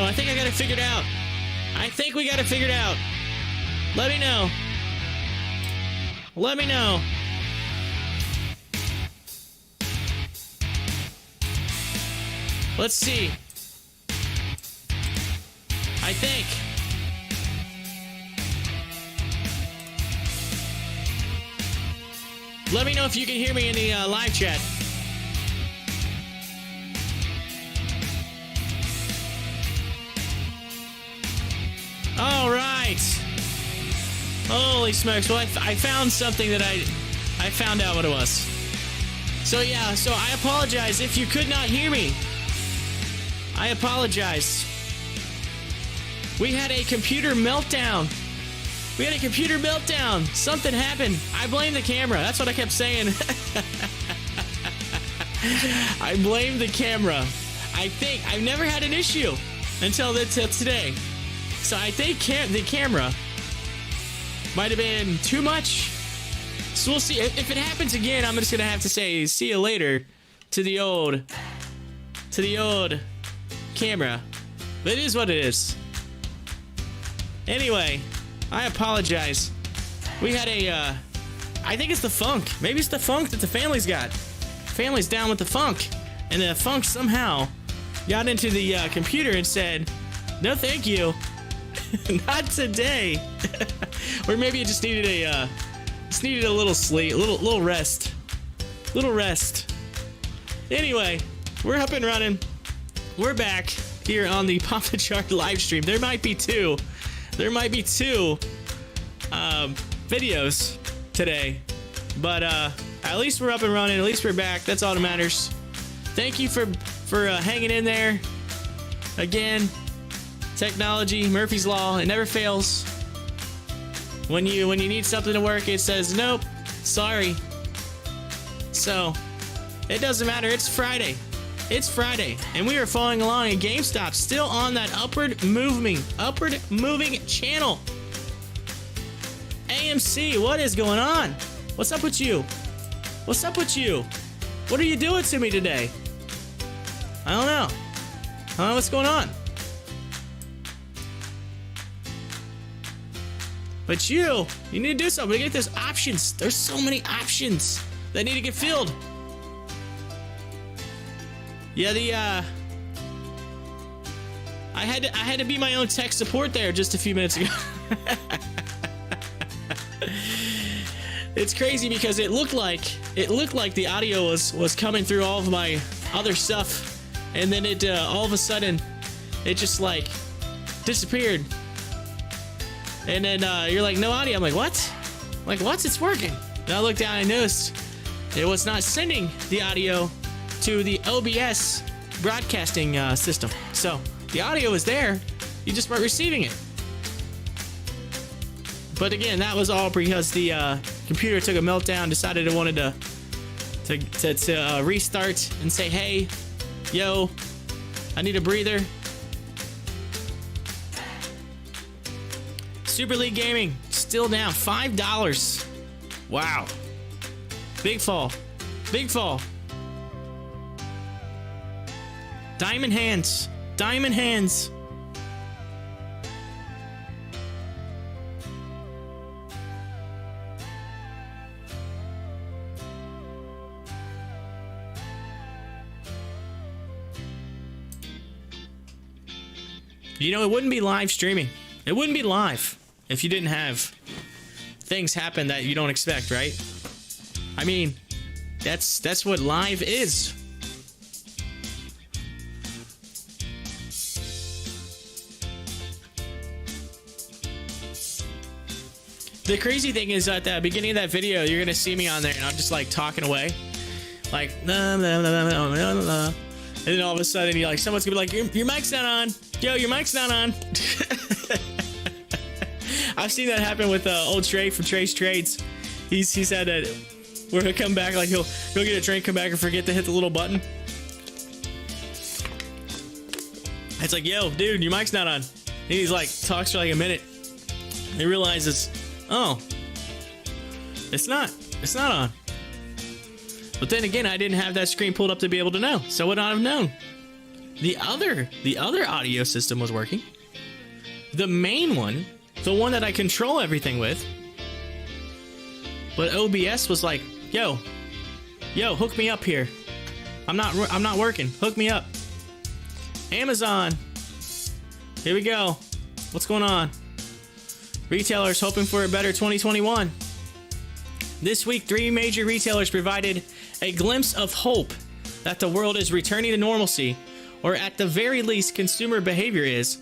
I think I got it figured out. I think we got it figured out. Let me know. Let me know. Let's see. I think. Let me know if you can hear me in the live chat. All right. Holy smokes. Well, I found something that I found out what it was. So yeah, so I apologize if you could not hear me. I apologize. We had a computer meltdown. We had a computer meltdown. Something happened. I blame the camera. That's what I kept saying. I blame the camera. I think I've never had an issue until today. So I think the camera might have been too much. So we'll see. If it happens again, I'm just gonna have to say see you later to the old camera. But it is what it is. Anyway, I apologize. We had a I think it's the funk. Maybe it's the funk that the family's got. Family's down with the funk, and the funk somehow got into the computer and said, "No, thank you, not today." Or maybe it just needed a little sleep, a little rest, Anyway, we're up and running. We're back here on the Pop the Chart live stream. There might be two videos today, but at least we're up and running. At least we're back. That's all that matters. Thank you for hanging in there. Again, technology, Murphy's Law, it never fails. When you need something to work, it says nope, sorry. So it doesn't matter. It's Friday. It's Friday, and we are following along at GameStop, still on that upward moving channel. AMC, what is going on? What's up with you? What's up with you? What are you doing to me today? I don't know. What's going on? But you need to do something. Get those options. There's so many options that need to get filled. Yeah, I had to be my own tech support there just a few minutes ago. It's crazy because it looked like the audio was coming through all of my other stuff, and then it all of a sudden it just like disappeared. And then you're like, no audio. I'm like, what? Like, what? It's working. And I looked down and I noticed it was not sending the audio to the OBS broadcasting system. So the audio is there, you just weren't receiving it. But again, that was all because the computer took a meltdown, decided it wanted to restart and say, hey, yo, I need a breather. Super League Gaming still down $5. Wow, big fall. Diamond hands. You know, it wouldn't be live streaming. It wouldn't be live if you didn't have things happen that you don't expect, right? I mean, that's what live is. The crazy thing is at the beginning of that video, you're gonna see me on there and I'm just like talking away, like nah, nah, nah, nah, nah, nah. And then all of a sudden you're like, someone's gonna be like, your mic's not on. Yo, your mic's not on. I've seen that happen with old Trey from Trey's Trades. He's said that where he'll come back, like he'll get a drink, come back and forget to hit the little button. It's like, yo, dude, your mic's not on. And he's like, talks for like a minute. And he realizes, oh, it's not on. But then again, I didn't have that screen pulled up to be able to know, so I would not have known. the other audio system was working. The main one, the one that I control everything with. But OBS was like, yo, hook me up here. I'm not working. Hook me up. Amazon. Here we go. What's going on? Retailers hoping for a better 2021. This week, 3 major retailers provided a glimpse of hope that the world is returning to normalcy, or at the very least, consumer behavior is.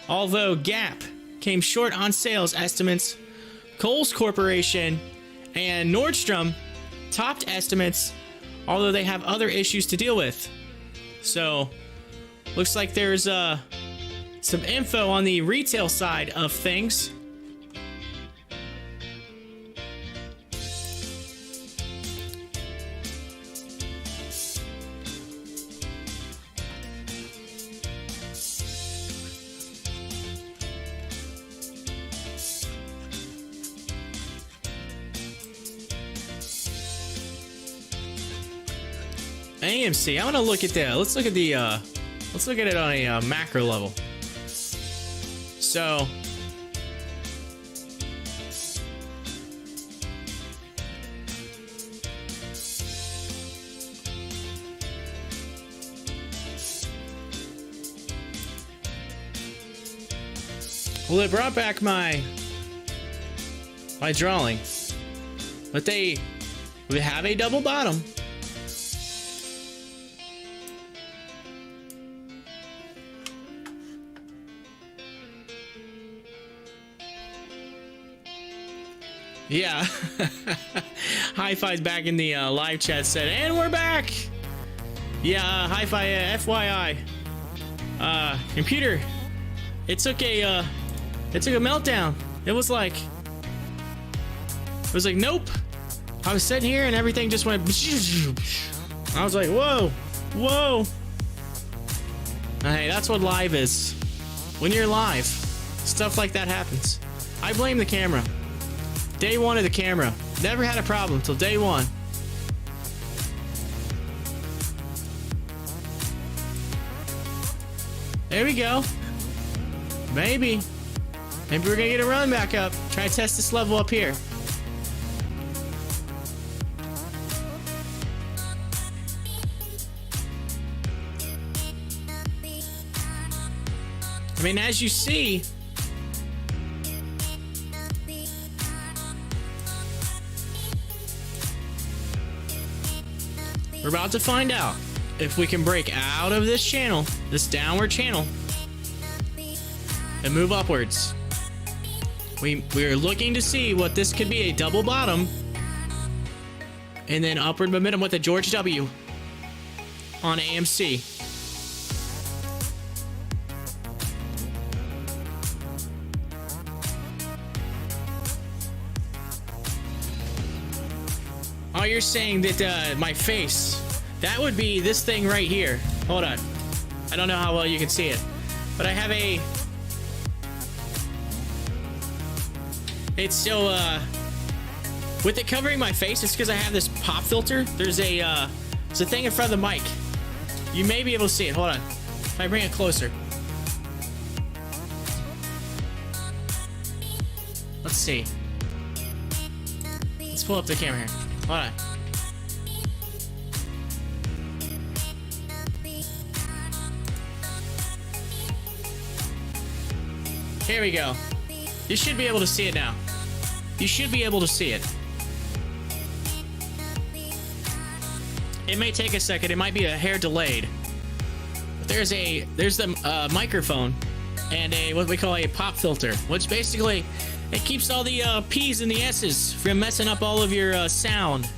Although Gap came short on sales estimates, Kohl's Corporation and Nordstrom topped estimates, although they have other issues to deal with. So, looks like there's some info on the retail side of things. AMC. I want to look at that. Let's look at the. Let's look at it on a macro level. So. Well, it brought back my drawing, but they have a double bottom. Yeah. Hi-Fi's back in the live chat said, and we're back. Yeah, Hi-Fi, FYI. Computer. It took a meltdown. It was like, nope. I was sitting here and everything just went. I was like, whoa. Hey, that's what live is. When you're live, stuff like that happens. I blame the camera. Day one of the camera. Never had a problem till day one. There we go. Maybe we're gonna get a run back up. Try to test this level up here. I mean, as you see, we're about to find out if we can break out of this channel, this downward channel, and move upwards. We're looking to see what this could be, a double bottom, and then upward momentum with a George W on AMC. Oh, you're saying that my face, that would be this thing right here. Hold on. I don't know how well you can see it, but I have a... It's so, with it covering my face, it's because I have this pop filter. There's a thing in front of the mic. You may be able to see it. Hold on. If I bring it closer. Let's see. Let's pull up the camera here. Hold on. Here we go. You should be able to see it now. You should be able to see it. It may take a second. It might be a hair delayed. But there's the microphone and a what we call a pop filter, which basically it keeps all the P's and the S's from messing up all of your sound.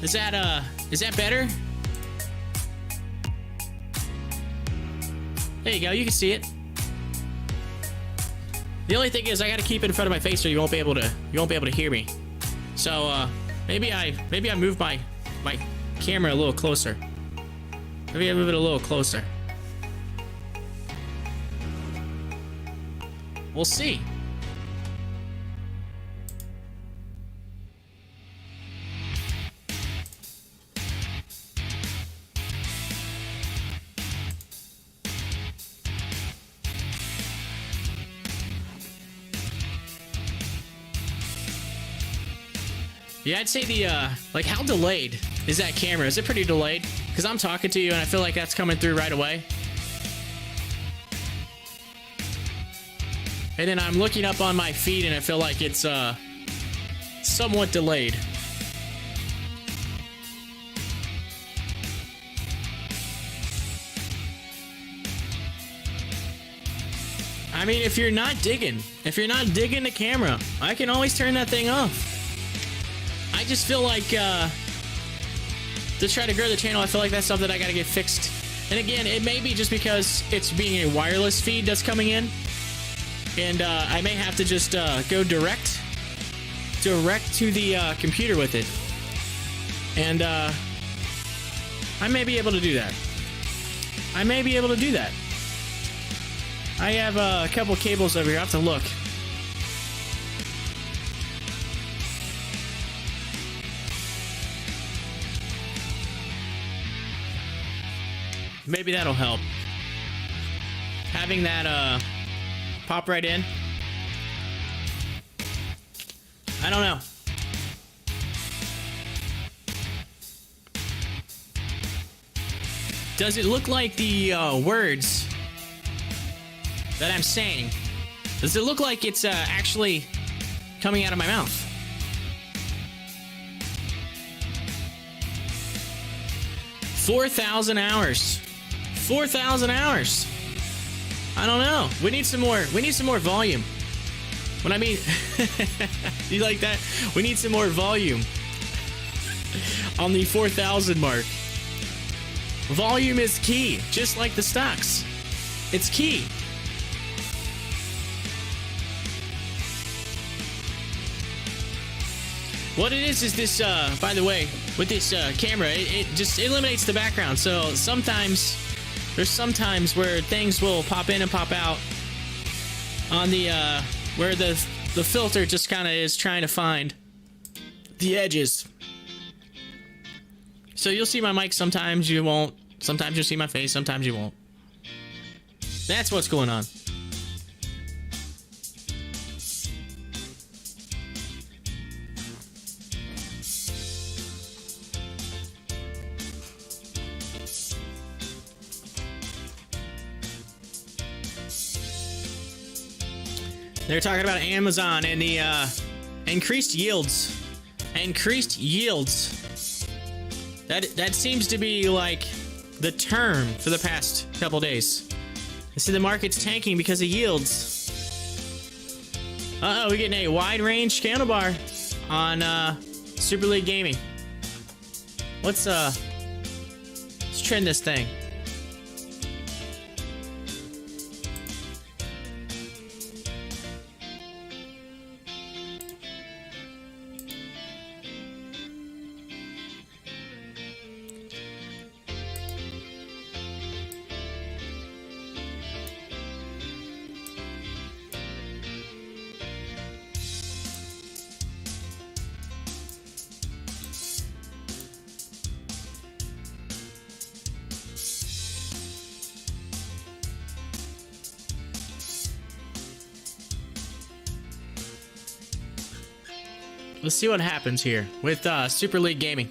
Is that better? There you go. You can see it. The only thing is I got to keep it in front of my face so you won't be able to hear me. So maybe I move my camera a little closer. Maybe I move it a little closer. We'll see. Yeah, I'd say the, like, how delayed is that camera? Is it pretty delayed? Because I'm talking to you and I feel like that's coming through right away. And then I'm looking up on my feed and I feel like it's, somewhat delayed. I mean, if you're not digging the camera, I can always turn that thing off. I just feel like, to try to grow the channel, I feel like that's something I gotta get fixed. And again, it may be just because it's being a wireless feed that's coming in. And, I may have to just, go direct to the, computer with it. And, I may be able to do that. I have a couple cables over here. I have to look. Maybe that'll help. Having that pop right in. I don't know. Does it look like the words that I'm saying? Does it look like it's actually coming out of my mouth? $4,000 hours. 4,000 hours. I don't know. We need some more volume. When I mean, you like that? We need some more volume on the 4,000 mark. Volume is key, just like the stocks. It's key. What it is this, by the way, with this camera, it just eliminates the background. So there's sometimes where things will pop in and pop out on the, where the filter just kind of is trying to find the edges. So you'll see my mic, sometimes you won't. Sometimes you'll see my face, sometimes you won't. That's what's going on. They're talking about Amazon and the increased yields. That seems to be like the term for the past couple days. I see the market's tanking because of yields. Uh-oh, we're getting a wide range candle bar on Super League Gaming. Let's trend this thing. Let's see what happens here with Super League Gaming.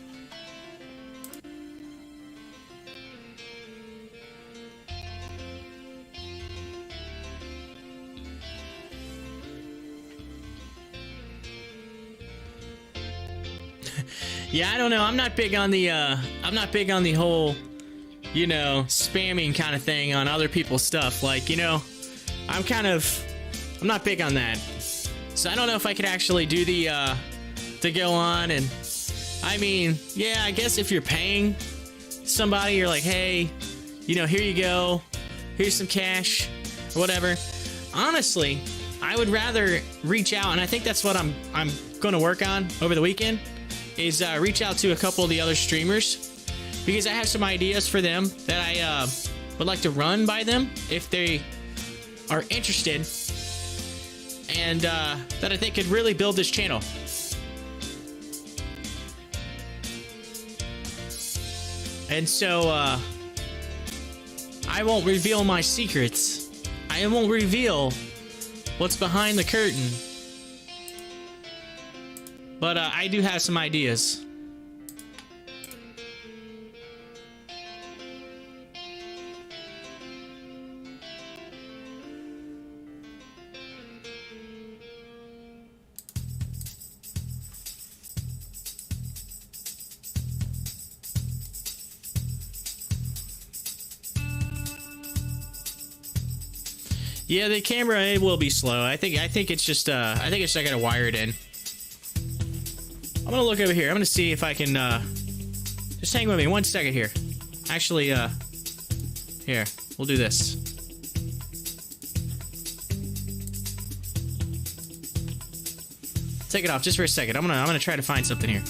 Yeah, I don't know. I'm not big on the whole, you know, spamming kind of thing on other people's stuff. Like, you know, I'm not big on that. So I don't know if I could actually do the to go on and, I mean, yeah, I guess if you're paying somebody, you're like, hey, you know, here you go, here's some cash or whatever. Honestly, I would rather reach out, and I think that's what I'm going to work on over the weekend, is reach out to a couple of the other streamers, because I have some ideas for them that I would like to run by them if they are interested, and that I think could really build this channel. And so, I won't reveal my secrets. I won't reveal what's behind the curtain. But I do have some ideas. Yeah, the camera, it will be slow. I think it's just I gotta wire it in. I'm gonna look over here. I'm gonna see if I can just hang with me 1 second here. Actually, here, we'll do this. Take it off just for a second. I'm gonna try to find something here.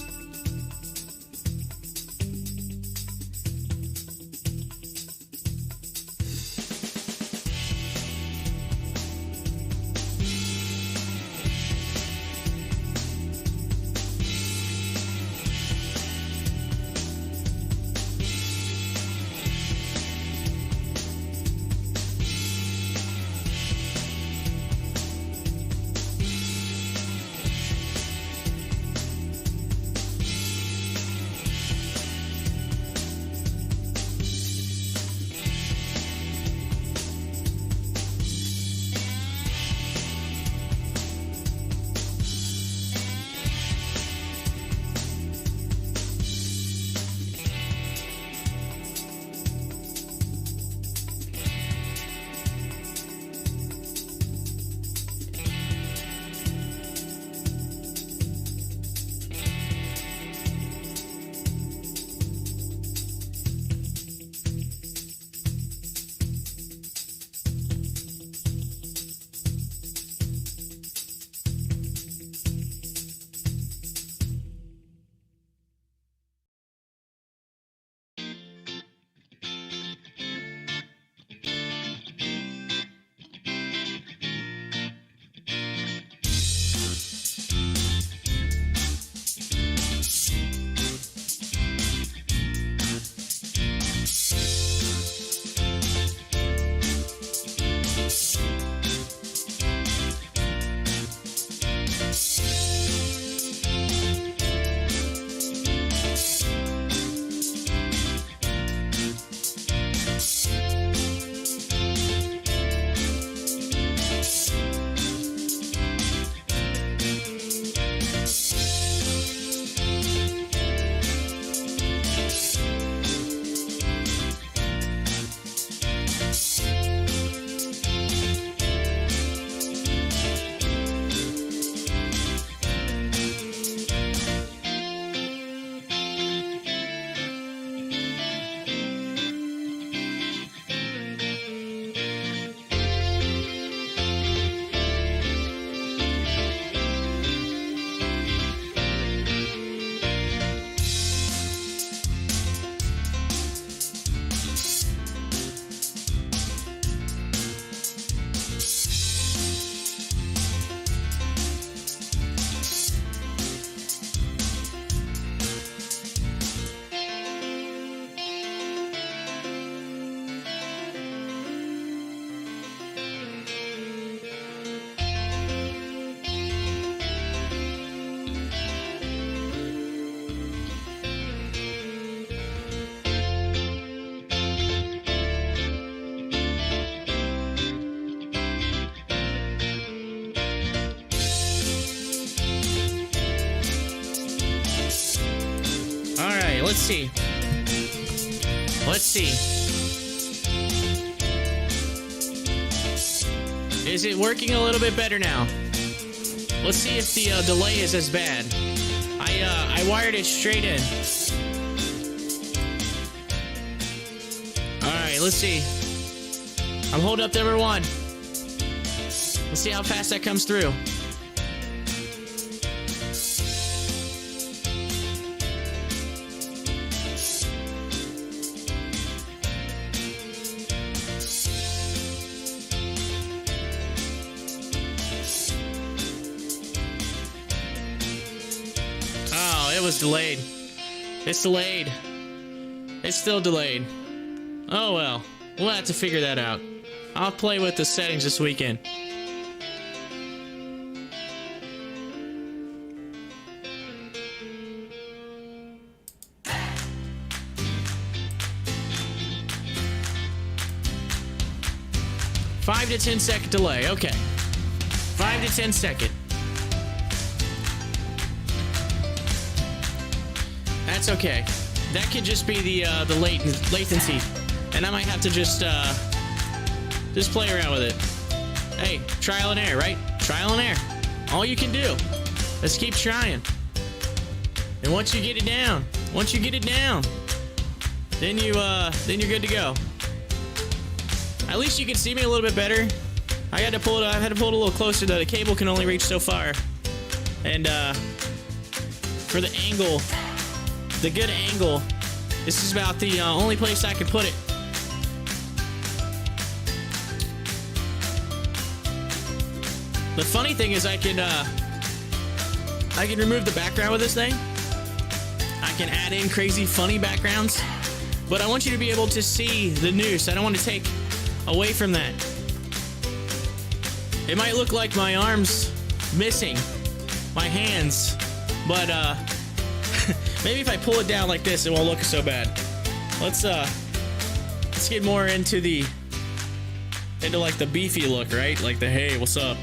Let's see. Let's see. Is it working a little bit better now? Let's see if the delay is as bad. I wired it straight in. Alright, let's see. I'm holding up number 1. Let's see how fast that comes through. It was delayed. It's delayed. It's still delayed. Oh well. We'll have to figure that out. I'll play with the settings this weekend. 5 to 10 second delay. Okay. 5 to 10 second. That's okay. That could just be the latency, and I might have to just play around with it. Hey, trial and error, right? Trial and error. All you can do. Let's keep trying. And once you get it down, then you're good to go. At least you can see me a little bit better. I had to pull it a little closer though. The cable can only reach so far. And for the angle, the good angle, this is about the only place I can put it. The funny thing is I can remove the background with this thing. I can add in crazy funny backgrounds, but I want you to be able to see the news. I don't want to take away from that. It might look like my arm's missing, my hands, but maybe if I pull it down like this, it won't look so bad. Let's get more into like the beefy look, right? Like the hey, what's up?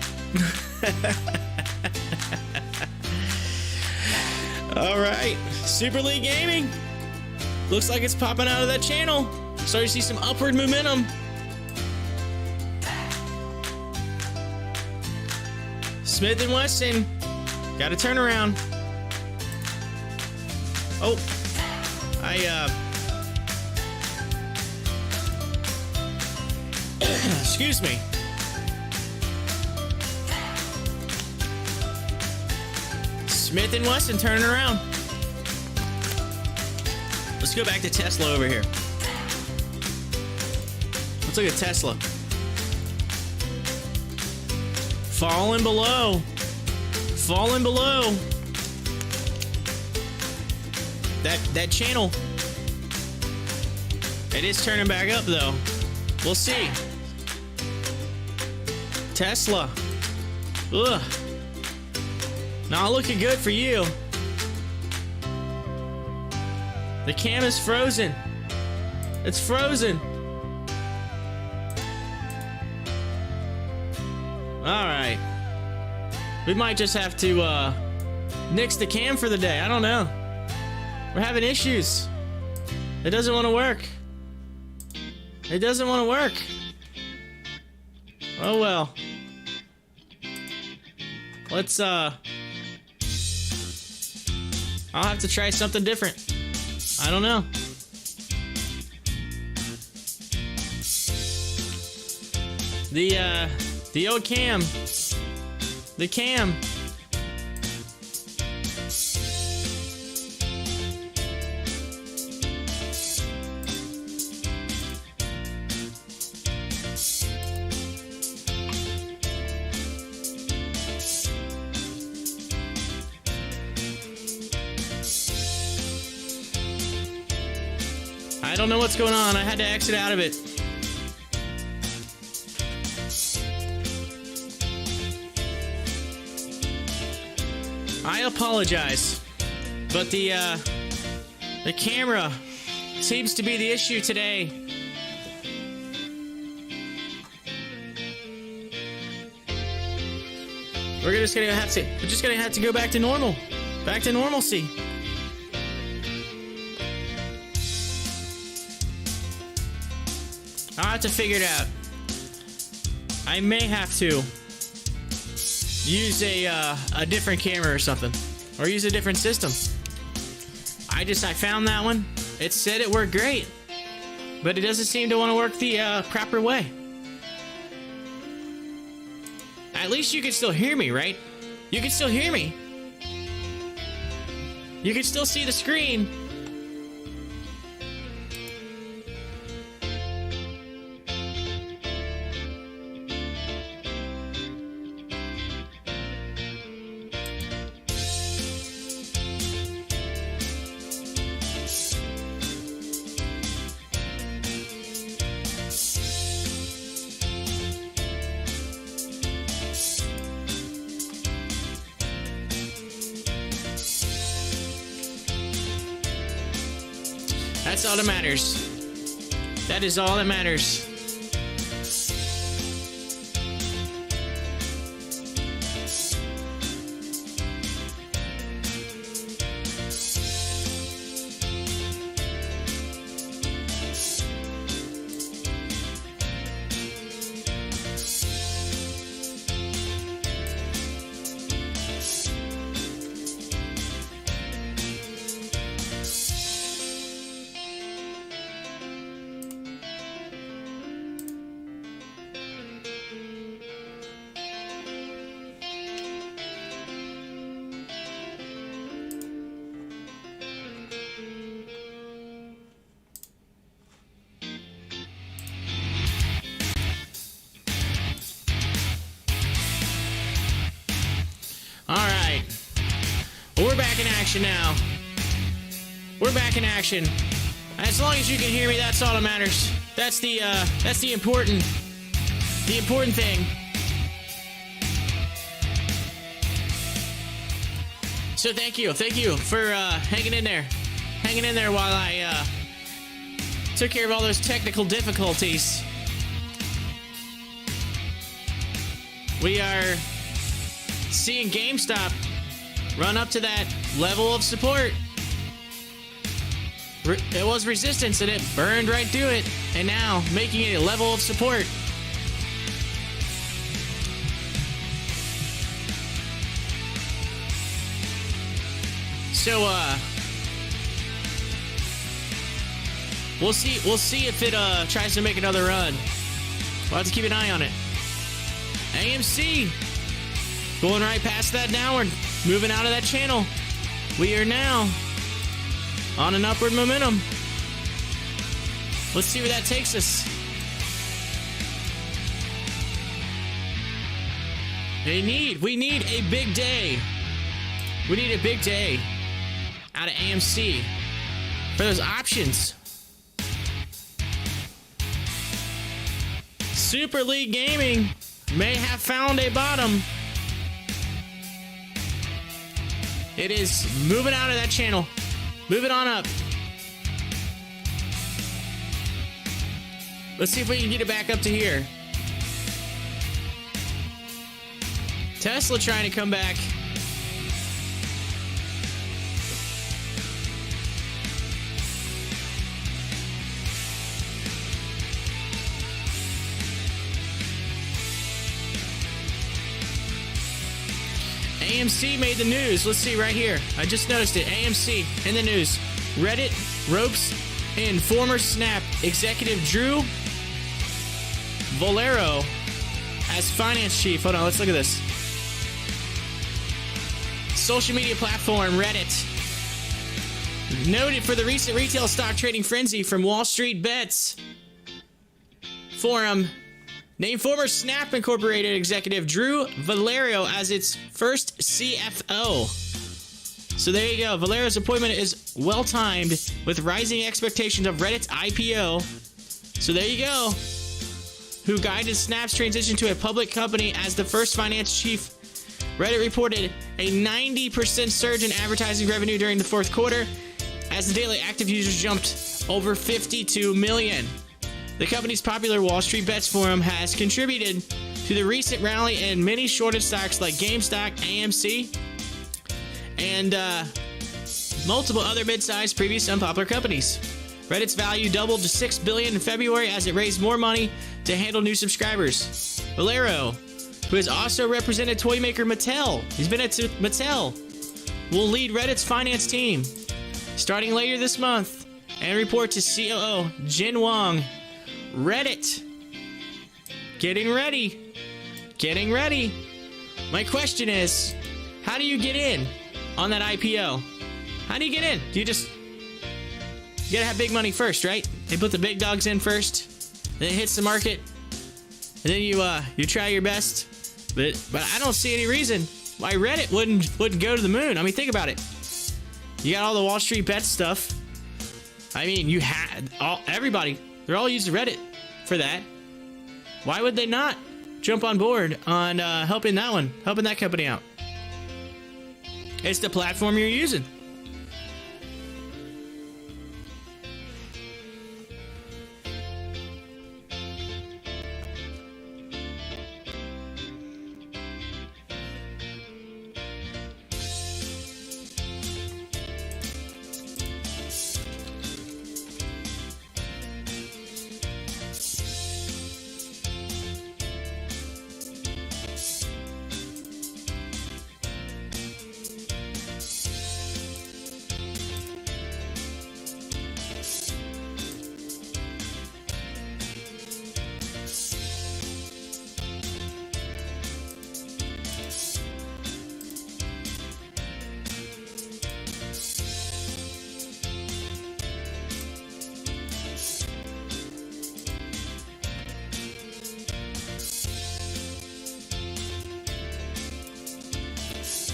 All right, Super League Gaming. Looks like it's popping out of that channel. Starting to see some upward momentum. Smith & Wesson, got a turnaround. Oh, excuse me. Smith & Wesson turning around. Let's go back to Tesla over here. Let's look at Tesla. Falling below. Falling below. That channel. It is turning back up though. We'll see. Tesla. Ugh. Not looking good for you. The cam is frozen. It's frozen. Alright. We might just have to nix the cam for the day. I don't know. We're having issues. It doesn't want to work. It doesn't want to work. Oh well. Let's I'll have to try something different. I don't know. The old cam. The cam. I don't know what's going on. I had to exit out of it. I apologize, but the camera seems to be the issue today. We're just gonna have to go back to normal, back to normalcy. I'll have to figure it out. I may have to use a different camera or something, or use a different system. I found that one. It said it worked great, but it doesn't seem to want to work the proper way. At least you can still hear me, right? You can still hear me. You can still see the screen. That's all that matters. That is all that matters. action now. We're back in action. As long as you can hear me, that's all that matters. That's the important thing. So thank you for hanging in there while I took care of all those technical difficulties. We are seeing GameStop run up to that level of support. It was resistance and it burned right through it, and now making it a level of support. So we'll see if it tries to make another run. We'll have to keep an eye on it. AMC going right past that now. We're moving out of that channel. We are now on an upward momentum. Let's see where that takes us. We need a big day. We need a big day out of AMC for those options. Super League Gaming may have found a bottom. It is moving out of that channel. Moving on up. Let's see if we can get it back up to here. Tesla trying to come back. AMC made the news. Let's see right here. I just noticed it. AMC in the news. Reddit ropes in former Snap executive Drew Valero as finance chief. Hold on, let's look at this. Social media platform Reddit noted for the recent retail stock trading frenzy from Wall Street Bets Forum. Named former Snap Incorporated executive Drew Valero as its first CFO. So there you go. Valero's appointment is well-timed with rising expectations of Reddit's IPO. So there you go. Who guided Snap's transition to a public company as the first finance chief. Reddit reported a 90% surge in advertising revenue during the fourth quarter as the daily active users jumped over 52 million. The company's popular Wall Street Bets forum has contributed to the recent rally in many shorted stocks like GameStop, AMC, and multiple other mid-sized previous unpopular companies. Reddit's value doubled to $6 billion in February as it raised more money to handle new subscribers. Valero, who has also represented toy maker Mattel, he's been at Mattel, will lead Reddit's finance team starting later this month and report to COO Jin Wang. Reddit. Getting ready. My question is, how do you get in on that IPO? How do you get in? Do you gotta have big money first, right? They put the big dogs in first, then it hits the market, and then you try your best. But I don't see any reason why Reddit wouldn't go to the moon. I mean, think about it. You got all the Wall Street Bets stuff. I mean, you had everybody. They're all using Reddit for that. Why would they not jump on board on helping that company out? It's the platform you're using.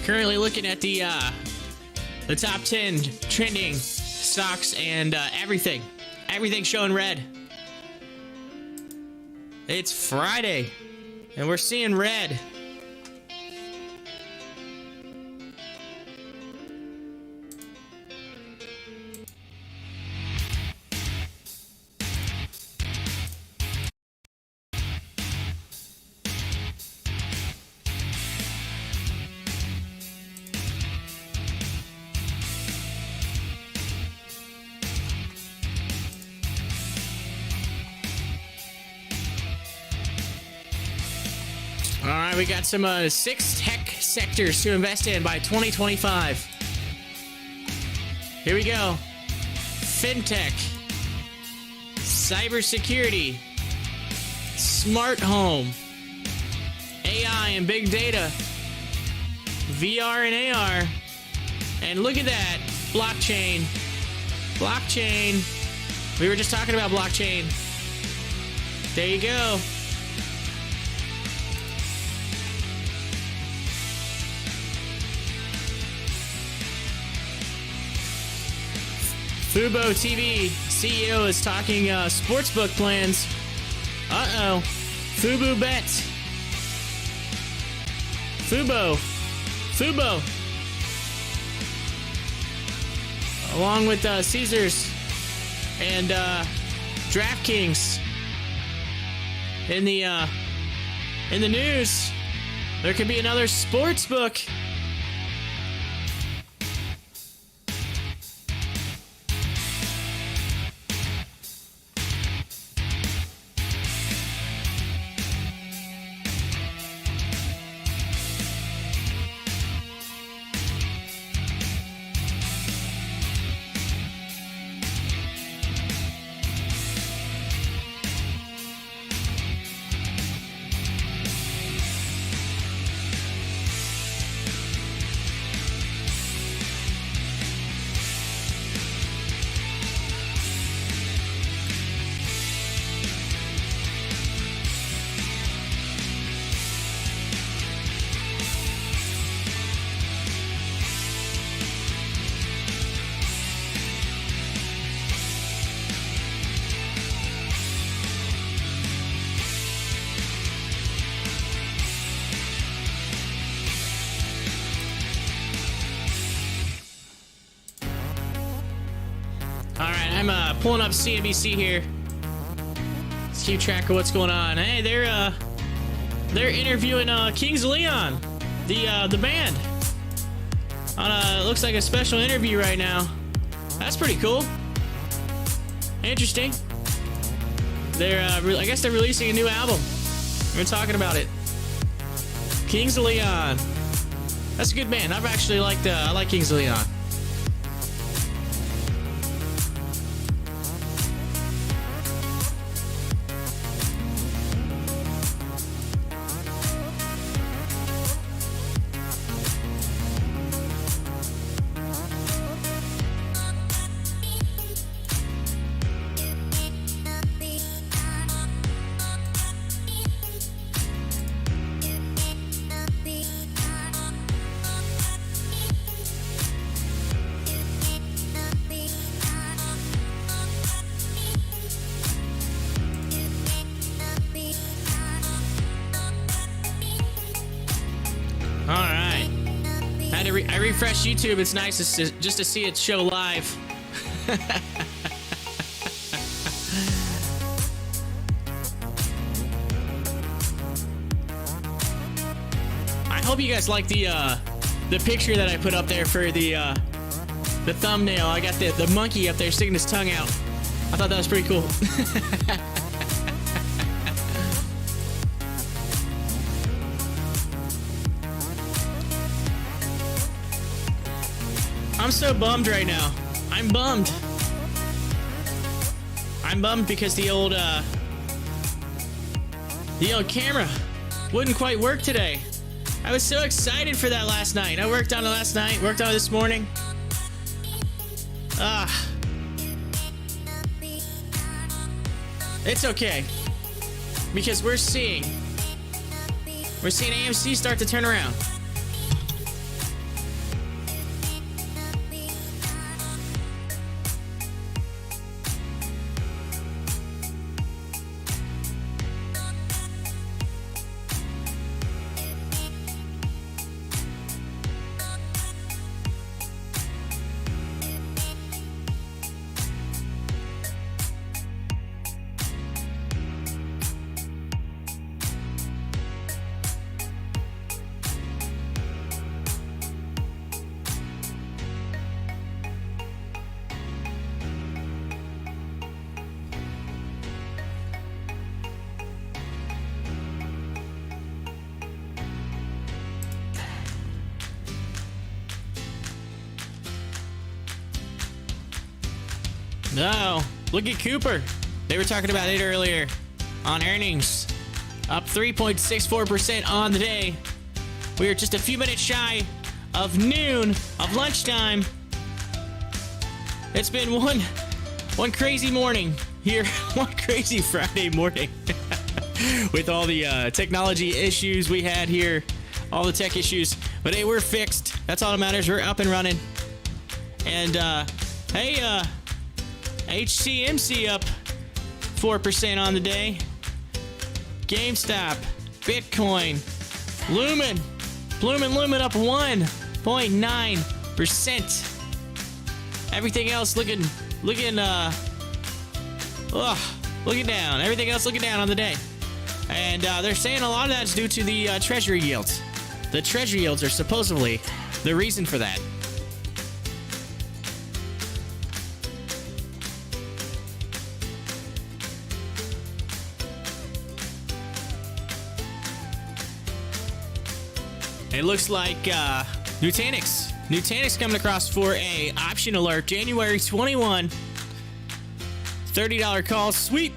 Currently looking at the the top 10 trending stocks and everything. Everything showing red. It's Friday, and we're seeing red. All right, we got some 6 tech sectors to invest in by 2025. Here we go. Fintech, cybersecurity, smart home, AI and big data, VR and AR, and look at that, blockchain. Blockchain. We were just talking about blockchain. There you go. Fubo TV CEO is talking sportsbook plans. Uh-oh. Fubo Bet. Fubo. Along with Caesars and DraftKings. In the news, there could be another sportsbook. I'm pulling up CNBC here. Let's keep track of what's going on. Hey, they're interviewing Kings of Leon, the band. On looks like a special interview right now. That's pretty cool. Interesting. They're I guess they're releasing a new album. We're talking about it. Kings of Leon. That's a good band. I've actually liked I like Kings of Leon. I refresh YouTube. It's nice just to see it show live. I hope you guys like the picture that I put up there for the thumbnail. I got the monkey up there sticking his tongue out. I thought that was pretty cool. I'm so bummed right now. I'm bummed. I'm bummed because the old camera wouldn't quite work today. I was so excited for that last night. I worked on it last night, worked on it this morning. It's okay. Because we're seeing AMC start to turn around. No, look at Cooper. They were talking about it earlier on earnings. Up 3.64% on the day. We are just a few minutes shy of noon, of lunchtime. It's been one crazy morning here, one crazy Friday morning with all the technology issues we had here, all the tech issues. But hey, we're fixed. That's all that matters. We're up and running. And hey, HCMC up 4% on the day. GameStop, Bitcoin, Lumen up 1.9%. Everything else looking down. Everything else looking down on the day. And they're saying a lot of that's due to the treasury yields. The treasury yields are supposedly the reason for that. It looks like Nutanix coming across for a option alert. January 21, $30 call sweep.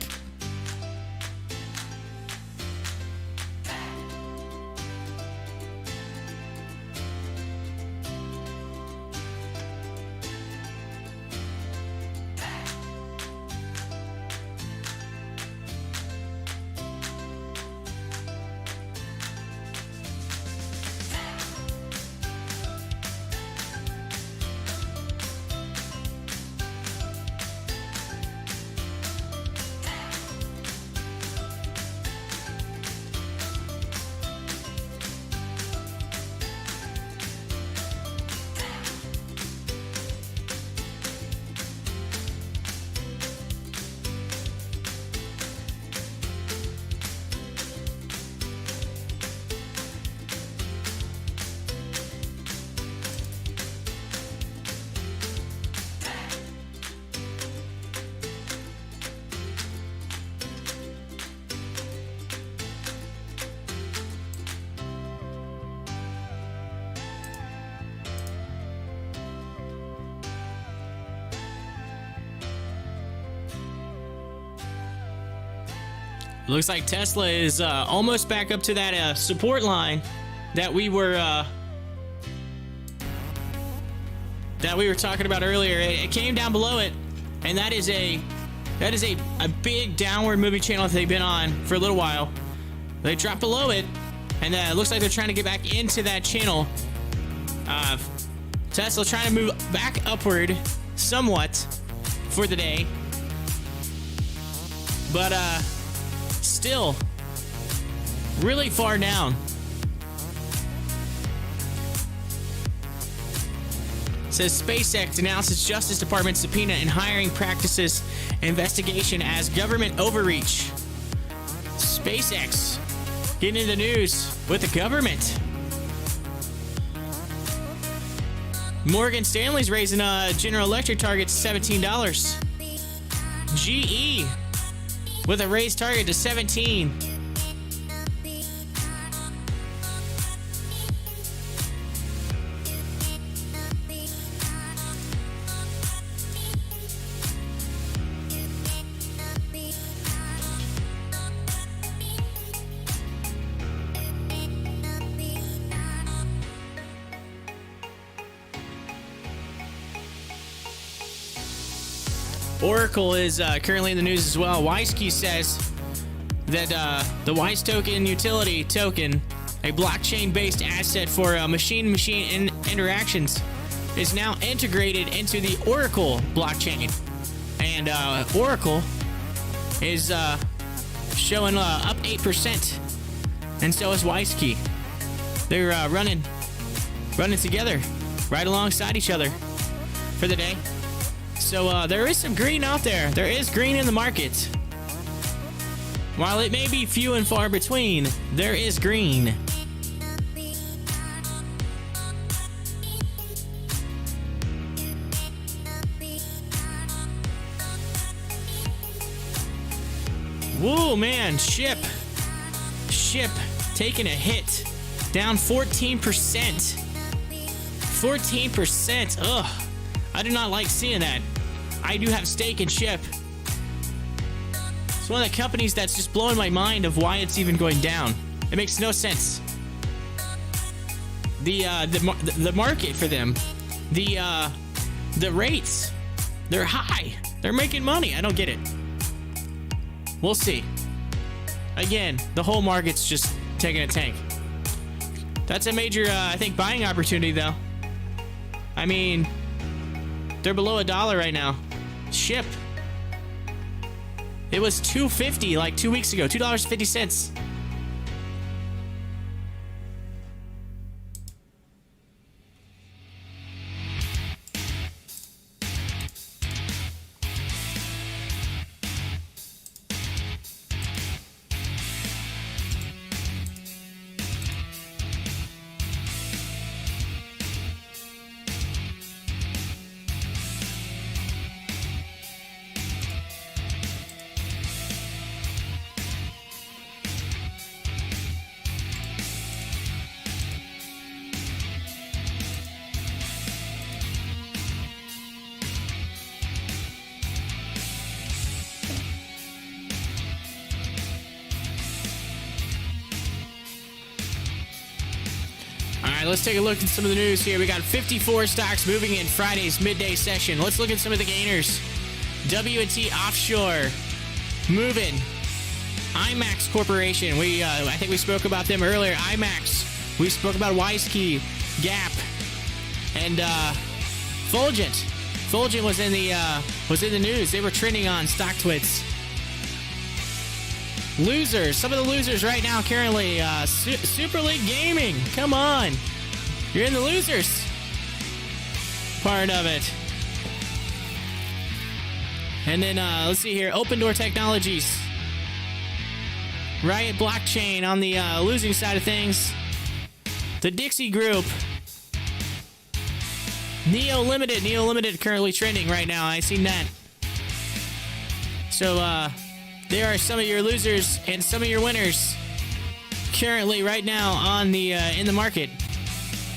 Looks like Tesla is almost back up to that support line that we were talking about earlier. It came down below it, and that is a big downward moving channel that they've been on for a little while. They dropped below it, and it looks like they're trying to get back into that channel. Tesla trying to move back upward somewhat for the day, but still really far down. It says SpaceX announces Justice Department subpoena and hiring practices investigation as government overreach. SpaceX getting in the news with the government. Morgan Stanley's raising General Electric target to $17. GE with a raised target to 17. Oracle is currently in the news as well. WISeKey says that the WISE token utility token, a blockchain-based asset for machine-machine interactions, is now integrated into the Oracle blockchain. And Oracle is showing up 8%, and so is WISeKey. They're running together, right alongside each other for the day. So there is some green out there. There is green in the market. While it may be few and far between, there is green. Whoa, man, ship taking a hit, down 14%. 14%. Ugh, I do not like seeing that. I do have stake in Chip. It's one of the companies that's just blowing my mind of why it's even going down. It makes no sense. The market for them, the rates, they're high. They're making money. I don't get it. We'll see. Again, the whole market's just taking a tank. That's a major, I think, buying opportunity, though. I mean, they're below $1 right now. Ship. It was $2.50 like 2 weeks ago. $2.50. Let's take a look at some of the news here. We got 54 stocks moving in Friday's midday session. Let's look at some of the gainers. W&T Offshore moving. IMAX Corporation. I think we spoke about them earlier. IMAX. We spoke about WiseKey, Gap, and Fulgent. Fulgent was in the news. They were trending on Stocktwits. Losers. Some of the losers right now currently. Super League Gaming. Come on. You're in the losers part of it. And then, let's see here. Open Door Technologies. Riot Blockchain on the losing side of things. The Dixie Group. Neo Limited. Neo Limited currently trending right now. I've seen that. So, there are some of your losers and some of your winners currently right now on the in the market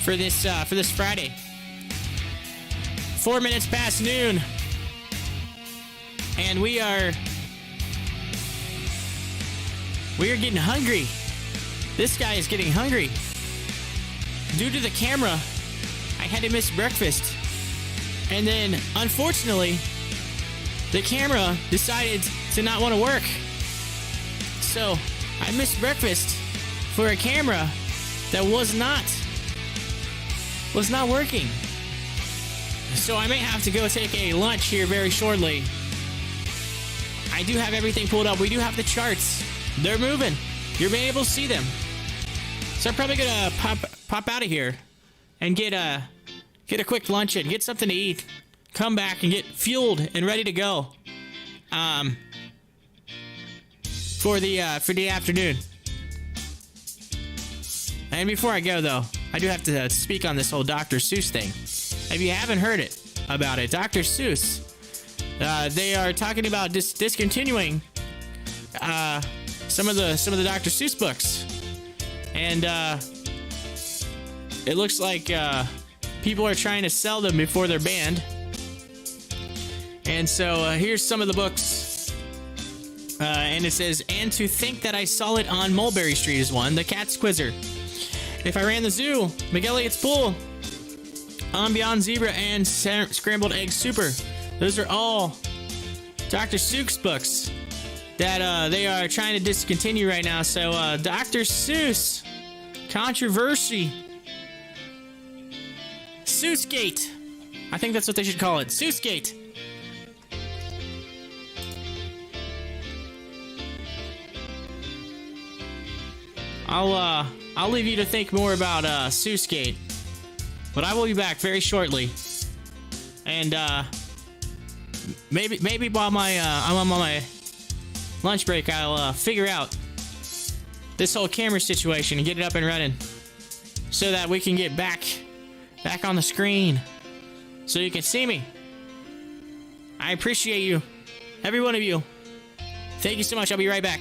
for this Friday. 4 minutes past noon, and we are getting hungry. This guy is getting hungry. Due to the camera, I had to miss breakfast, and then unfortunately, the camera decided to not want to work. So I missed breakfast for a camera that was not working. So I may have to go take a lunch here very shortly. I do have everything pulled up. We do have the charts. They're moving. You're being able to see them. So I'm probably gonna pop out of here and get a quick lunch and get something to eat. Come back and get fueled and ready to go. For the afternoon. And before I go, though, I do have to speak on this whole Dr. Seuss thing. If you haven't heard about it, Dr. Seuss, they are talking about discontinuing some of the Dr. Seuss books, and it looks like people are trying to sell them before they're banned. And so here's some of the books. And it says, "And to think that I saw it on Mulberry Street" is one. "The Cat's Quizzer." "If I Ran the Zoo." "McElligot's Pool." "On Beyond Zebra" and "Scrambled Egg Super." Those are all Dr. Seuss books that they are trying to discontinue right now. So Dr. Seuss controversy. Seussgate. I think that's what they should call it. Seussgate. I'll leave you to think more about Seussgate, but I will be back very shortly, and maybe while I'm on my lunch break, I'll figure out this whole camera situation and get it up and running, so that we can get back on the screen, so you can see me. I appreciate you, every one of you. Thank you so much. I'll be right back.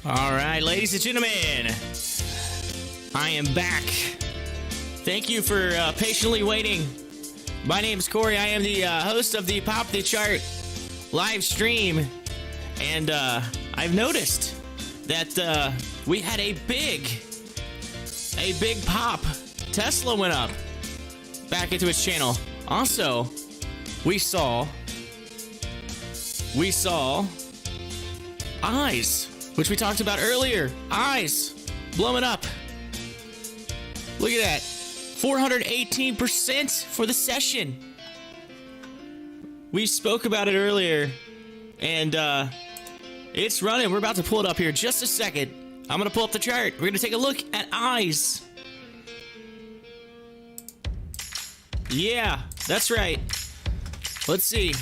All right, ladies and gentlemen, I am back. Thank you for patiently waiting. My name is Corey. I am the host of the Pop the Chart live stream, and I've noticed that we had a big pop. Tesla went up back into its channel. Also, we saw eyes, which we talked about earlier. Eyes blowing up. Look at that. 418% for the session. We spoke about it earlier, and it's running. We're about to pull it up here in just a second. I'm going to pull up the chart. We're going to take a look at eyes. Yeah, that's right. Let's see.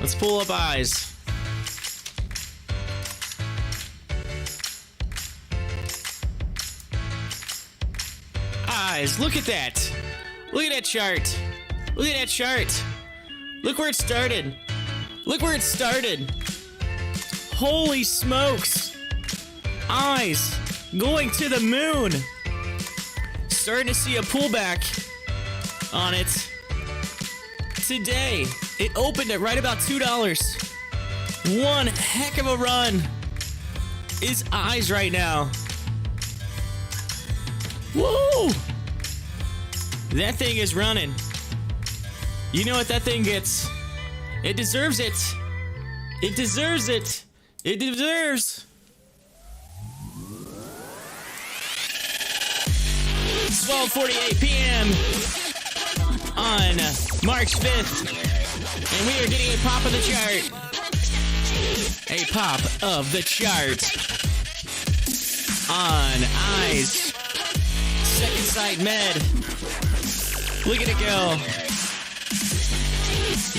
Let's pull up eyes. Eyes, look at that. Look at that chart. Look at that chart. Look where it started. Look where it started. Holy smokes. Eyes going to the moon. Starting to see a pullback on it today. It opened at right about $2. One heck of a run is eyes right now. Woo! That thing is running. You know what that thing gets? It deserves it. It deserves it. It deserves. 12:48 p.m. on March 5th, and we are getting a pop of the chart. A pop of the chart on eyes. Second sight med. Look at it go.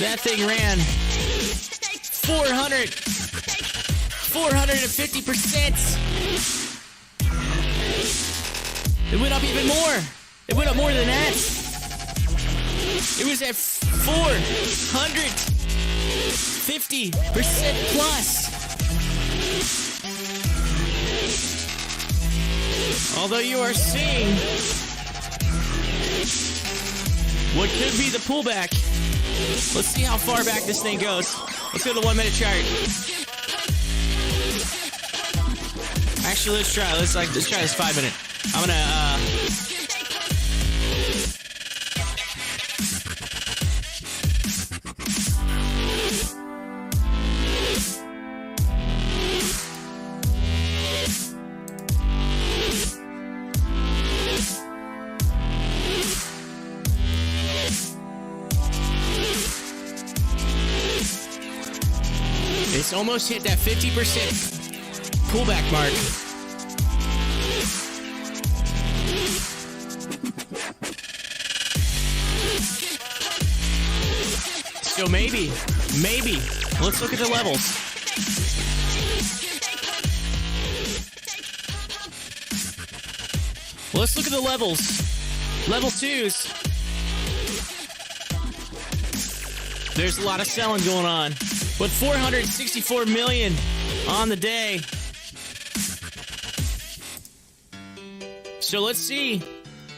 That thing ran 450%. It went up even more. It went up more than that. It was at 450% plus. Although you are seeing what could be the pullback. Let's see how far back this thing goes. Let's go to the 1 minute chart. Actually, let's try. Let's try this 5 minute. I'm gonna it's almost hit that 50% pullback mark. So maybe, let's look at the levels. Let's look at the levels. Level 2s. There's a lot of selling going on. But 464 million on the day. So let's see.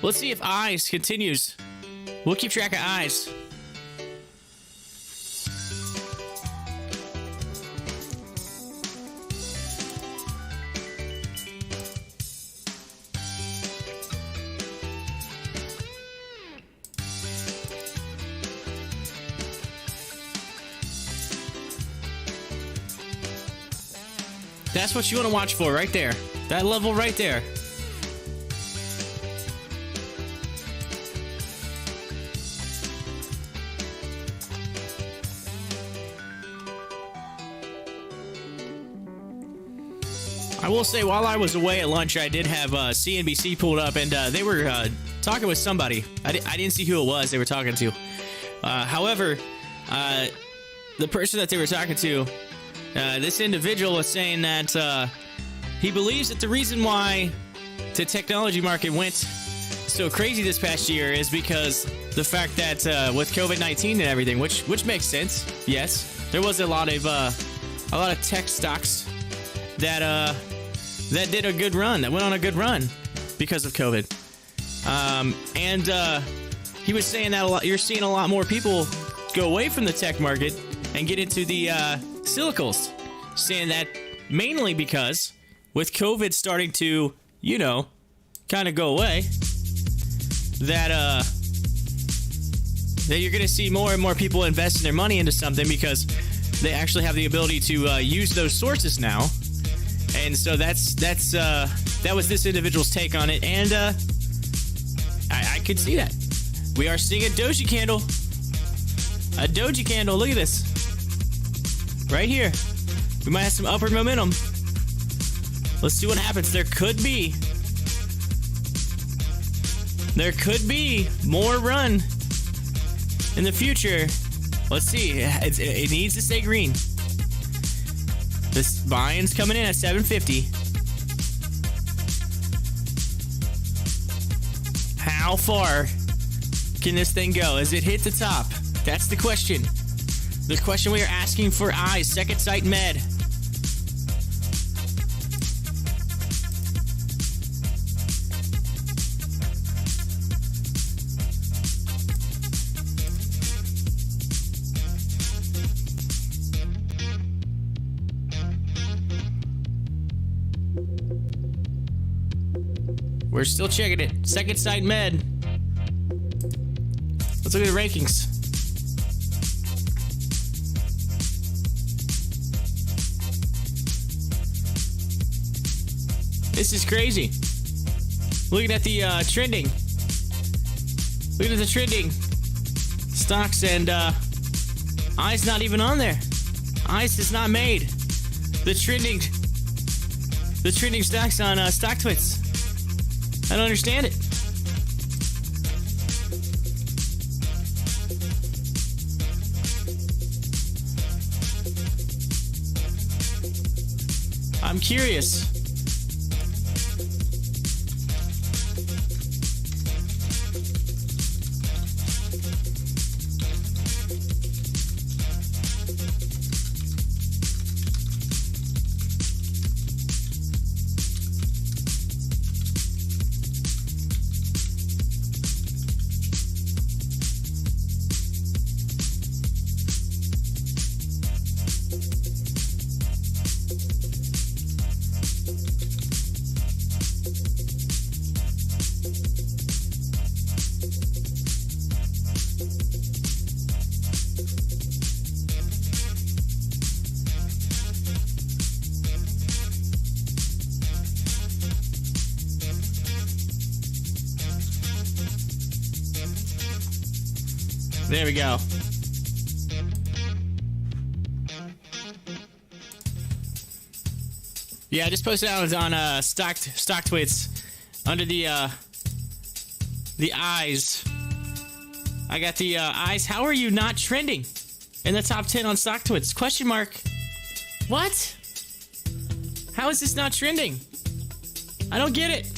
Let's see if eyes continues. We'll keep track of eyes. That's what you want to watch for right there. That level right there. I will say, while I was away at lunch, I did have CNBC pulled up, and they were talking with somebody. I didn't see who it was they were talking to. However, the person that they were talking to, this individual was saying that he believes that the reason why the technology market went so crazy this past year is because the fact that with COVID-19 and everything, which makes sense. Yes, there was a lot of a lot of tech stocks that did a good run, that went on a good run because of COVID. And he was saying that you're seeing a lot more people go away from the tech market and get into the cyclicals, saying that mainly because with COVID starting to, you know, kind of go away, that you're going to see more and more people investing their money into something because they actually have the ability to use those sources now. And so that was this individual's take on it, and I could see that. We are seeing a doji candle. A doji candle. Look at this. Right here. We might have some upward momentum. Let's see what happens. There could be more run in the future. Let's see. It needs to stay green. This buy-in's coming in at 750. How far can this thing go? Has it hit the top? That's the question. The question we are asking for eyes. Second Sight Med. We're still checking it. Second Sight Med. Let's look at the rankings. This is crazy. Looking at the trending. Looking at the trending stocks, and ICE not even on there. ICE is not made. The trending stocks on Stocktwits. I don't understand it. I'm curious. There we go. Yeah, I just posted out on Stocktwits under the eyes. I got the eyes. How are you not trending in the top 10 on Stocktwits? Question mark. What? How is this not trending? I don't get it.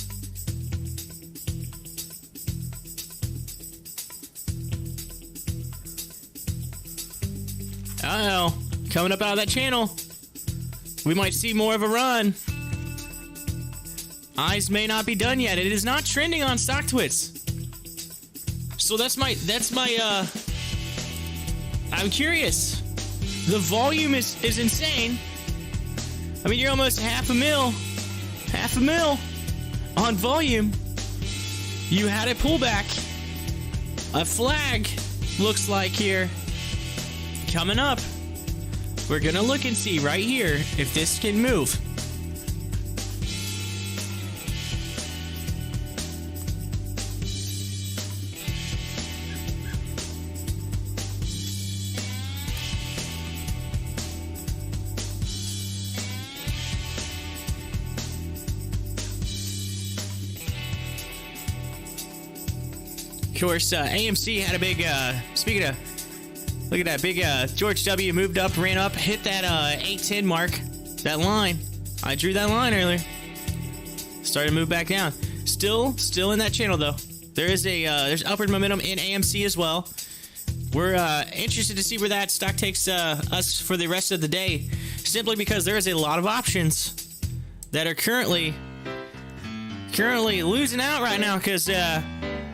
Uh-oh. Coming up out of that channel. We might see more of a run. Eyes may not be done yet. It is not trending on Stocktwits. So that's my I'm curious. The volume is insane. I mean, you're almost half a mil on volume. You had a pullback. A flag looks like here. Coming up, we're gonna look and see right here if this can move. Of course, AMC had a big, speaking of, look at that, big George W. moved up, ran up, hit that 810 mark, that line. I drew that line earlier. Started to move back down. Still in that channel, though. There's upward momentum in AMC as well. We're interested to see where that stock takes us for the rest of the day. simply because there is a lot of options that are currently losing out right now because that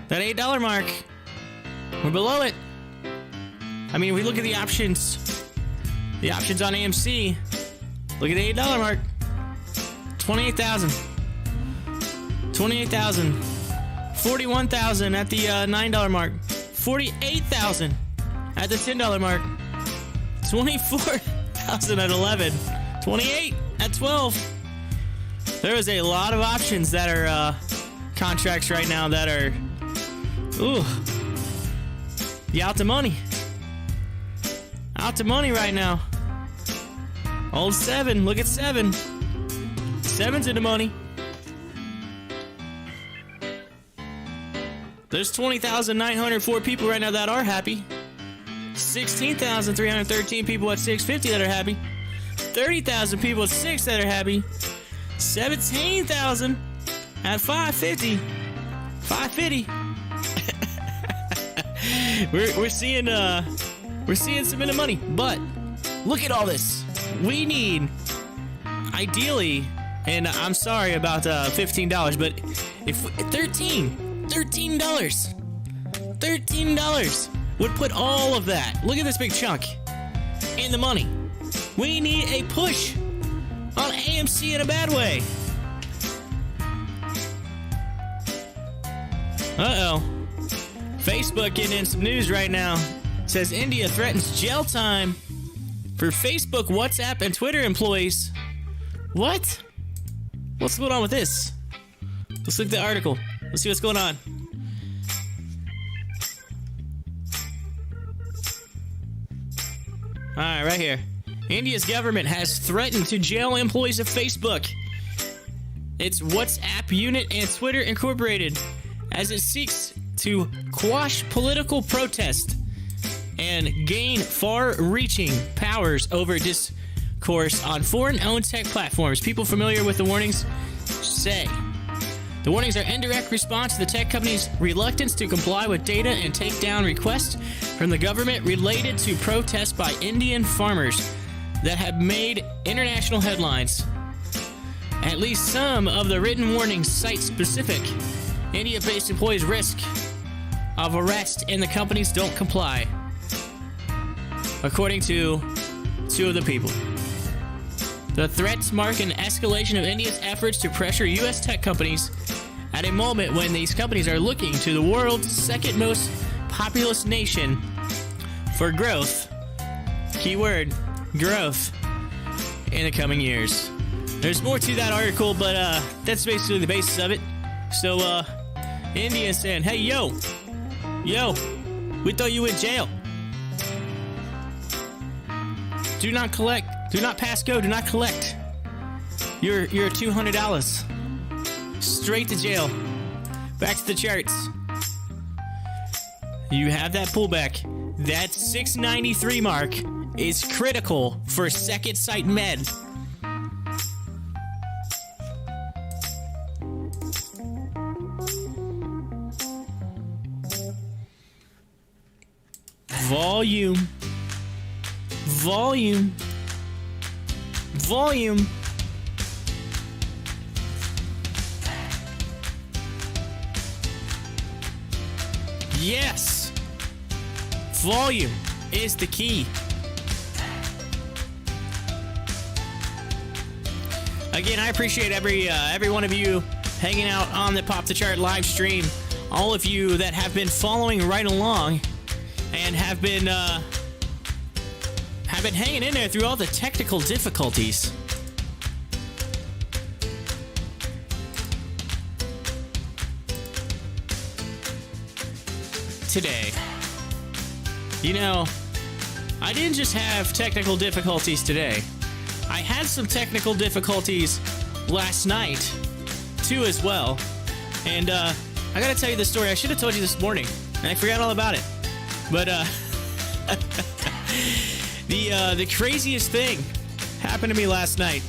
$8 mark, we're below it. I mean, if we look at the options on AMC, look at the $8 mark, 28,000, 41,000 at the $9 mark, 48,000 at the $10 mark, 24,000 at 11, 28 at 12. There is a lot of options that are contracts right now that are, you out the money. Out the money right now. Old 7, look at 7. 7's in the money. There's 20,904 people right now that are happy. 16,313 people at 650 that are happy. 30,000 people at 6 that are happy. 17,000 at 550. 550. we're seeing some in the money, but look at all this. We need, ideally, and I'm sorry about $15, but if $13 would put all of that, look at this big chunk, in the money. We need a push on AMC in a bad way. Uh-oh. Facebook getting in some news right now. It says India threatens jail time for Facebook, WhatsApp, and Twitter employees. What? What's going on with this? Let's look at the article. Let's see what's going on. Alright, right here. India's government has threatened to jail employees of Facebook, its WhatsApp unit, and Twitter Incorporated as it seeks to quash political protest and gain far-reaching powers over discourse on foreign-owned tech platforms. People familiar with the warnings say the warnings are in direct response to the tech company's reluctance to comply with data and take down requests from the government related to protests by Indian farmers that have made international headlines. At least some of the written warnings cite specific India-based employees' risk of arrest and the companies don't comply, according to two of the people. The threats mark an escalation of India's efforts to pressure U.S. tech companies at a moment when these companies are looking to the world's second most populous nation for growth. Keyword, growth, in the coming years. There's more to that article, but that's basically the basis of it. So, India is saying, hey, yo, we thought you in jail. Do not collect. Do not pass go. Do not collect. You're $200. Straight to jail. Back to the charts. You have that pullback. That 693 mark is critical for Second Sight Med. Volume. Yes. Volume is the key. Again, I appreciate every one of you hanging out on the Pop the Chart live stream. All of you that have been following right along and have been hanging in there through all the technical difficulties. Today, you know, I didn't just have technical difficulties today. I had some technical difficulties last night too as well. And I gotta tell you the story. I should have told you this morning and I forgot all about it. But the craziest thing happened to me last night.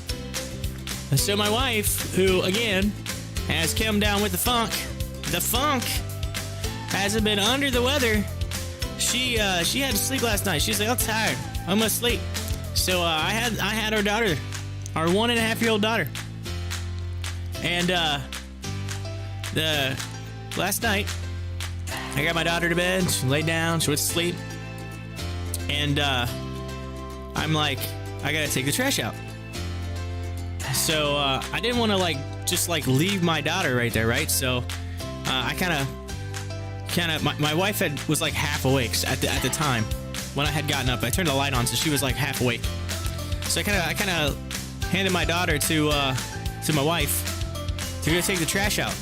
So my wife, who again has come down with the funk, hasn't been under the weather. She had to sleep last night. She's like, I'm tired. I'm gonna sleep. So I had our daughter, our 1.5-year-old daughter, and the last night I got my daughter to bed. She laid down. She went to sleep, and I'm like, I gotta take the trash out. So I didn't want to just leave my daughter right there, right? So I kind of my wife was like half awake at the time when I had gotten up. I turned the light on, so she was like half awake. So I kind of handed my daughter to my wife to go take the trash out.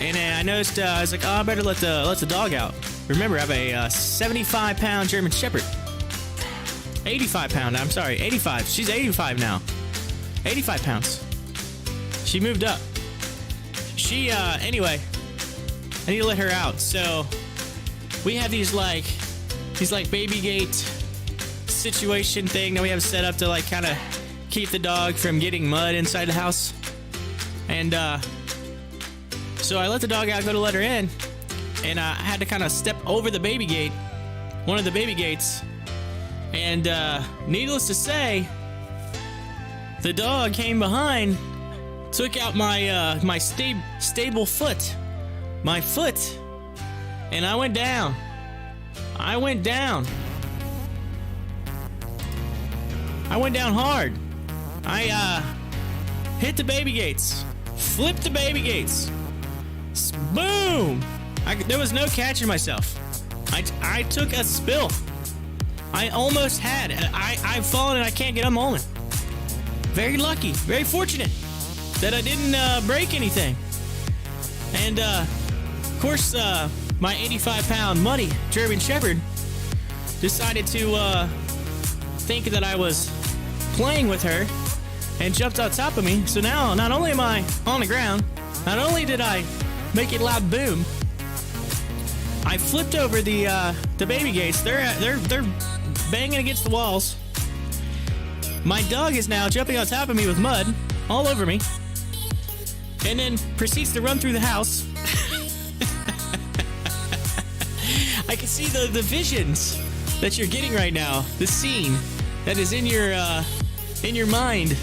And I noticed I was like, oh, I better let the dog out. Remember, I have a 75-pound German Shepherd. 85-pound. I'm sorry, 85. She's 85 now. 85 pounds. She moved up. She anyway, I need to let her out. So we have these baby gate situation thing that we have set up to kind of keep the dog from getting mud inside the house. And so I let the dog out, go to let her in, and I had to kind of step over the baby gate, one of the baby gates, and needless to say, the dog came behind, took out my stable foot, my foot, and I went down. I went down hard. I hit the baby gates, flipped the baby gates. Boom! There was no catching myself. I took a spill. I almost had. I've fallen and I can't get up moment. Very lucky, very fortunate that I didn't break anything. And of course, my 85-pound muddy German Shepherd decided to think that I was playing with her and jumped on top of me. So now, not only am I on the ground, not only did I make it loud boom, I flipped over the baby gates. They're banging against the walls. My dog is now jumping on top of me with mud all over me, and then proceeds to run through the house. I can see the visions that you're getting right now, the scene that is in your mind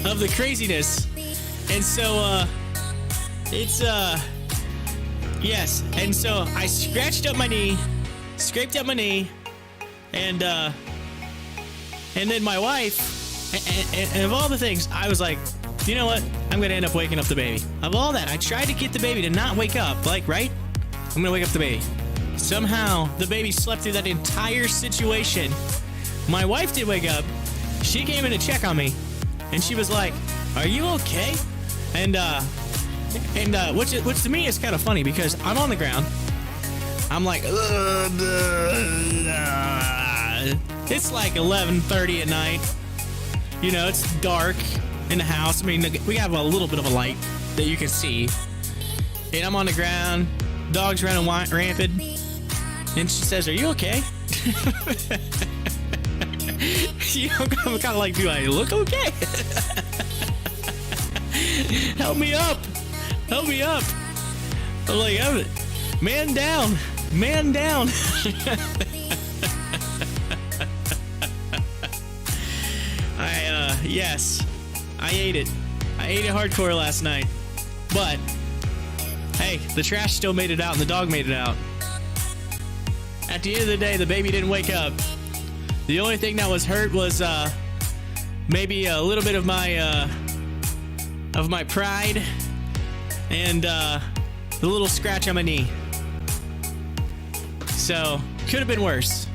of the craziness. And so it's yes, and so I scratched up my knee, scraped up my knee, and then my wife, and of all the things, I was like, you know what? I'm gonna end up waking up the baby. Of all that, I tried to get the baby to not wake up, right? I'm gonna wake up the baby. Somehow, the baby slept through that entire situation. My wife did wake up. She came in to check on me, and she was like, "Are you okay?" And which to me is kind of funny because I'm on the ground. I'm like, it's like 11:30 at night. You know, it's dark in the house. I mean, we have a little bit of a light that you can see. And I'm on the ground. Dog's running rampant. And she says, "Are you okay?" You know, I'm kind of like, do I look okay? Help me up. Help me up. I'm like, man down. Man down. Yes, I ate it. I ate it hardcore last night. But, hey, the trash still made it out and the dog made it out. At the end of the day, the baby didn't wake up. The only thing that was hurt was maybe a little bit of my pride and the little scratch on my knee. So, could have been worse.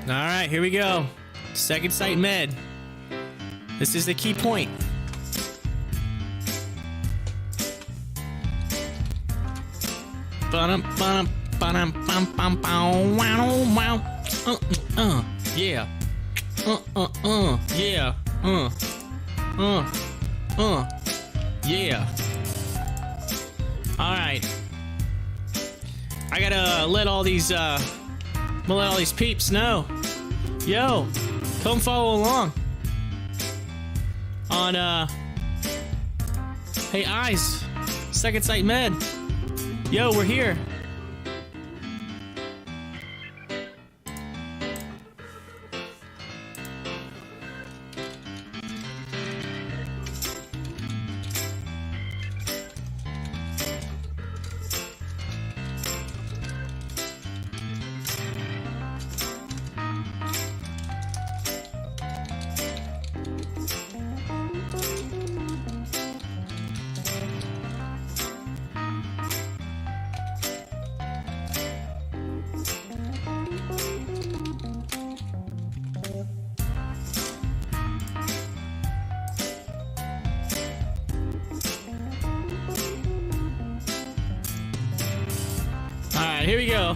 All right, here we go. Second sight med. This is the key point. Yeah. Yeah. Yeah. All right. I gotta let all these peeps know Yo, come follow along on hey Eyes, Second Sight Med. Yo, we're here. Alright, here we go.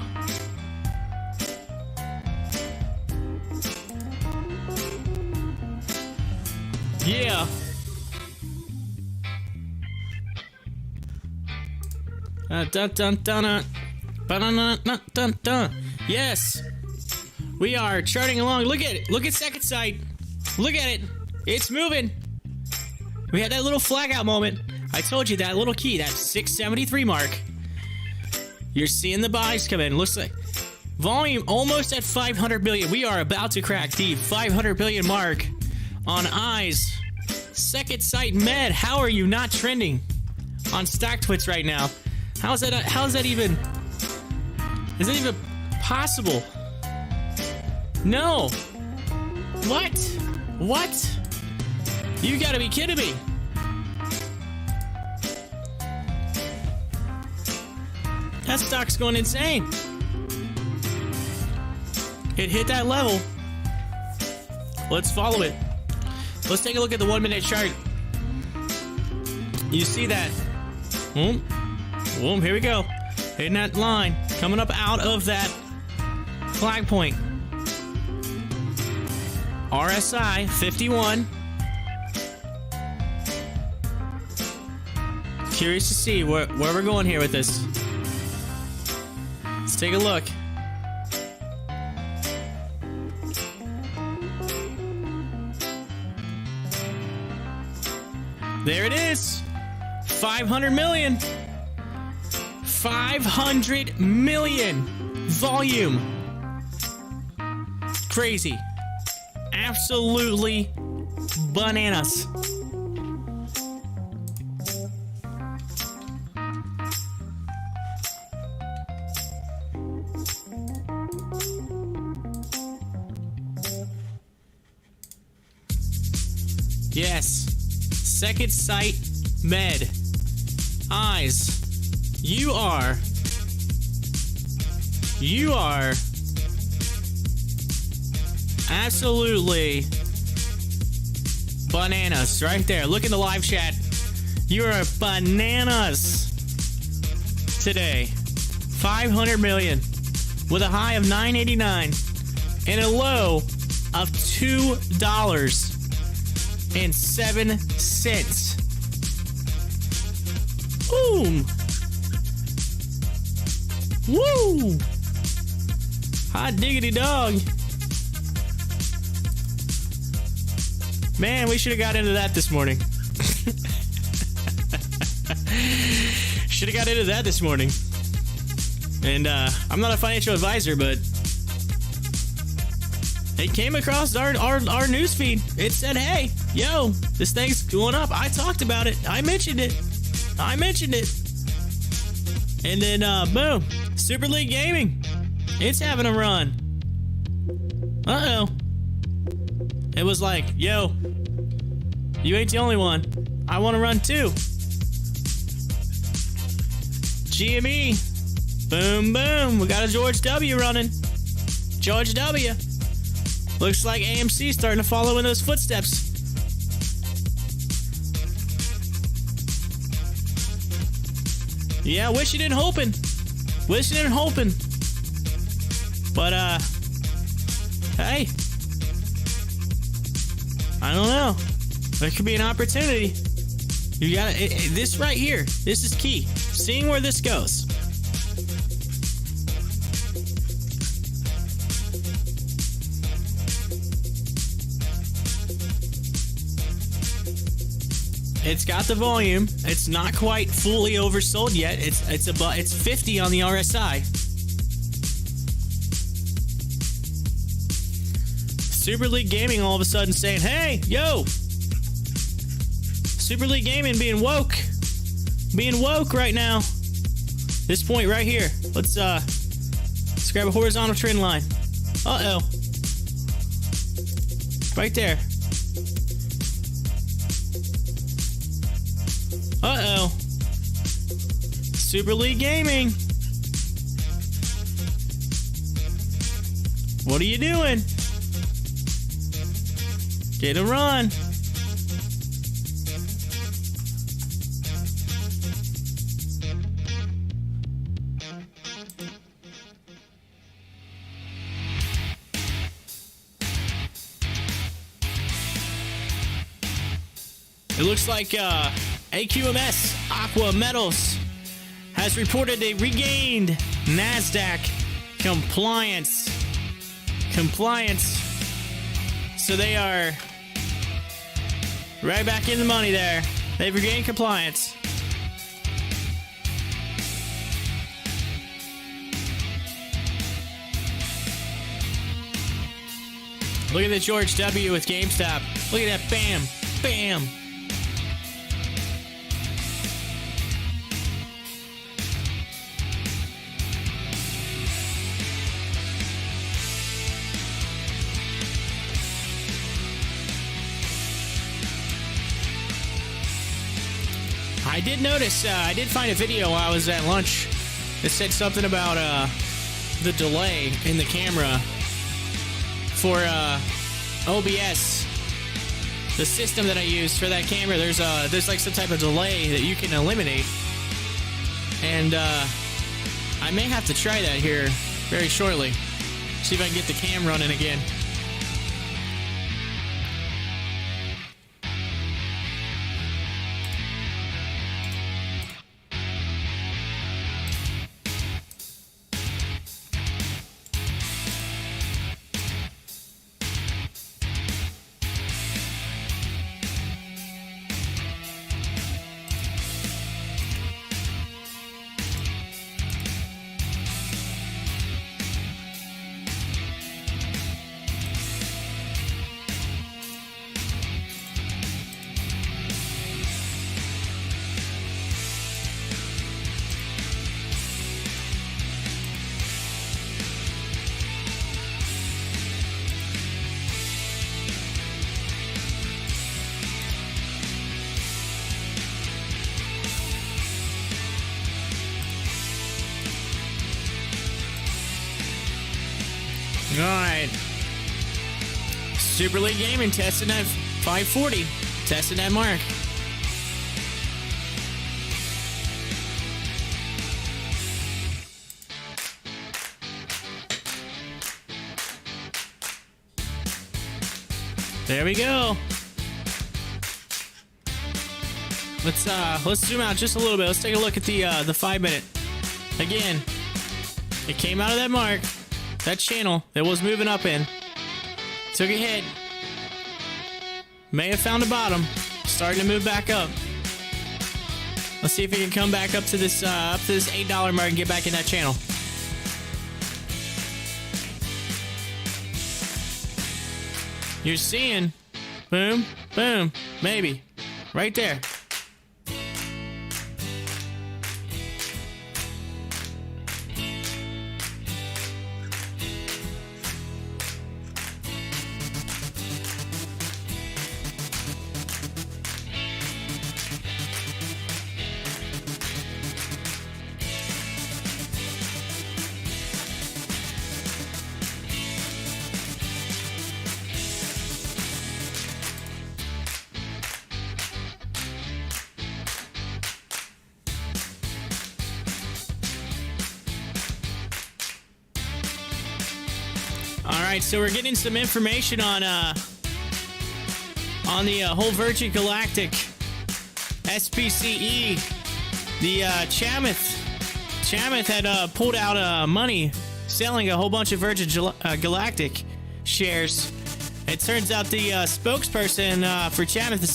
Yeah. Dun dun dun dun dun dun dun. Yes. We are charting along. Look at it. Look at Second Sight. Look at it. It's moving. We had that little flag out moment. I told you that little key, that 673 mark. You're seeing the buys come in. Looks like volume almost at 500 billion. We are about to crack the 500 billion mark on Eyes. Second Sight Med. How are you not trending on Stocktwits right now? How's that even? Is that even possible? No. What? What? You gotta be kidding me. That stock's going insane. It hit that level. Let's follow it. Let's take a look at the 1 minute chart. You see that? Boom. Boom, here we go. Hitting that line. Coming up out of that flag point. RSI 51. Curious to see where we're going here with this. Let's take a look. There it is. 500 million. 500 million volume. Crazy. Absolutely bananas. Yes. Second Sight Med. Eyes. You are absolutely bananas right there. Look in the live chat. You are bananas today. 500 million with a high of 989 and a low of $2.07. Boom. Woo! Hot diggity dog. Man, we should have got into that this morning. Should have got into that this morning. And I'm not a financial advisor, but it came across our news feed. It said, hey, yo, this thing's going up. I talked about it. I mentioned it. And then, boom. Super League Gaming. It's having a run. Uh-oh. It was like, yo, you ain't the only one. I want to run too. GME. Boom, boom. We got a George W running. George W. Looks like AMC starting to follow in those footsteps. Yeah, wishing and hoping. But, hey. I don't know. There could be an opportunity. You gotta, this right here, this is key. Seeing where this goes. It's got the volume. It's not quite fully oversold yet. It's 50 on the RSI. Super League Gaming all of a sudden saying, "Hey, yo!" Super League Gaming being woke right now. This point right here. Let's grab a horizontal trend line. Uh-oh. Right there. Uh-oh. Super League Gaming. What are you doing? Get a run. It looks like AQMS Aqua Metals has reported they regained NASDAQ compliance. So they are right back in the money there. They've regained compliance. Look at the George W. with GameStop. Look at that. Bam. Bam. I did notice, I did find a video while I was at lunch that said something about the delay in the camera for OBS. The system that I use for that camera, there's like some type of delay that you can eliminate. And I may have to try that here very shortly. See if I can get the cam running again. All right. Super League Gaming testing at 540. Testing that mark. There we go. Let's zoom out just a little bit. Let's take a look at the 5 minute. Again, it came out of that mark. That channel that was moving up in. Took a hit. May have found a bottom. Starting to move back up. Let's see if it can come back up to this $8 mark and get back in that channel. You're seeing, boom, boom, maybe, right there. Alright, so we're getting some information on the whole Virgin Galactic SPCE. The Chamath had pulled out money selling a whole bunch of Virgin Galactic shares. It turns out the spokesperson for Chamath is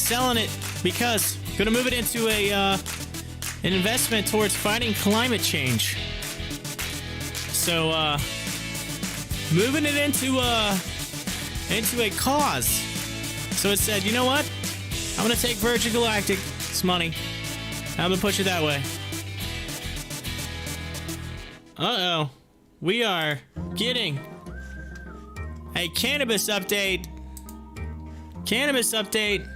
selling it because gonna move it into an investment towards fighting climate change. So moving it into a cause. So it said, you know what? I'm gonna take Virgin Galactic's money. I'm gonna push it that way. Uh-oh. We are getting a cannabis update. Cannabis update.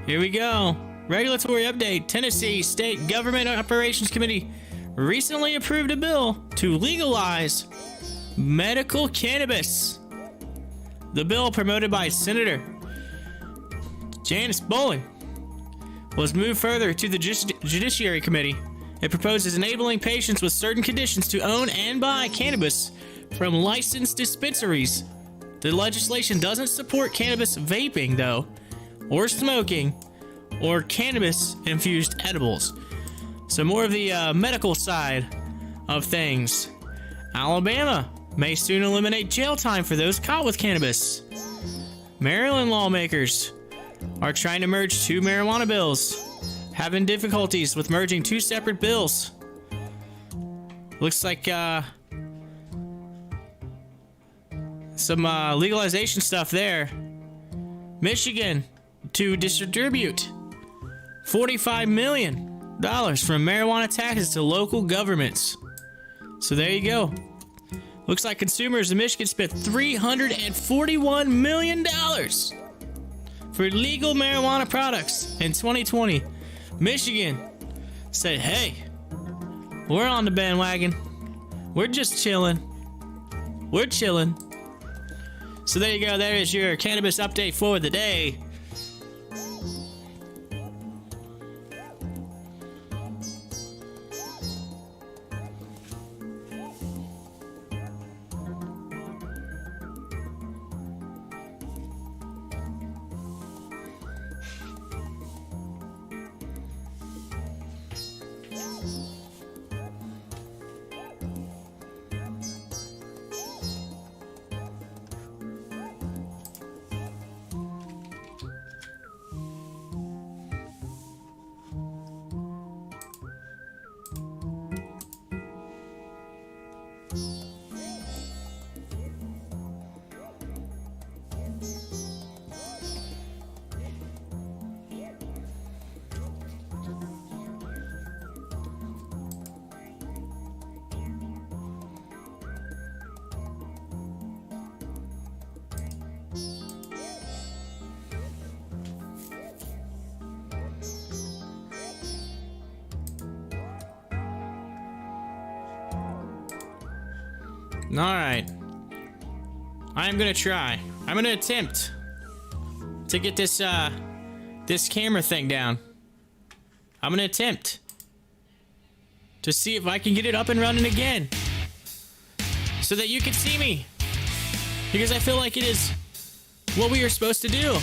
Here we go. Regulatory update. Tennessee State Government Operations Committee recently approved a bill to legalize medical cannabis. The bill, promoted by Senator Janice Bowling, was moved further to the Judiciary Committee. It proposes enabling patients with certain conditions to own and buy cannabis from licensed dispensaries. The legislation doesn't support cannabis vaping, though, or smoking, or cannabis-infused edibles. So more of the medical side of things. Alabama may soon eliminate jail time for those caught with cannabis. Maryland lawmakers are trying to merge two marijuana bills, having difficulties with merging two separate bills. Looks like some legalization stuff there. Michigan to distribute $45 million from marijuana taxes to local governments. So there you go. Looks like consumers in Michigan spent $341 million for legal marijuana products in 2020. Michigan said, hey, we're on the bandwagon. We're just chilling. We're chilling. So there you go. There is your cannabis update for the day. All right. I'm gonna try. I'm gonna attempt to get this this camera thing down. I'm gonna attempt to see if I can get it up and running again, so that you can see me, because I feel like it is what we are supposed to do.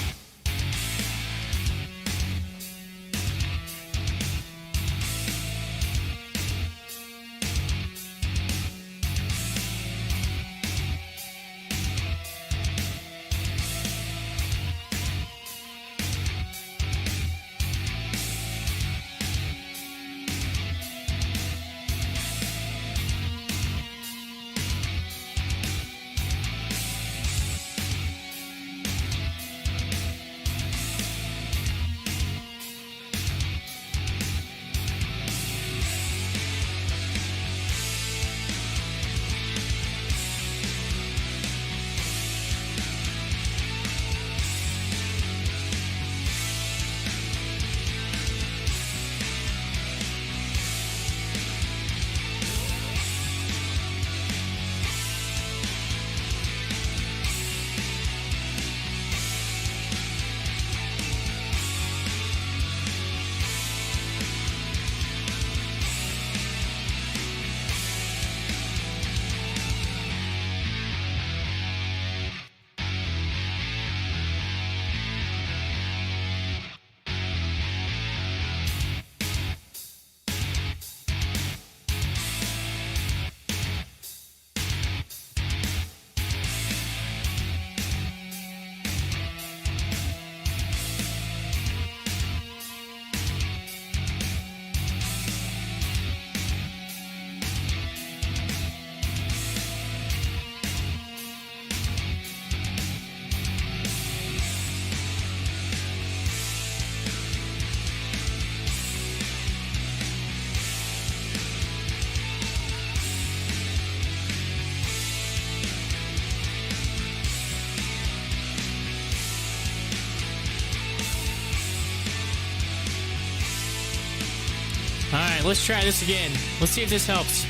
right, let's try this again. Let's see if this helps.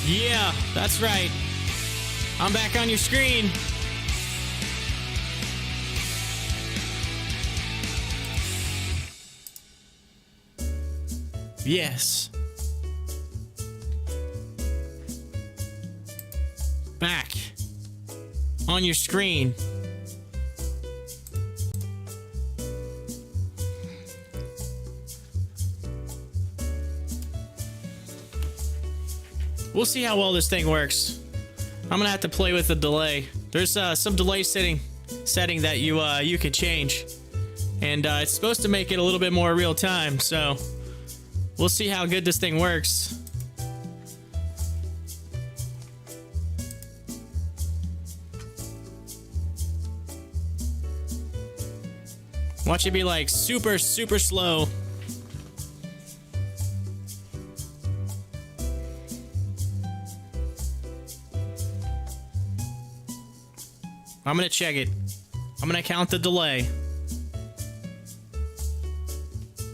Yeah, that's right. I'm back on your screen. Yes. Back on your screen. We'll see how well this thing works. I'm gonna have to play with the delay. There's some delay setting that you can change, and it's supposed to make it a little bit more real time. So we'll see how good this thing works. Watch it be like super slow. I'm gonna check it. I'm gonna count the delay.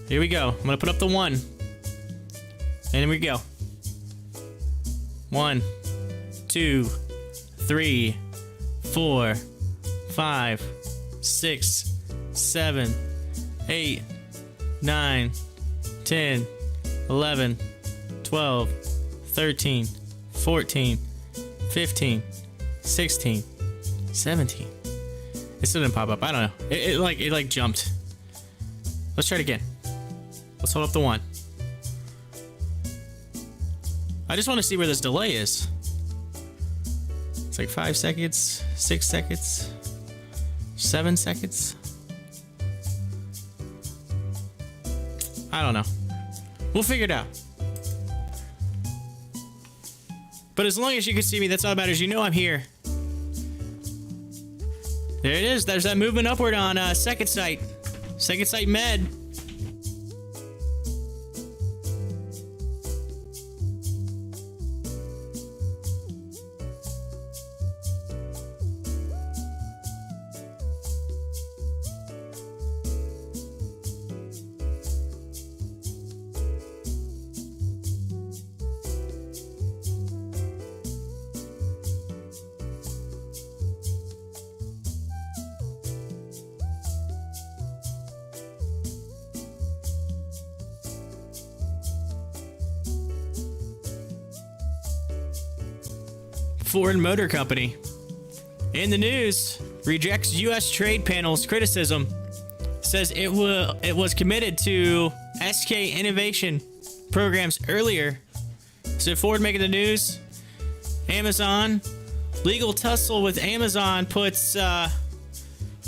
Here we go. I'm gonna put up the 1. And here we go. 1, 2, 3, 4, 5, 6, 7, 8, 9, 10, 11, 12, 13, 14, 15, 16, 17. It still didn't pop up. I don't know. It like jumped. Let's try it again. Let's hold up the 1. I just want to see where this delay is. It's like 5 seconds, 6 seconds, 7 seconds. I don't know. We'll figure it out. But as long as you can see me, that's all that matters. You know I'm here. There it is. There's that movement upward on second sight. Second sight med. Ford Motor Company. In the news, rejects U.S. trade panel's criticism. Says it was committed to SK innovation programs earlier. So Ford making the news. Amazon. Legal tussle with Amazon puts, what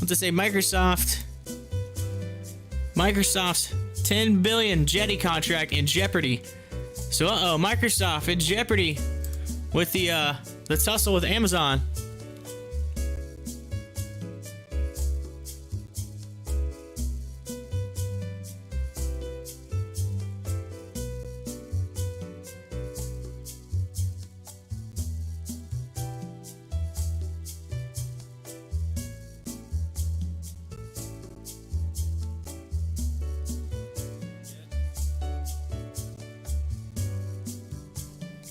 to say, Microsoft's $10 billion Jetty contract in jeopardy. So, Microsoft in jeopardy with the tussle with Amazon.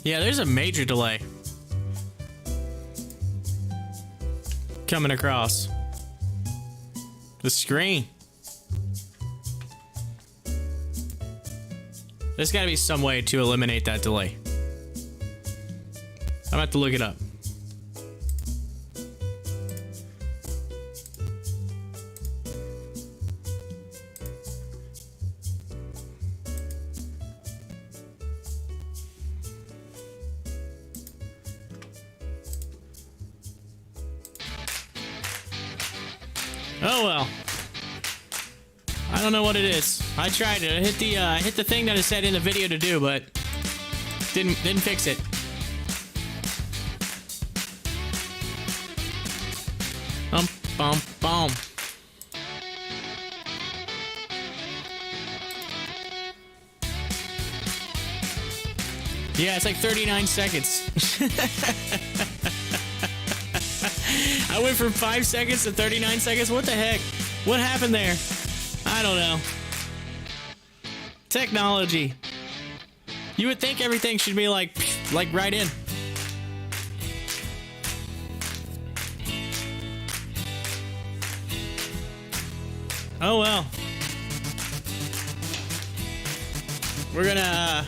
Yeah, there's a major delay coming across the screen. There's got to be some way to eliminate that delay. I'm gonna have to look it up. Oh well. I don't know what it is. I tried it. I hit the thing that I said in the video to do, but didn't fix it. Bum. Yeah, it's like 39 seconds. I went from 5 seconds to 39 seconds. What the heck? What happened there? I don't know. Technology. You would think everything should be like right in. Oh well. We're gonna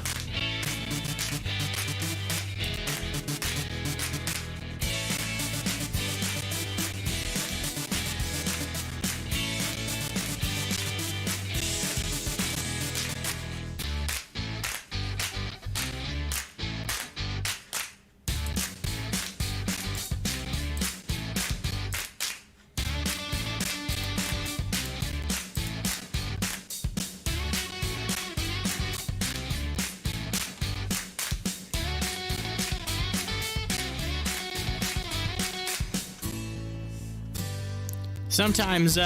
sometimes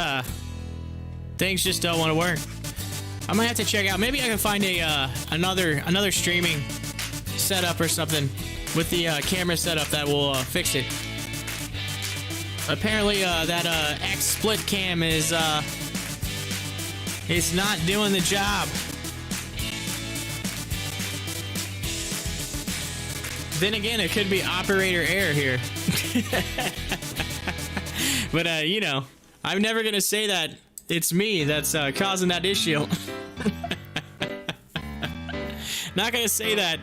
things just don't want to work. I might have to check out. Maybe I can find a another streaming setup or something with the camera setup that will fix it. Apparently, that X split cam is not doing the job. Then again, it could be operator error here. But you know, I'm never gonna say that it's me that's causing that issue. Not gonna say that.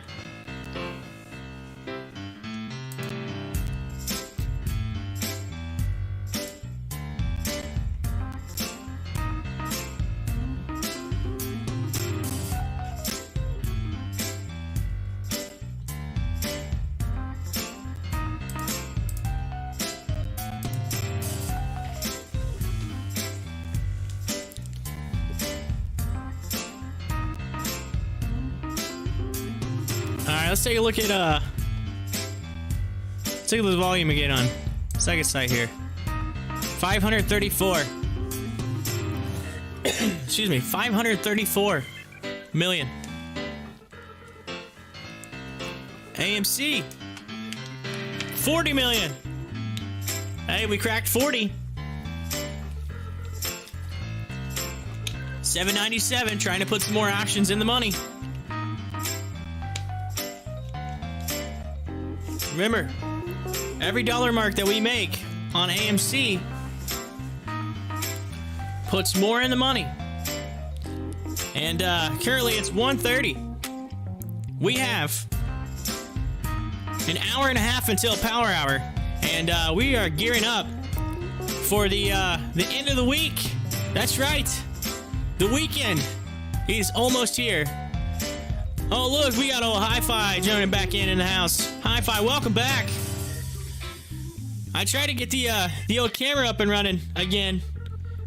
Let's take a look at let's take a look at the volume again on second site here. 534. Excuse me, 534 million. AMC 40 million. Hey, we cracked 40. 797, trying to put some more options in the money. Remember, every dollar mark that we make on AMC puts more in the money. And currently it's 1:30. We have an hour and a half until power hour, and we are gearing up for the end of the week. That's right, the weekend is almost here. Oh, look, we got old Hi-Fi joining back in the house. Hi-Fi, welcome back. I tried to get the old camera up and running again,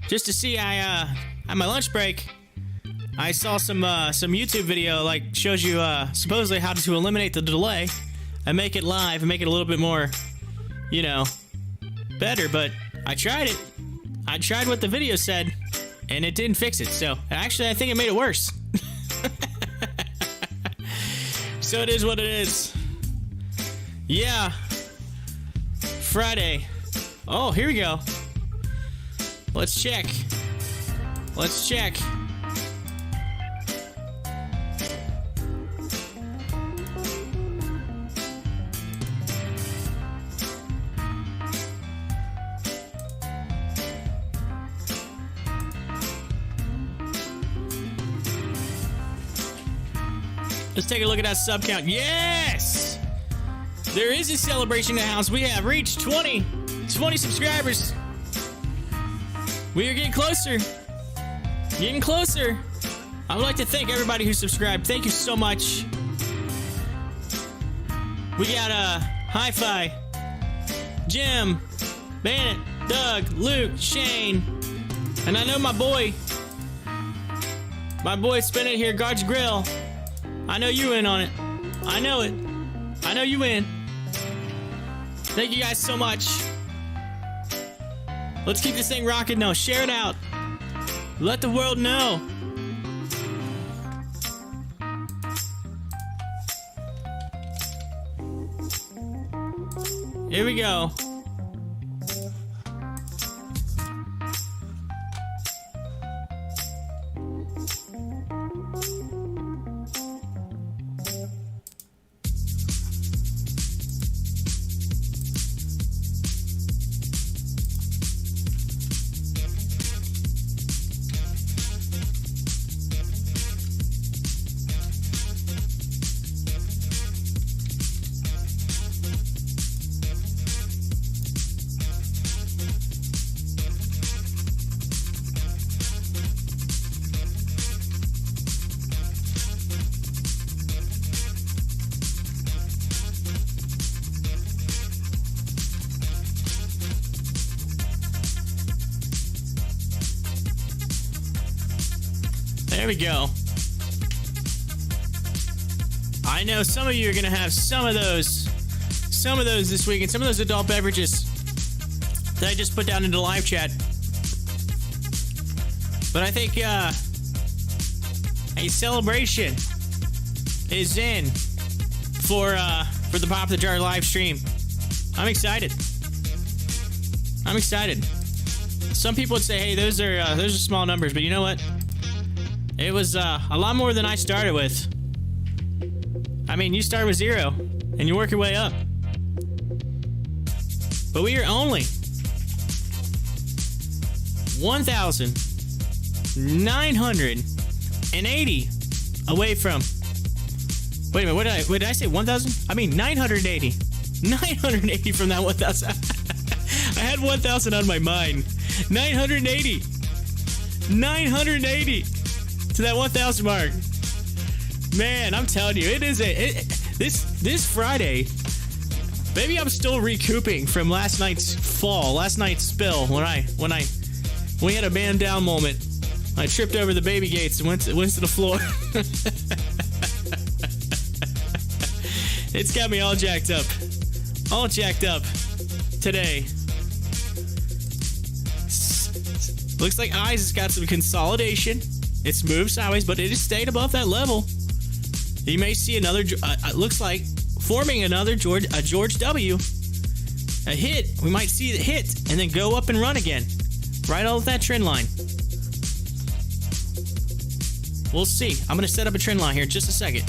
just to see. On my lunch break, I saw some YouTube video, like, shows you supposedly how to eliminate the delay and make it live and make it a little bit more, you know, better. But I tried it. I tried what the video said, and it didn't fix it. So actually, I think it made it worse. So it is what it is. Yeah. Friday. Oh, here we go. Let's check. Let's check. Let's take a look at that sub count. Yes! There is a celebration in the house. We have reached 20 subscribers. We are getting closer. Getting closer. I would like to thank everybody who subscribed. Thank you so much. We got Hi-Fi, Jim, Bandit, Doug, Luke, Shane, and I know my boy spinning here, Guards Grill. I know you in on it. I know it. I know you in. Thank you guys so much. Let's keep this thing rocking now. Share it out. Let the world know. Here we go. There we go. I know some of you are going to have some of those this week, and some of those adult beverages that I just put down into live chat. But I think a celebration is in for the Pop the Jar live stream. I'm excited. Some people would say, "Hey, those are small numbers," but you know what? It was a lot more than I started with. I mean, you start with 0, and you work your way up. But we are only 1,980 away from... Wait a minute, what did I say, 1,000? I mean, 980. 980 from that 1,000. I had 1,000 on my mind. 980. 980 to that 1,000 mark. Man, I'm telling you, it is this Friday. Maybe I'm still recouping from last night's spill when we had a man down moment. I tripped over the baby gates and went to the floor. It's got me all jacked up today. Looks like eyes has got some consolidation. It's moved sideways, but it has stayed above that level. You may see another, looks like forming another George W. A hit. We might see the hit and then go up and run again. Right off that trend line. We'll see. I'm going to set up a trend line here in just a second.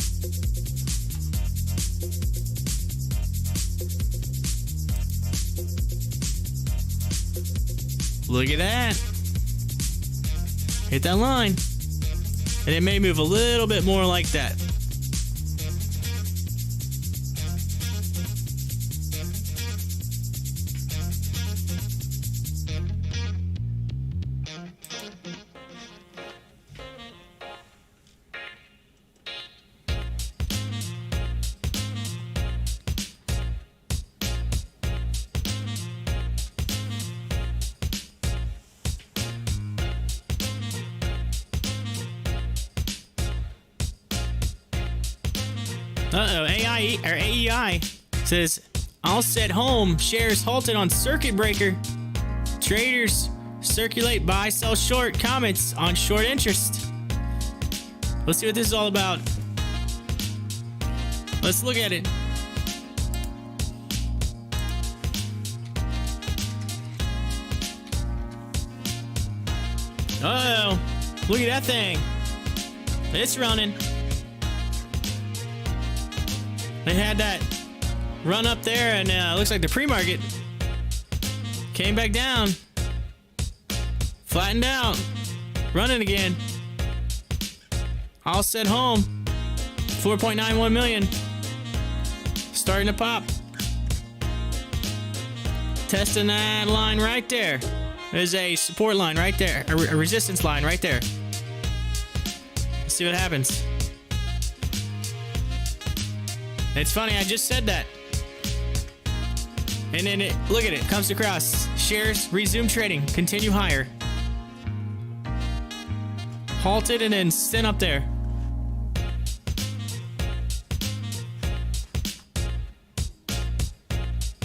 Look at that. Hit that line. And it may move a little bit more like that. AEI says, all set home, shares halted on circuit breaker. Traders circulate buy, sell short, comments on short interest. Let's see what this is all about. Let's look at it. Uh-oh. Look at that thing. It's running. They had that run up there, and looks like the pre-market came back down, flattened out, running again. All set home, 4.91 million, starting to pop. Testing that line right there. There's a support line right there, a resistance line right there. Let's see what happens. It's funny, I just said that. And then look at it, comes across. Shares resume trading, continue higher. Halted and then sent up there.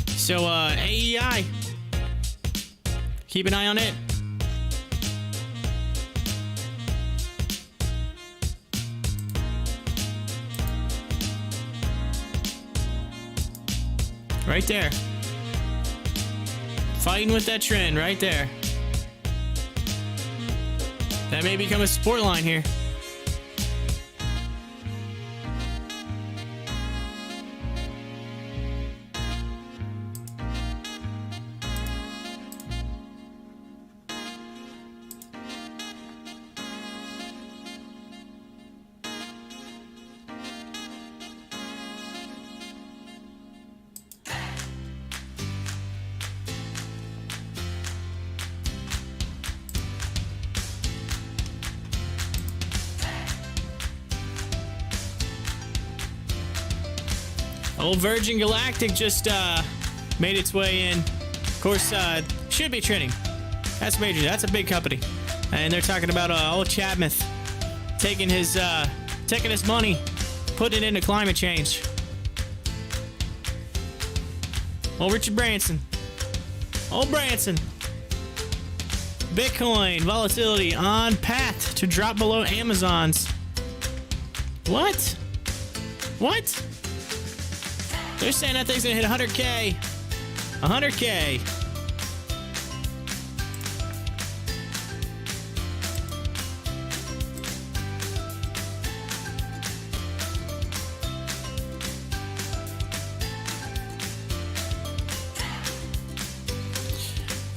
So AEI, keep an eye on it. Right there. Fighting with that trend right there. That may become a support line here. Old Virgin Galactic just made its way in. Of course, should be trending. That's major. That's a big company, and they're talking about old Chapmuth taking his money, putting it into climate change. Old Richard Branson. Old Branson. Bitcoin volatility on path to drop below Amazon's. What? What? They're saying that thing's gonna hit 100K. 100K.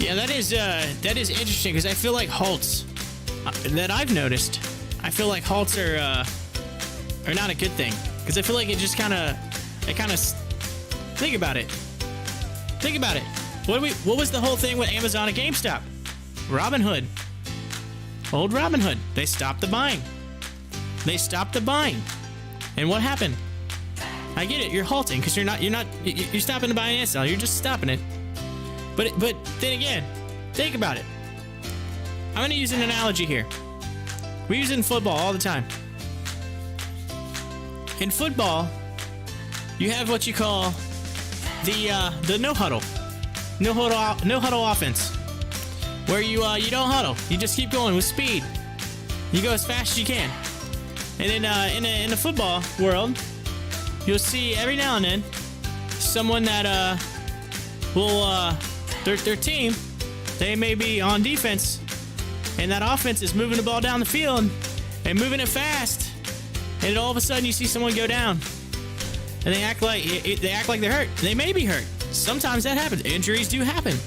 Yeah, that is interesting because I feel like halts that I've noticed. I feel like halts are not a good thing because I feel like it kind of think about it. Think about it. What was the whole thing with Amazon and GameStop? Robinhood. Old Robinhood. They stopped the buying. They stopped the buying. And what happened? I get it. You're halting because you're stopping to buy and sell. You're just stopping it. But then again, think about it. I'm going to use an analogy here. We use it in football all the time. In football, you have what you call the no huddle offense, where you don't huddle. You just keep going with speed. You go as fast as you can. And then in the football world, you'll see every now and then someone that will. Their team, they may be on defense, and that offense is moving the ball down the field and moving it fast, and then all of a sudden you see someone go down, and they act like they're hurt. They may be hurt. Sometimes that happens. Injuries do happen,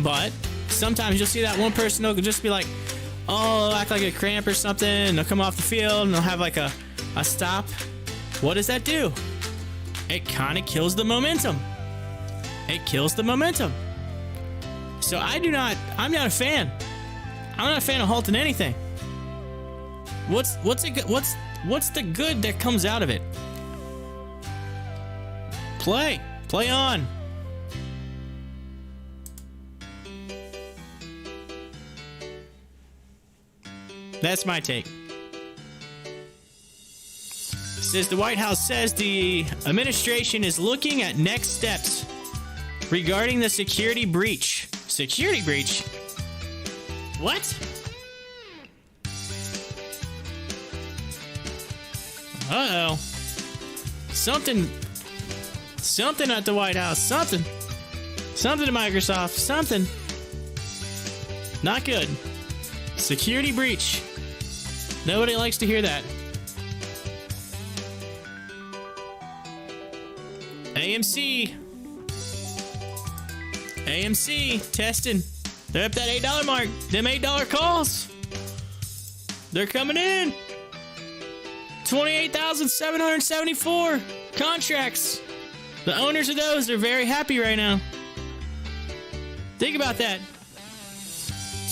but sometimes you'll see that one person will just be like, oh, act like a cramp or something, and they'll come off the field and they'll have like a stop. What does that do? It kind of kills the momentum. It kills the momentum. So I'm not a fan. I'm not a fan of halting anything. What's the good that comes out of it? Play on. That's my take. Says the White House says the administration is looking at next steps regarding the security breach. Security breach? What? Uh-oh. Something at the White House. Something to Microsoft. Something. Not good. Security breach. Nobody likes to hear that. AMC testing. They're up that $8 mark. Them $8 calls. They're coming in. 28,774 contracts. The owners of those are very happy right now. Think about that.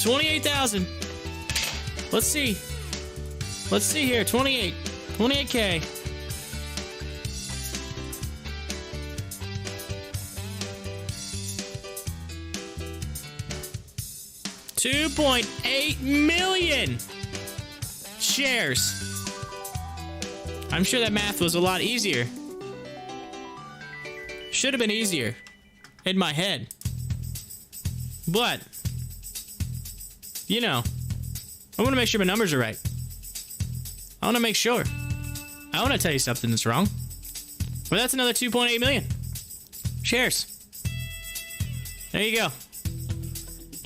28,000. Let's see here. 28K. $2.8 million shares. I'm sure that math was a lot easier. Should have been easier in my head. But, you know, I want to make sure my numbers are right. I want to make sure. I want to tell you something that's wrong. Well, that's another 2.8 million shares. There you go.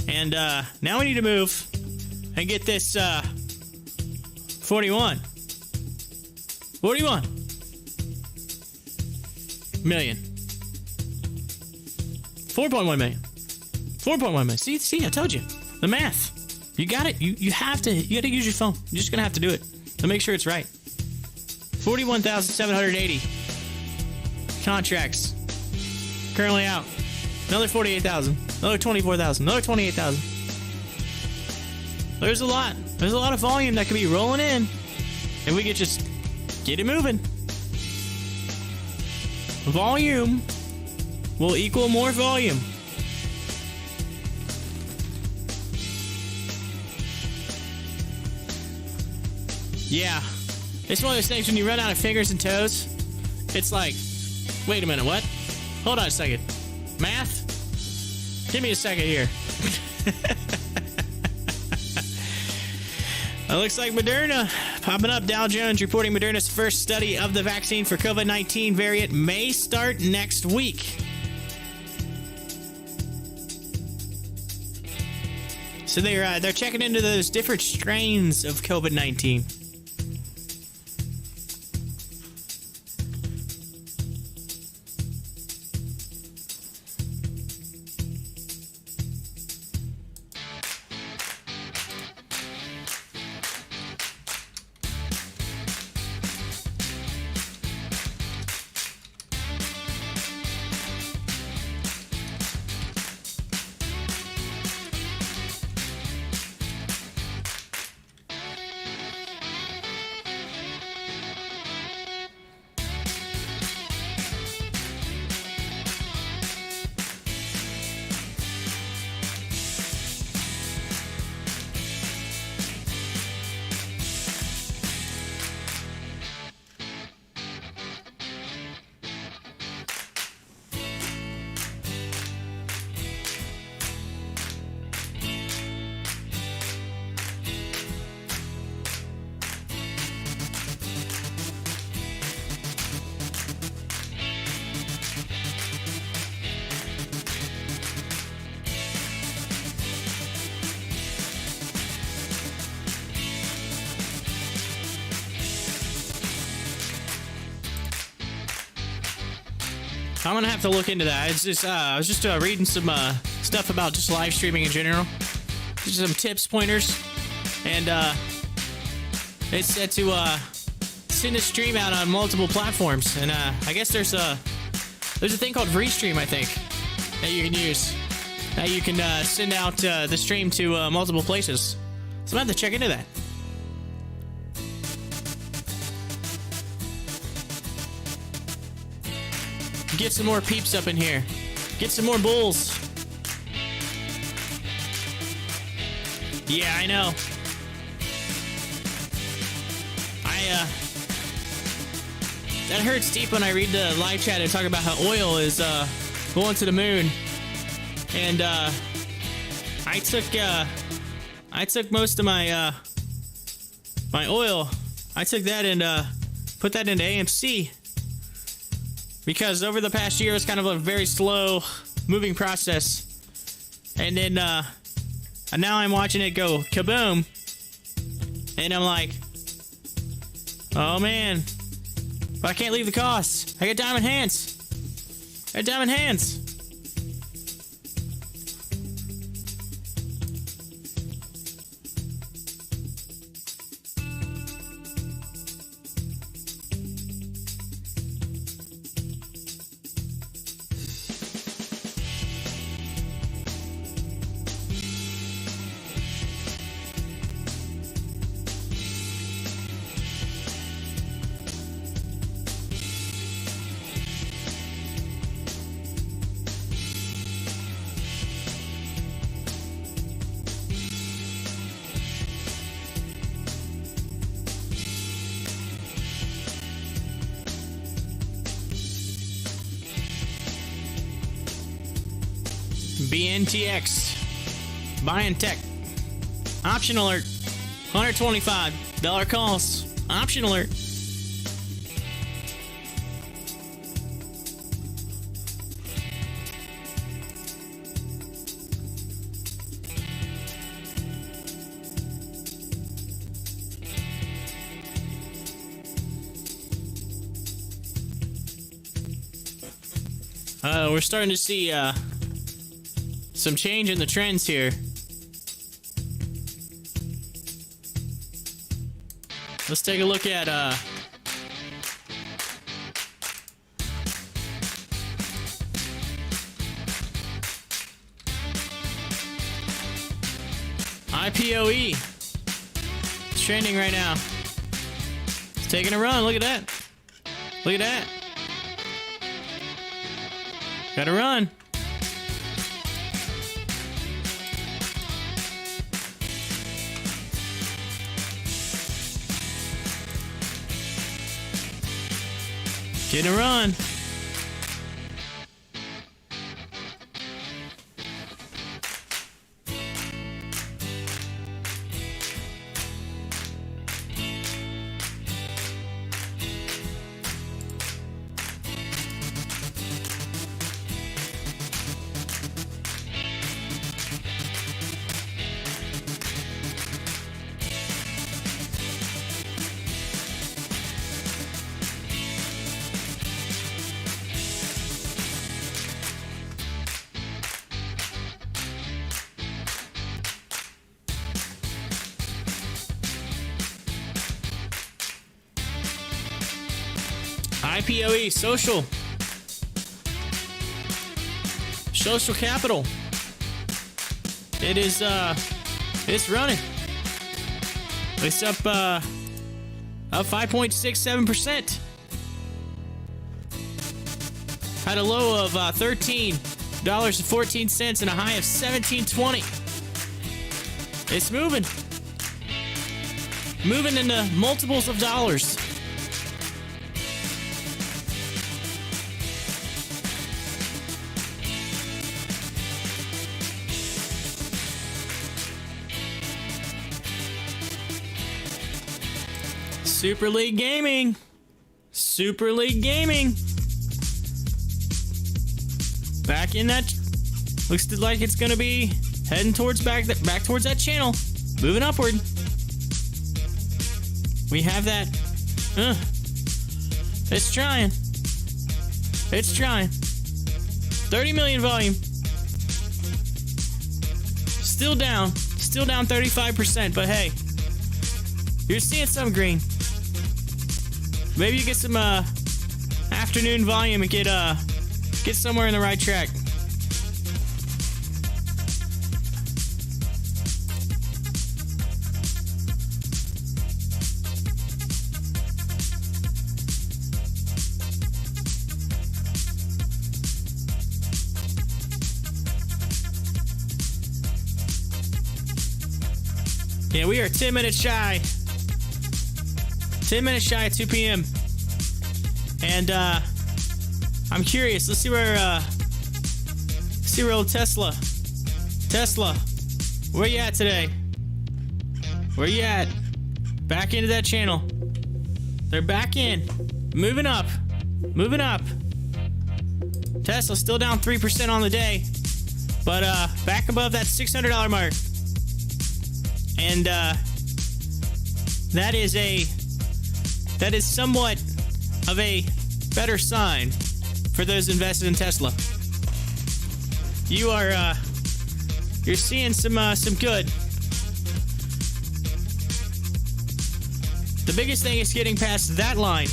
And now we need to move and get this 41 million. 4.1 million. 4.1 million. See, I told you. The math. You got it. You got to use your phone. You're just going to have to do it to make sure it's right. 41,780 contracts currently out. Another 48,000. Another 24,000. Another 28,000. There's a lot. There's a lot of volume that could be rolling in. And we could just get it moving. volume will equal more volume. Yeah, it's one of those things when you run out of fingers and toes, it's like, wait a minute, what? Hold on a second. Math? Give me a second here. It looks like Moderna popping up. Dow Jones reporting Moderna's first study of the vaccine for COVID-19 variant may start next week. So they're checking into those different strains of COVID-19. I'm gonna have to look into that. It's just I was just reading some stuff about just live streaming in general, just some tips, pointers, and it's said to send a stream out on multiple platforms. And I guess there's a thing called Restream, I think, that you can use. That you can send out the stream to multiple places. So I'm gonna have to check into that. Get some more peeps up in here. Get some more bulls. Yeah, I know. That hurts deep when I read the live chat and talk about how oil is going to the moon. And I took most of my my oil. I took that and put that into AMC. Because over the past year, it's kind of a very slow moving process. And then and now I'm watching it go kaboom. And I'm like, oh man, but I can't leave the costs. I got diamond hands. I got diamond hands. BNTX, buying tech, option alert, $125 calls, option alert. We're starting to see some change in the trends here. Let's take a look at IPOE. It's trending right now. It's taking a run. Look at that. Look at that. Gotta run. Getting a run. IPOE, social capital. It is it's running. It's up 5.67%. Had a low of $13.14 and a high of $17.20. It's moving into multiples of dollars. Super League Gaming. Back in that. Looks like it's gonna be heading towards back towards that channel. Moving upward. We have that. It's trying. 30 million volume. Still down 35%, but hey, you're seeing some green. Maybe you get some afternoon volume and get somewhere in the right track. Yeah, we are 10 minutes shy. 10 minutes shy at 2 p.m. And I'm curious. Let's see where old Tesla, where you at today? Where you at? Back into that channel. They're back in. Moving up. Tesla's still down 3% on the day, but back above that $600 mark. And that is somewhat of a better sign for those invested in Tesla. You're seeing some good. The biggest thing is getting past that line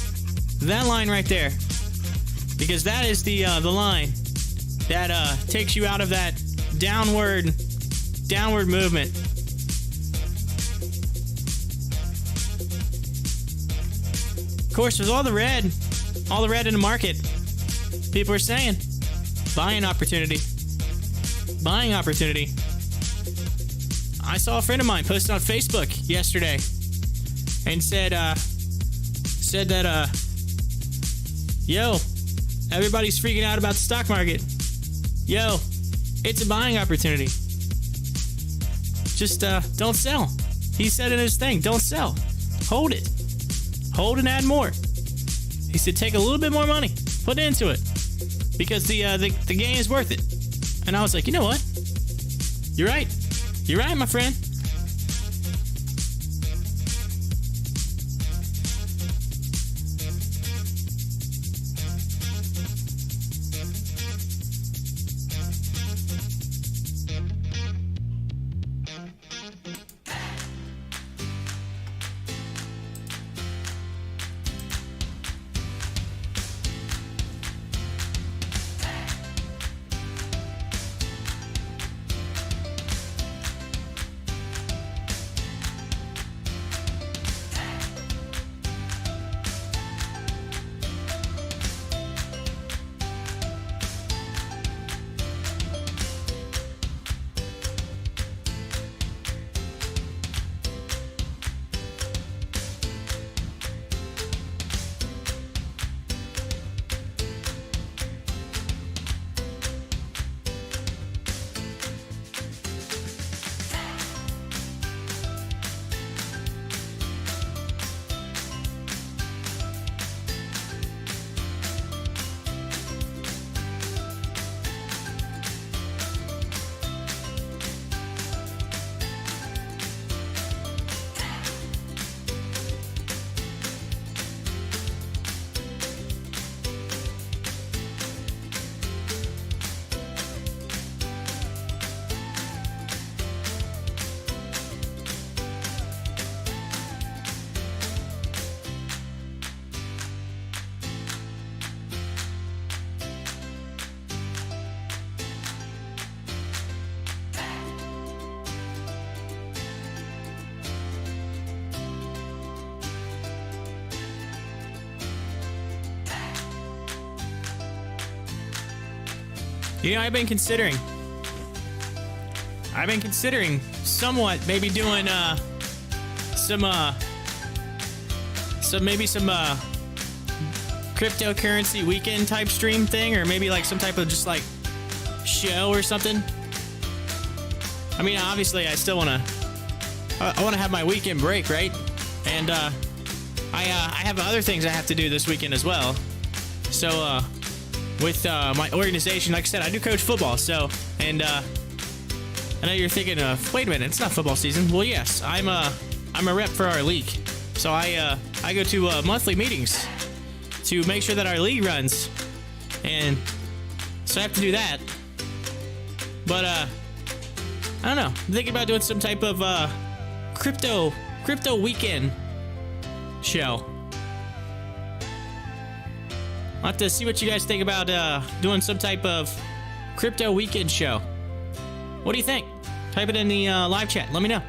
right there, because that is the line that takes you out of that downward movement. Of course, with all the red in the market, people are saying buying opportunity. I saw a friend of mine post on Facebook yesterday and said that yo, everybody's freaking out about the stock market. Yo, it's a buying opportunity. Just don't sell. He said in his thing, don't sell. Hold it. Hold and add more. He said take a little bit more money, put it into it, because the gain is worth it. And I was like, you know what? You're right, my friend. You know, I've been considering somewhat maybe doing some cryptocurrency weekend type stream thing, or maybe like some type of just like show or something. I mean, obviously I still want to have my weekend break, right? And I have other things I have to do this weekend as well. So with my organization, like I said, I do coach football. So, and I know you're thinking, wait a minute, it's not football season. Well, yes, I'm a rep for our league. So I go to monthly meetings to make sure that our league runs, and so I have to do that. But I don't know. I'm thinking about doing some type of crypto weekend show. I'll have to see what you guys think about doing some type of crypto weekend show. What do you think? Type it in the live chat. Let me know.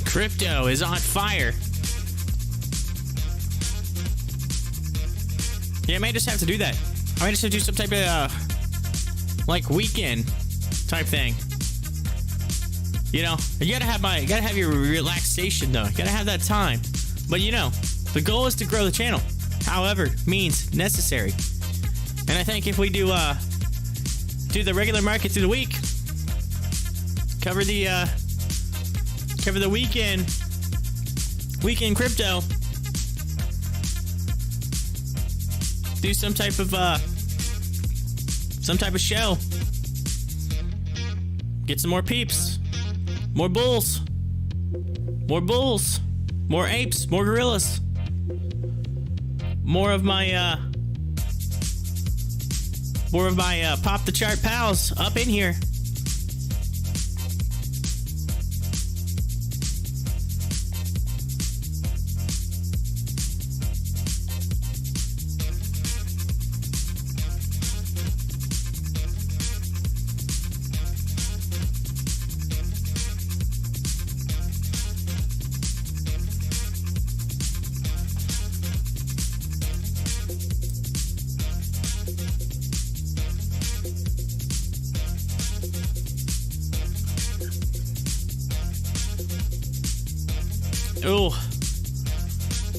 Crypto is on fire. Yeah, I may just have to do that. I may just have to do some type of like weekend type thing. You know, you gotta have your relaxation though. You gotta have that time. But you know, the goal is to grow the channel. However, means necessary. And I think if we do the regular market through the week, cover the weekend crypto, do some type of show, get some more peeps, more bulls, more apes, more gorillas, more of my pop the chart pals up in here. Oh,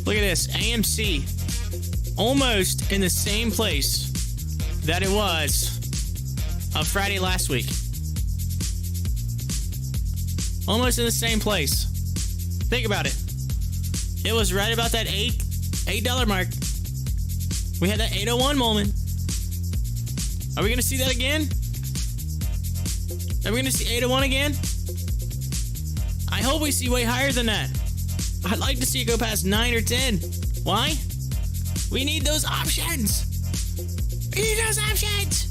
look at this. AMC almost in the same place that it was on Friday last week. Almost in the same place. Think about it. It was right about that $8 mark. We had that 801 moment. Are we going to see that again? Are we going to see 801 again? I hope we see way higher than that. I'd like to see it go past 9 or 10. Why? We need those options. We need those options.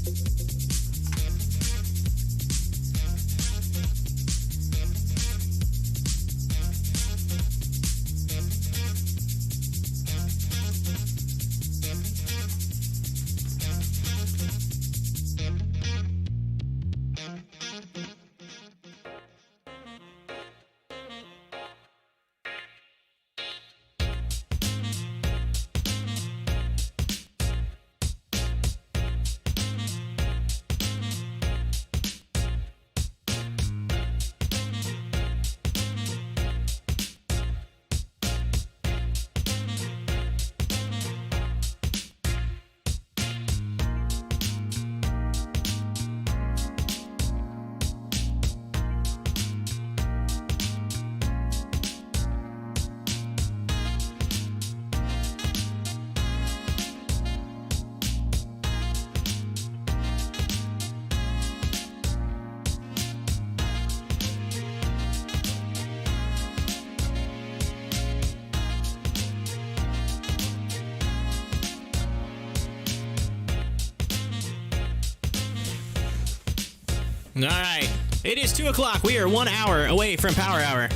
All right, it is 2 o'clock. We are 1 hour away from Power Hour,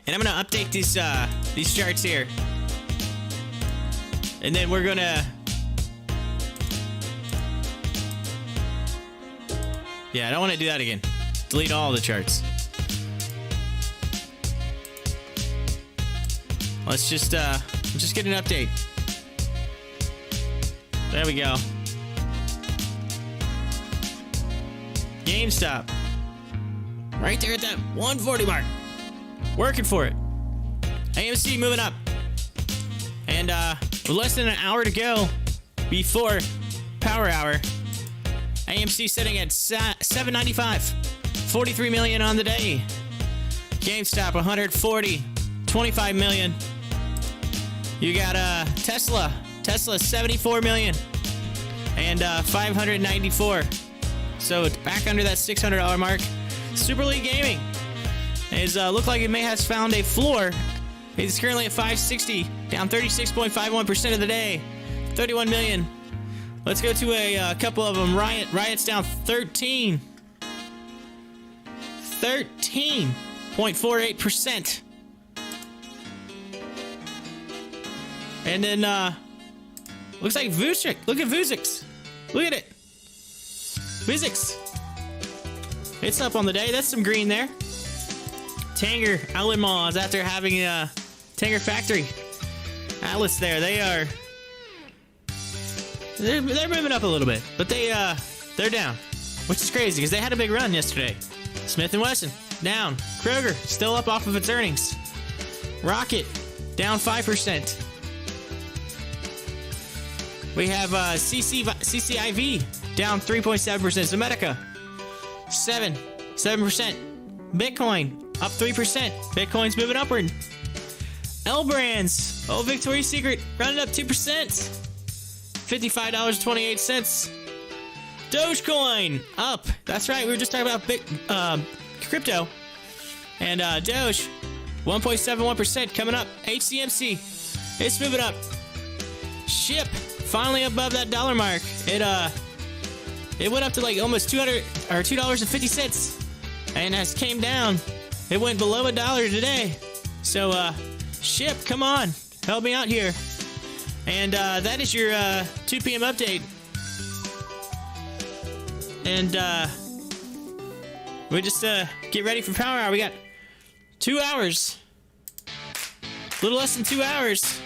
and I'm gonna update these charts here, and then we're gonna. Yeah, I don't want to do that again. Delete all the charts. Let's just get an update. There we go. GameStop. Right there at that 140 mark. Working for it. AMC moving up. And with less than an hour to go before Power Hour. AMC sitting at $7.95. 43 million on the day. GameStop 140. 25 million. You got Tesla. Tesla 74 million. And 594. So back under that $600 mark. Super League Gaming is look like it may have found a floor. It's currently at 560, down 36.51% of the day. 31 million. Let's go to a couple of them. Riot's down 13.48%. And then looks like Vuzix. Look at Vuzix. Look at it. Vuzix. It's up on the day. That's some green there. Tanger Outlet Mall is out there having a Tanger Factory outlets there. They're moving up a little bit, but they're down, which is crazy because they had a big run yesterday. Smith & Wesson down. Kroger still up off of its earnings. Rocket down 5%. We have CCIV down 3.7%. Zomedica 7%. Bitcoin up 3%. Bitcoin's moving upward. L Brands, oh, Victoria's Secret running up 2%. $55.28. Dogecoin up. That's right. We were just talking about crypto. And Doge 1.71% coming up. HCMC, it's moving up. Ship finally above that dollar mark. It went up to like almost $2.50 and has came down. It went below $1 today. So Ship, come on, help me out here. And that is your 2 p.m. update. And we just get ready for Power Hour. We got 2 hours, a little less than 2 hours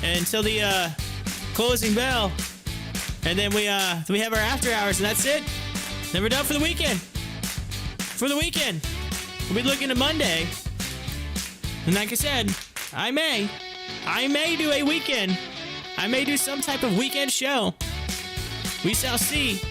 until the closing bell, and then we have our after hours, and that's it. Then we're done for the weekend. we'll be looking at Monday. And like I said, I may do a weekend. I may do some type of weekend show. We shall see.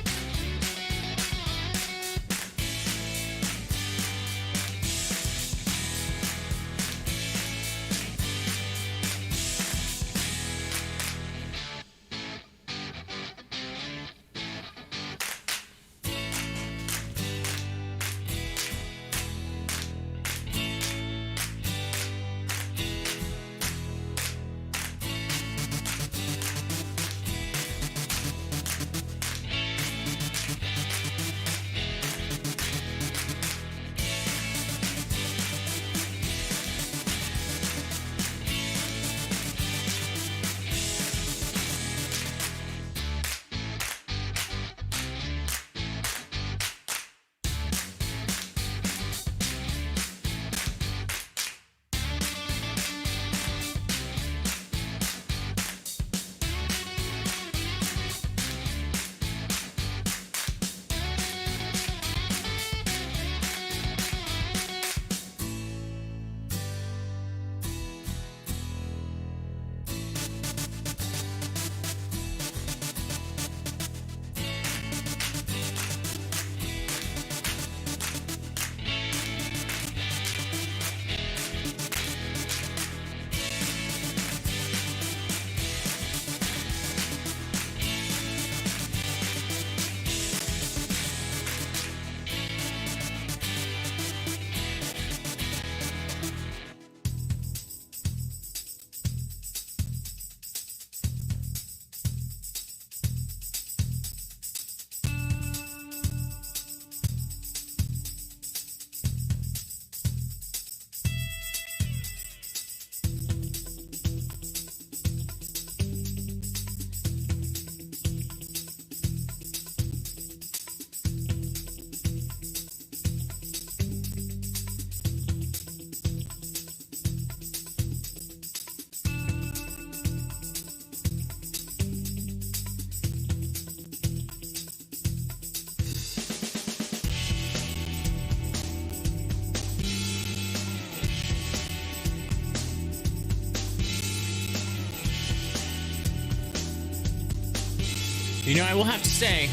You know, I will have to say,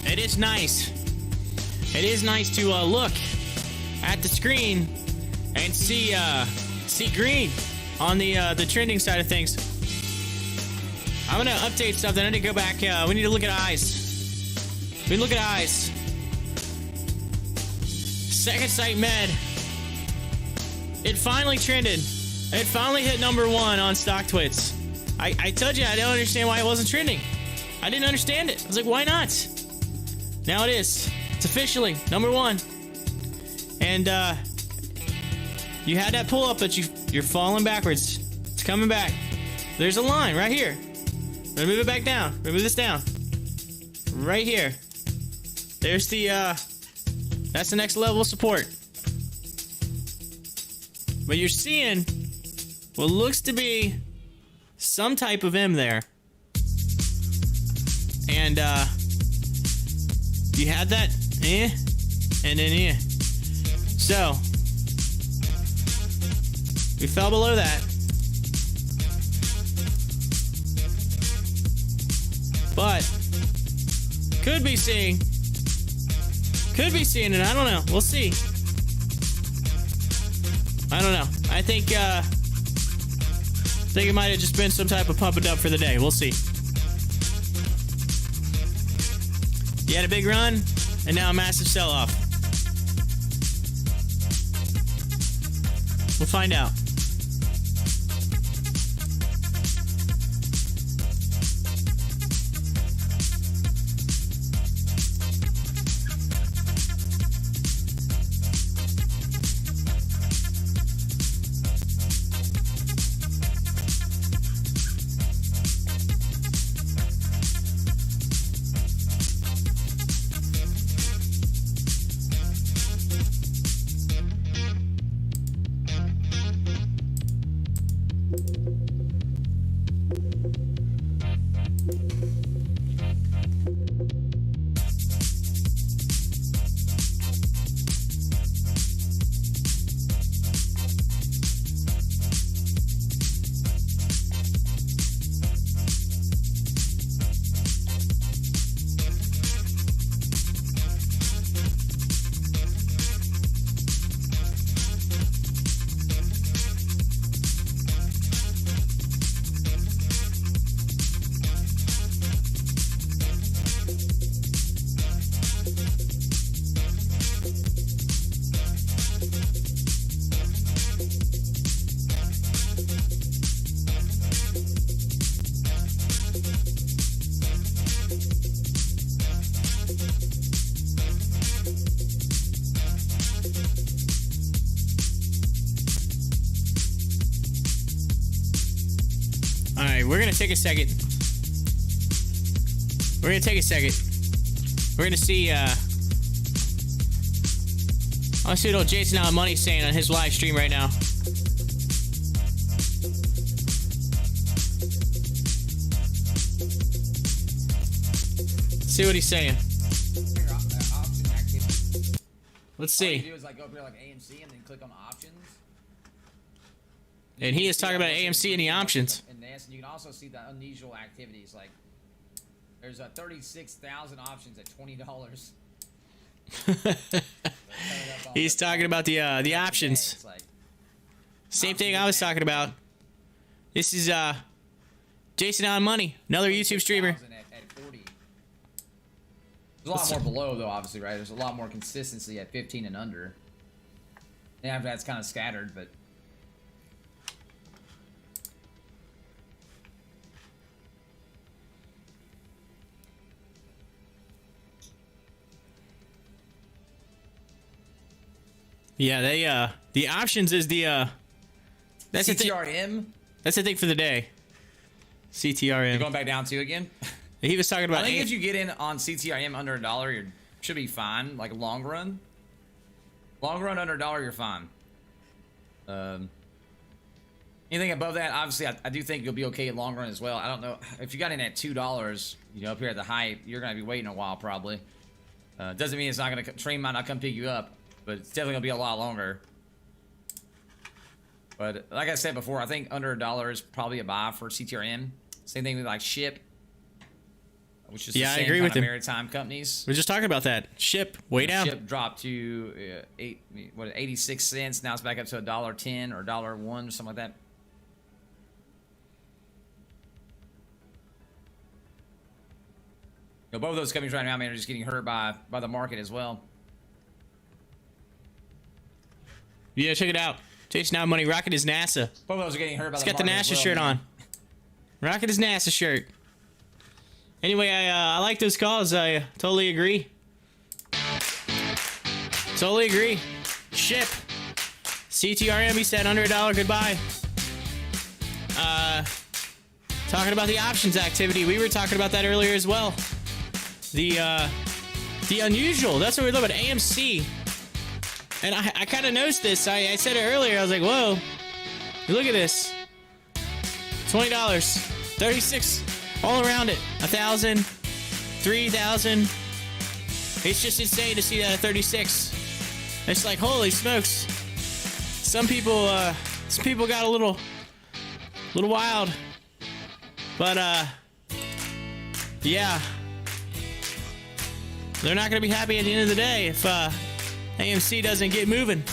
it is nice. It is nice to look at the screen and see green on the trending side of things. I'm gonna update something. I need to go back. We need to look at eyes. We look at eyes. Second Sight Med. It finally trended. It finally hit number 1 on Stocktwits. I told you I don't understand why it wasn't trending. I didn't understand it. I was like, why not? Now it is. It's officially number 1. And you had that pull up, but you're falling backwards. It's coming back. There's a line right here. We're gonna move it back down. We're gonna move this down. Right here. There's the that's the next level of support. But you're seeing what looks to be some type of M there. And you had that and then so we fell below that, but could be seeing it. I don't know. We'll see. I don't know. I think it might have just been some type of pump it up for the day. We'll see. You had a big run, and now a massive sell-off. We'll find out. All right, we're gonna take a second. We're gonna take a second. We're gonna see. I'll see what old Jason Out Money's saying on his live stream right now. See what he's saying. Let's see. All you do is like go up here like AMC and then click on options. And he is talking about AMC and the options. And you can also see the unusual activities. Like there's 36,000 options at $20. He's talking about the options. Same thing I was talking about. This is Jason On Money, another YouTube streamer. At 40. There's a lot more below though, obviously, right? There's a lot more consistency at 15 and under. And after that's kind of scattered, but. Yeah, they the options is the that's CTRM. That's the thing for the day. CTRM. You're going back down to again. He was talking about. I think if you get in on CTRM under $1, you should be fine. Like long run under $1, you're fine. Anything above that, obviously, I do think you'll be okay at long run as well. I don't know if you got in at $2. You know, up here at the height, you're gonna be waiting a while probably. Doesn't mean it's not gonna train might not come pick you up. But it's definitely gonna be a lot longer. But like I said before, I think under $1 is probably a buy for CTRM. Same thing with like Ship, which is the same I agree kind with of him. maritime companies. We're just talking about that. Ship way down. Ship dropped to 86 cents. Now it's back up to $1.10 or $1 or something like that. You know, both of those companies right now, man, are just getting hurt by the market as well. Yeah, check it out. Chasing Out Money, rocking his NASA. Both of those are getting hurt by He's the got the market NASA as well, shirt man. on. Rocking his NASA shirt. Anyway, I like those calls. I totally agree. Totally agree. Ship. CTRM, he said under $1, goodbye. Talking about the options activity. We were talking about that earlier as well. The unusual. That's what we're looking at. AMC. And I kind of noticed this. I said it earlier. I was like, whoa. Look at this. $20. 36 all around it. 1,000. 3,000. It's just insane to see that at 36. It's like, holy smokes. Some people got a little wild. But, yeah. They're not going to be happy at the end of the day if, AMC doesn't get moving.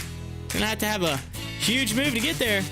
They're gonna have to have a huge move to get there.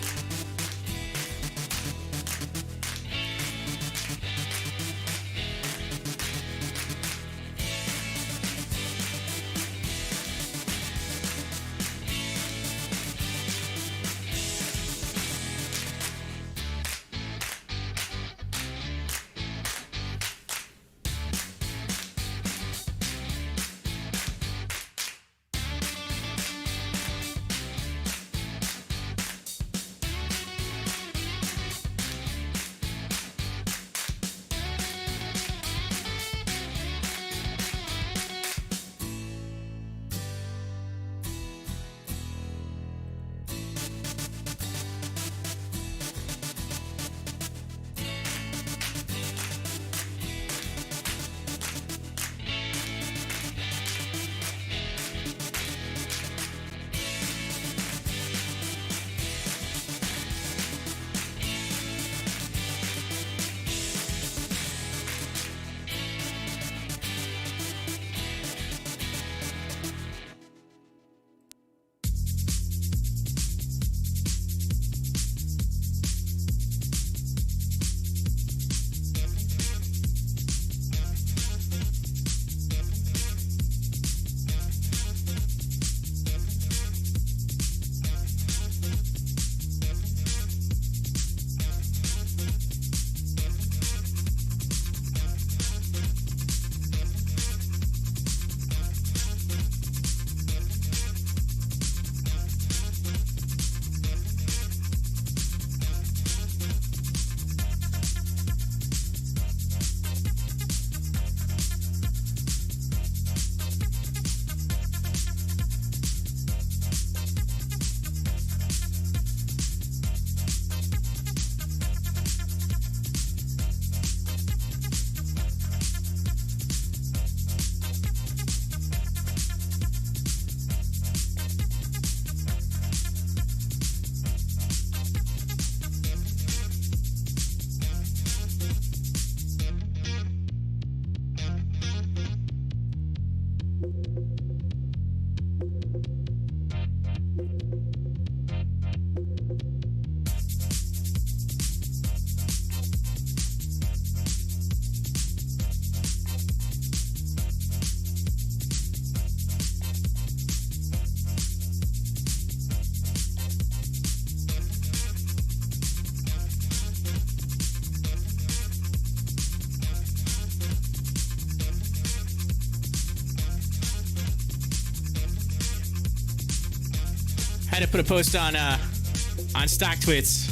Had to put a post on Stocktwits.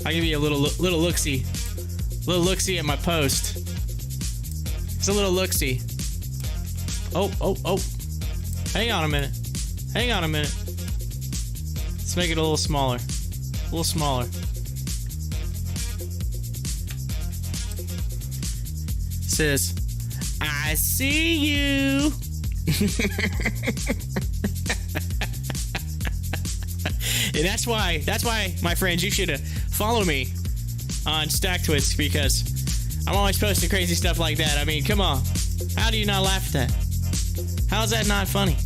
I'll give you a little look-see. Little look-see at my post. It's a little look-see. Oh. Hang on a minute. Let's make it a little smaller. It says, I see you. And that's why, my friends, you should follow me on Stocktwits, because I'm always posting crazy stuff like that. I mean, come on. How do you not laugh at that? How's that not funny?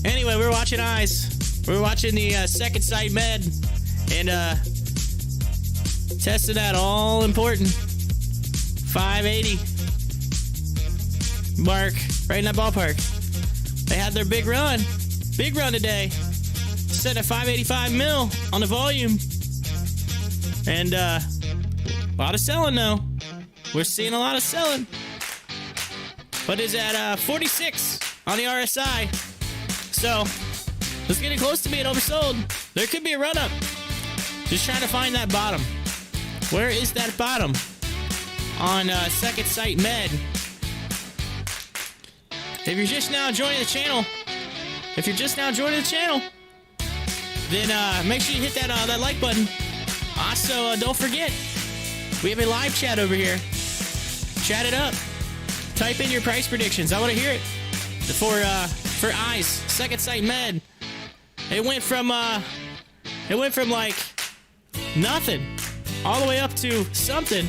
Anyway, we're watching eyes. We're watching the second sight med and testing that all important 580 mark, right in that ballpark. They had their big run today. Set at 585 mil on the volume, and a lot of selling though. We're seeing a lot of selling, but it's at 46 on the RSI. So it's getting close to being oversold. There could be a run up. Just trying to find that bottom. Where is that bottom on second sight med? If you're just now joining the channel, then make sure you hit that like button. Also, don't forget, we have a live chat over here. Chat it up. Type in your price predictions. I want to hear it. For eyes, second sight med. It went from like nothing all the way up to something,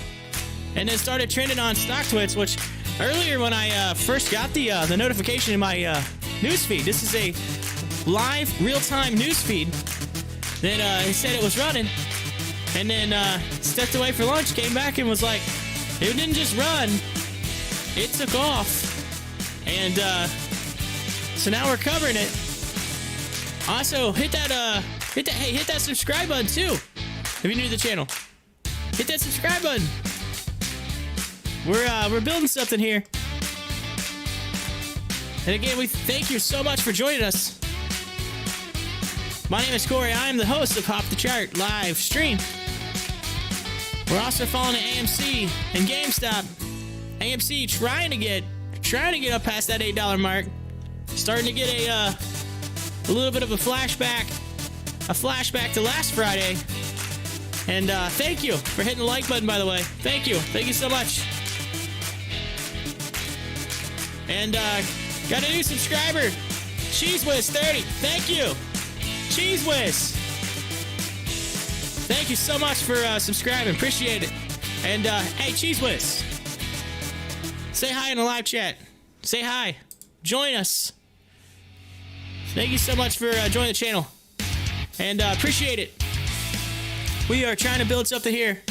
and then started trending on Stocktwits, which earlier when I first got the notification in my newsfeed, this is a live real-time newsfeed, then it said it was running, and then stepped away for lunch, came back and was like, it didn't just run, it took off. And so now we're covering it. Also, hit that subscribe button too if you're new to the channel. Hit that subscribe button. We're building something here. And again, we thank you so much for joining us. My name is Corey. I am the host of Pop the Chart live stream. We're also following AMC and GameStop. AMC trying to get up past that $8 mark. Starting to get a little bit of a flashback to last Friday. And thank you for hitting the like button, by the way. Thank you so much. And got a new subscriber, CheeseWhiz30. Thank you, CheeseWhiz. Thank you so much for subscribing. Appreciate it. And hey, CheeseWhiz, say hi in the live chat. Say hi. Join us. Thank you so much for joining the channel. And appreciate it. We are trying to build something here.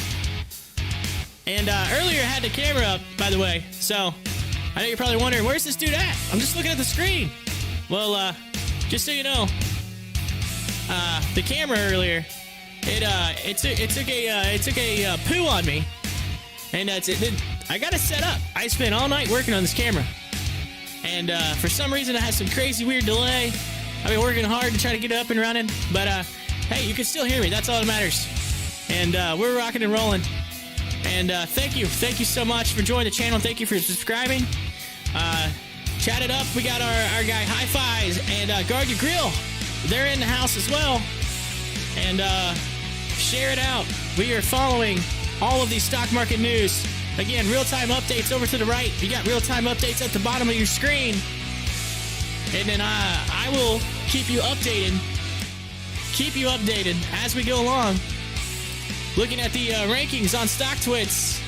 And earlier I had the camera up, by the way. So I know you're probably wondering, where's this dude at? I'm just looking at the screen. Well, just so you know, the camera earlier, it took a poo on me, and I got it set up. I spent all night working on this camera, and for some reason it has some crazy weird delay. I've been working hard to try to get it up and running, but hey, you can still hear me. That's all that matters. And we're rocking and rolling. And thank you so much for joining the channel. Thank you for subscribing. Chat it up. We got our guy High Fives and Guard Your Grill. They're in the house as well. And share it out. We are following all of these stock market news. Again, real-time updates over to the right. You got real-time updates at the bottom of your screen. And then I will keep you updated as we go along. Looking at the rankings on Stocktwits,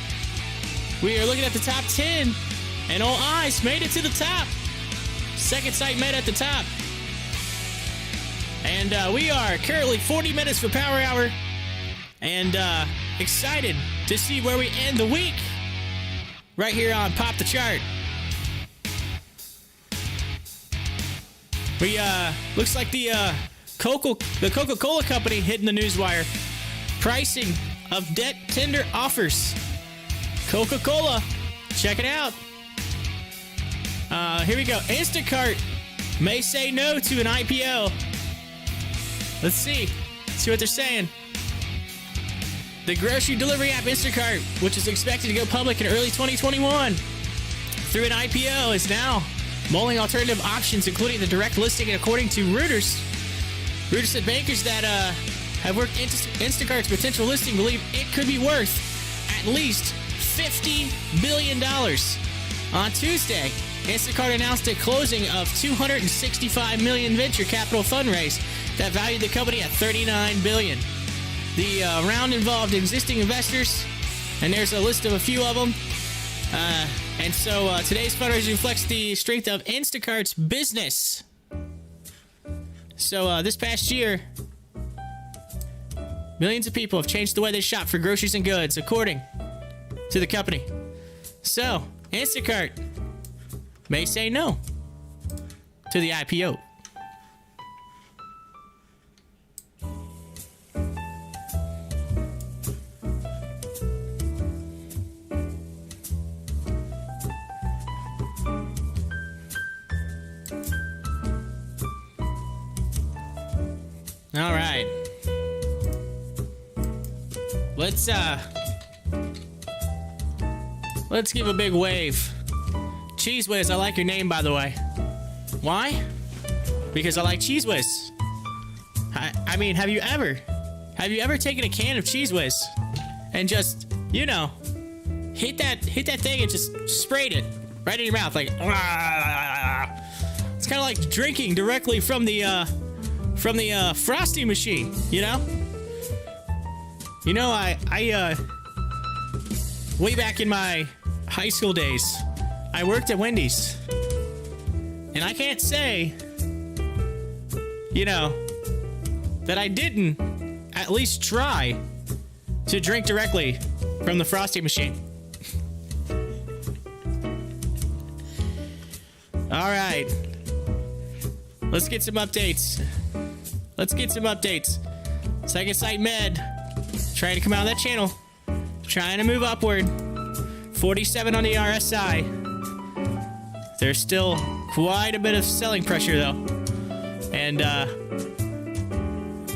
we are looking at the top 10, and all eyes made it to the top. Second sight med at the top. And we are currently 40 minutes for Power Hour, and excited to see where we end the week right here on Pop the Chart. We looks like the Coca-Cola company hitting the newswire. Pricing of debt tender offers. Coca-Cola, check it out. Here we go. Instacart may say no to an IPO. Let's see. See what they're saying. The grocery delivery app Instacart, which is expected to go public in early 2021 through an IPO, is now mulling alternative options, including the direct listing. And according to Reuters said bankers that have worked Instacart's potential listing believe it could be worth at least $50 billion. On Tuesday, Instacart announced a closing of $265 million venture capital fundraise that valued the company at $39 billion. The round involved existing investors, and there's a list of a few of them. And so today's fundraiser reflects the strength of Instacart's business. So this past year, millions of people have changed the way they shop for groceries and goods, according to the company. So Instacart may say no to the IPO. All right. Let's give a big wave. Cheese Whiz, I like your name, by the way. Why? Because I like Cheese Whiz. I mean, have you ever taken a can of Cheese Whiz and just, you know, hit that thing and just sprayed it right in your mouth, like, it's kind of like drinking directly from the frosty machine, you know? You know, I way back in my high school days, I worked at Wendy's. And I can't say, you know, that I didn't at least try to drink directly from the frosty machine. All right. Let's get some updates. Second Sight Med, trying to come out of that channel, trying to move upward. 47 on the RSI. There's still quite a bit of selling pressure though, and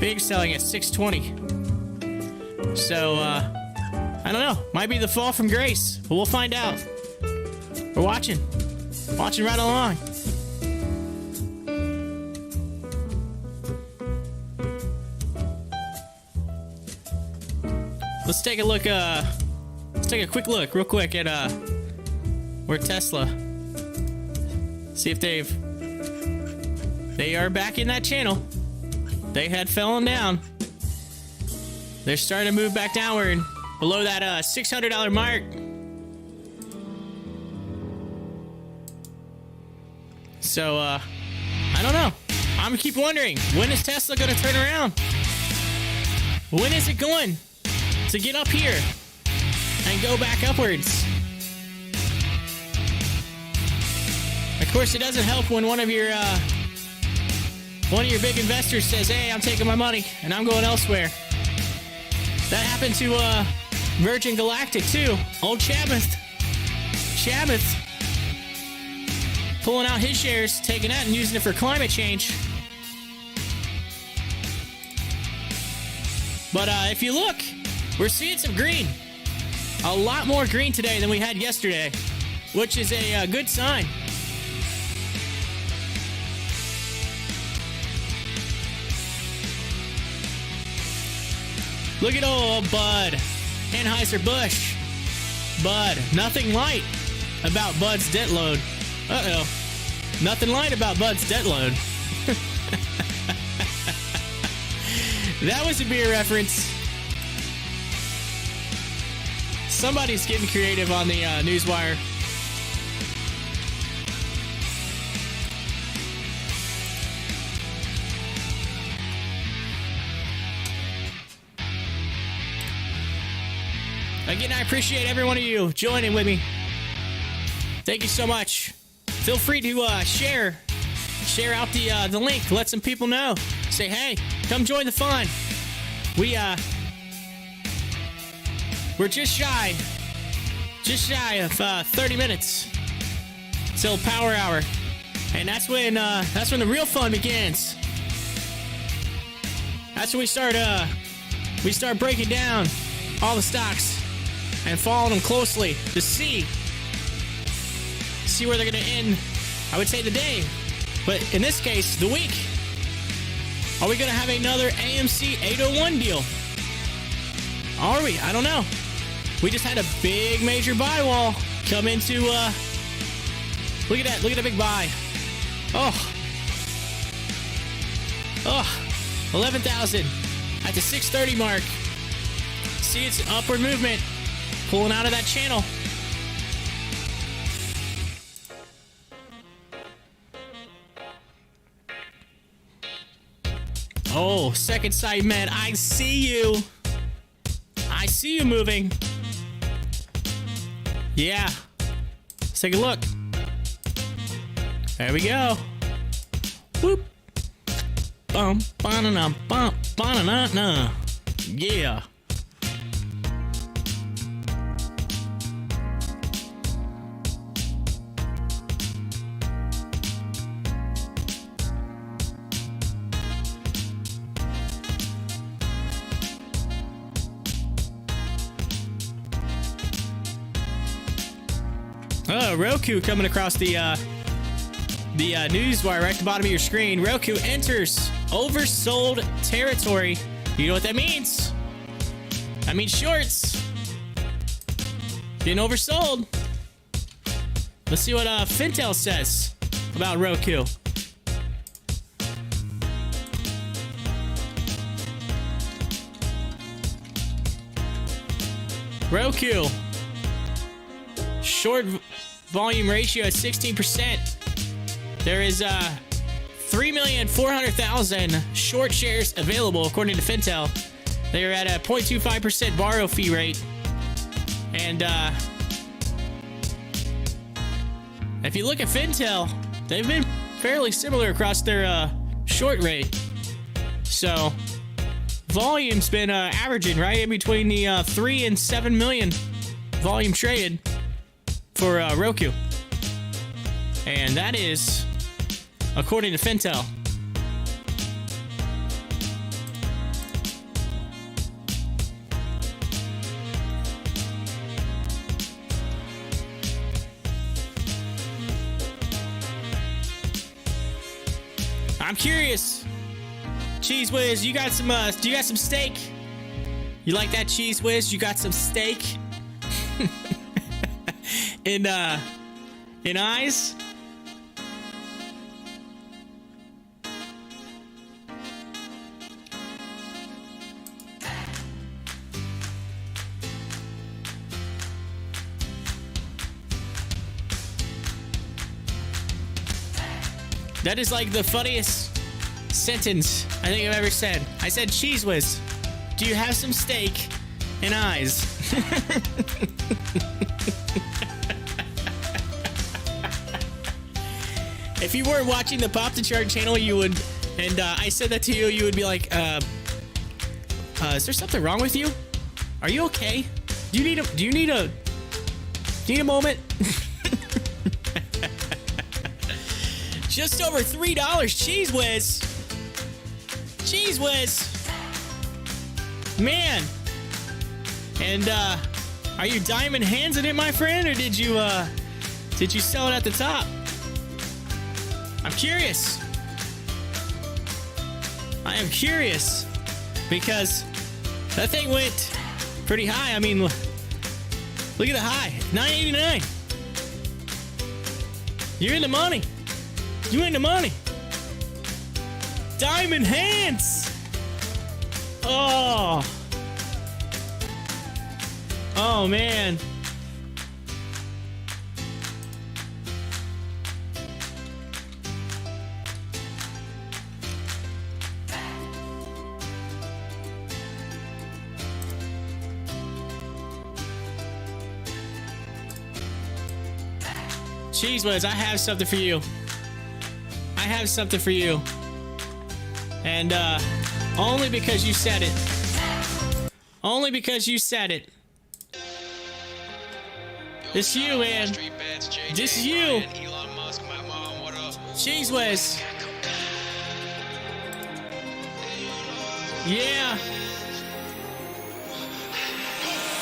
big selling at 620. So I don't know, might be the fall from grace, but we'll find out. We're watching right along. Let's take a look, let's take a quick look, real quick, at where Tesla. See if they are back in that channel. They had fallen down. They're starting to move back downward below that $600 mark. So I don't know. I'm gonna keep wondering, when is Tesla gonna turn around? When is it going to get up here and go back upwards? Of course, it doesn't help when one of your big investors says, "Hey, I'm taking my money and I'm going elsewhere." That happened to Virgin Galactic too. Old Chamath pulling out his shares, taking that and using it for climate change. But if you look, we're seeing some green. A lot more green today than we had yesterday, which is a good sign. Look at old Bud. Anheuser-Busch. Bud. Nothing light about Bud's debt load. Uh-oh. Nothing light about Bud's debt load. That was a beer reference. Somebody's getting creative on the newswire. Again, I appreciate every one of you joining with me. Thank you so much. Feel free to share out the link. Let some people know. Say, hey, come join the fun. We're just shy of 30 minutes till power hour, and that's when the real fun begins. That's when we start breaking down all the stocks and following them closely to see where they're going to end. I would say the day, but in this case, the week. Are we going to have another AMC 801 deal? Are we? I don't know. We just had a big major buy wall come into, look at that. Look at the big buy. Oh, 11,000 at the 630 mark. See, it's an upward movement pulling out of that channel. Oh, second sight, man. I see you. I see you moving. Yeah. Let's take a look. There we go. Whoop. Bum, ba-na-na, bum, ba-na-na-na. Yeah. Oh, Roku coming across the news wire right at the bottom of your screen. Roku enters oversold territory. You know what that means? That means shorts. Getting oversold. Let's see what Fintel says about Roku. Roku. Short volume ratio at 16%. There is 3,400,000 short shares available according to Fintel. They are at a 0.25% borrow fee rate. And if you look at Fintel, they've been fairly similar across their short rate. So volume's been averaging right in between the 3 and 7 million volume traded for Roku. And that is according to Fintel. I'm curious. Cheese Whiz, you got some do you got some steak? You like that, Cheese Whiz? You got some steak? in eyes? That is like the funniest sentence I think I've ever said. I said, Cheese Whiz, do you have some steak and eyes? If you weren't watching the Pop the Chart channel, you would, and I said that to you, you would be like, is there something wrong with you? Are you okay? Do you need a moment? Just over $3, Cheese Whiz. Cheese Whiz. Man. And are you diamond hands in it, my friend, or did you sell it at the top? I'm curious. I am curious because that thing went pretty high. I mean, look at the high, $9.89. You're in the money. You in the money. Diamond hands. Oh. Oh, man. Cheese Whiz, I have something for you. I have something for you. And only because you said it. Only because you said it. This you, man. This you. Cheese Whiz. Yeah.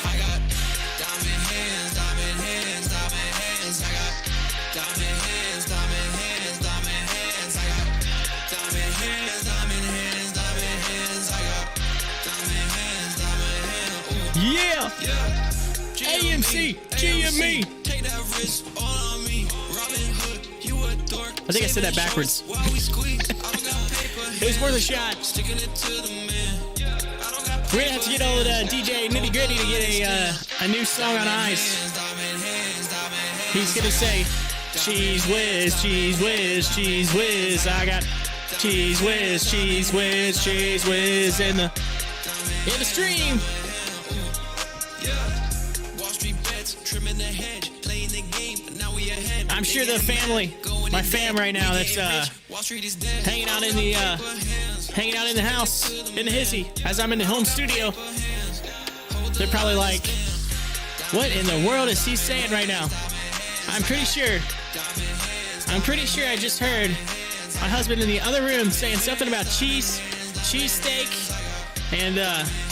I got diamond hands, diamond hands, diamond hands. I got diamond hands, diamond hands, diamond hands. I got diamond hands, diamond hands, diamond hands. I got diamond hands, diamond hands. Ooh. Yeah. Yeah. AMC GME. Take that risk all on me. Robin Hood, you a dork. I think I said that backwards. While we squeeze, I don't got paper. It was worth a shot. Sticking it to the man. I don't got We're gonna have to get old DJ Nitty Gritty to get a new song on ice. He's gonna say, cheese whiz, cheese whiz, cheese whiz. I got cheese whiz, cheese whiz, cheese whiz in the stream. I'm sure the family, my fam right now, that's hanging out in the house in the hissy as I'm in the home studio. They're probably like, what in the world is he saying right now? I'm pretty sure I just heard my husband in the other room saying something about cheesesteak and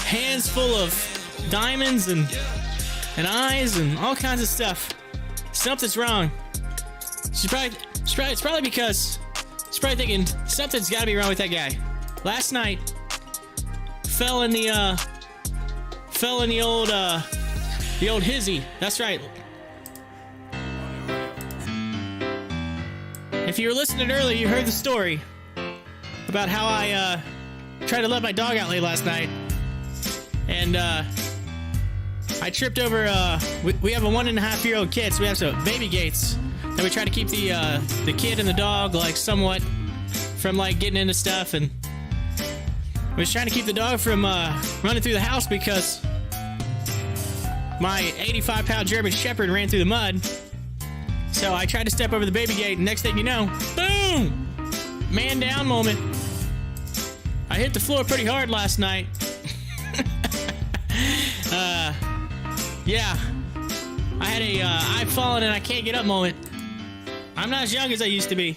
hands full of diamonds and eyes and all kinds of stuff. Something's wrong. It's probably because she's probably thinking something's got to be wrong with that guy. Last night, fell in the old hizzy. That's right. If you were listening earlier, you heard the story about how I tried to let my dog out late last night, and I tripped over. We have a 1.5-year-old kid, so we have some baby gates that we try to keep the kid and the dog like somewhat from like getting into stuff, and I was trying to keep the dog from running through the house because my 85-pound German Shepherd ran through the mud. So I tried to step over the baby gate, and next thing you know, boom! Man down moment. I hit the floor pretty hard last night. Yeah. I had a I've fallen and I can't get up moment. I'm not as young as I used to be.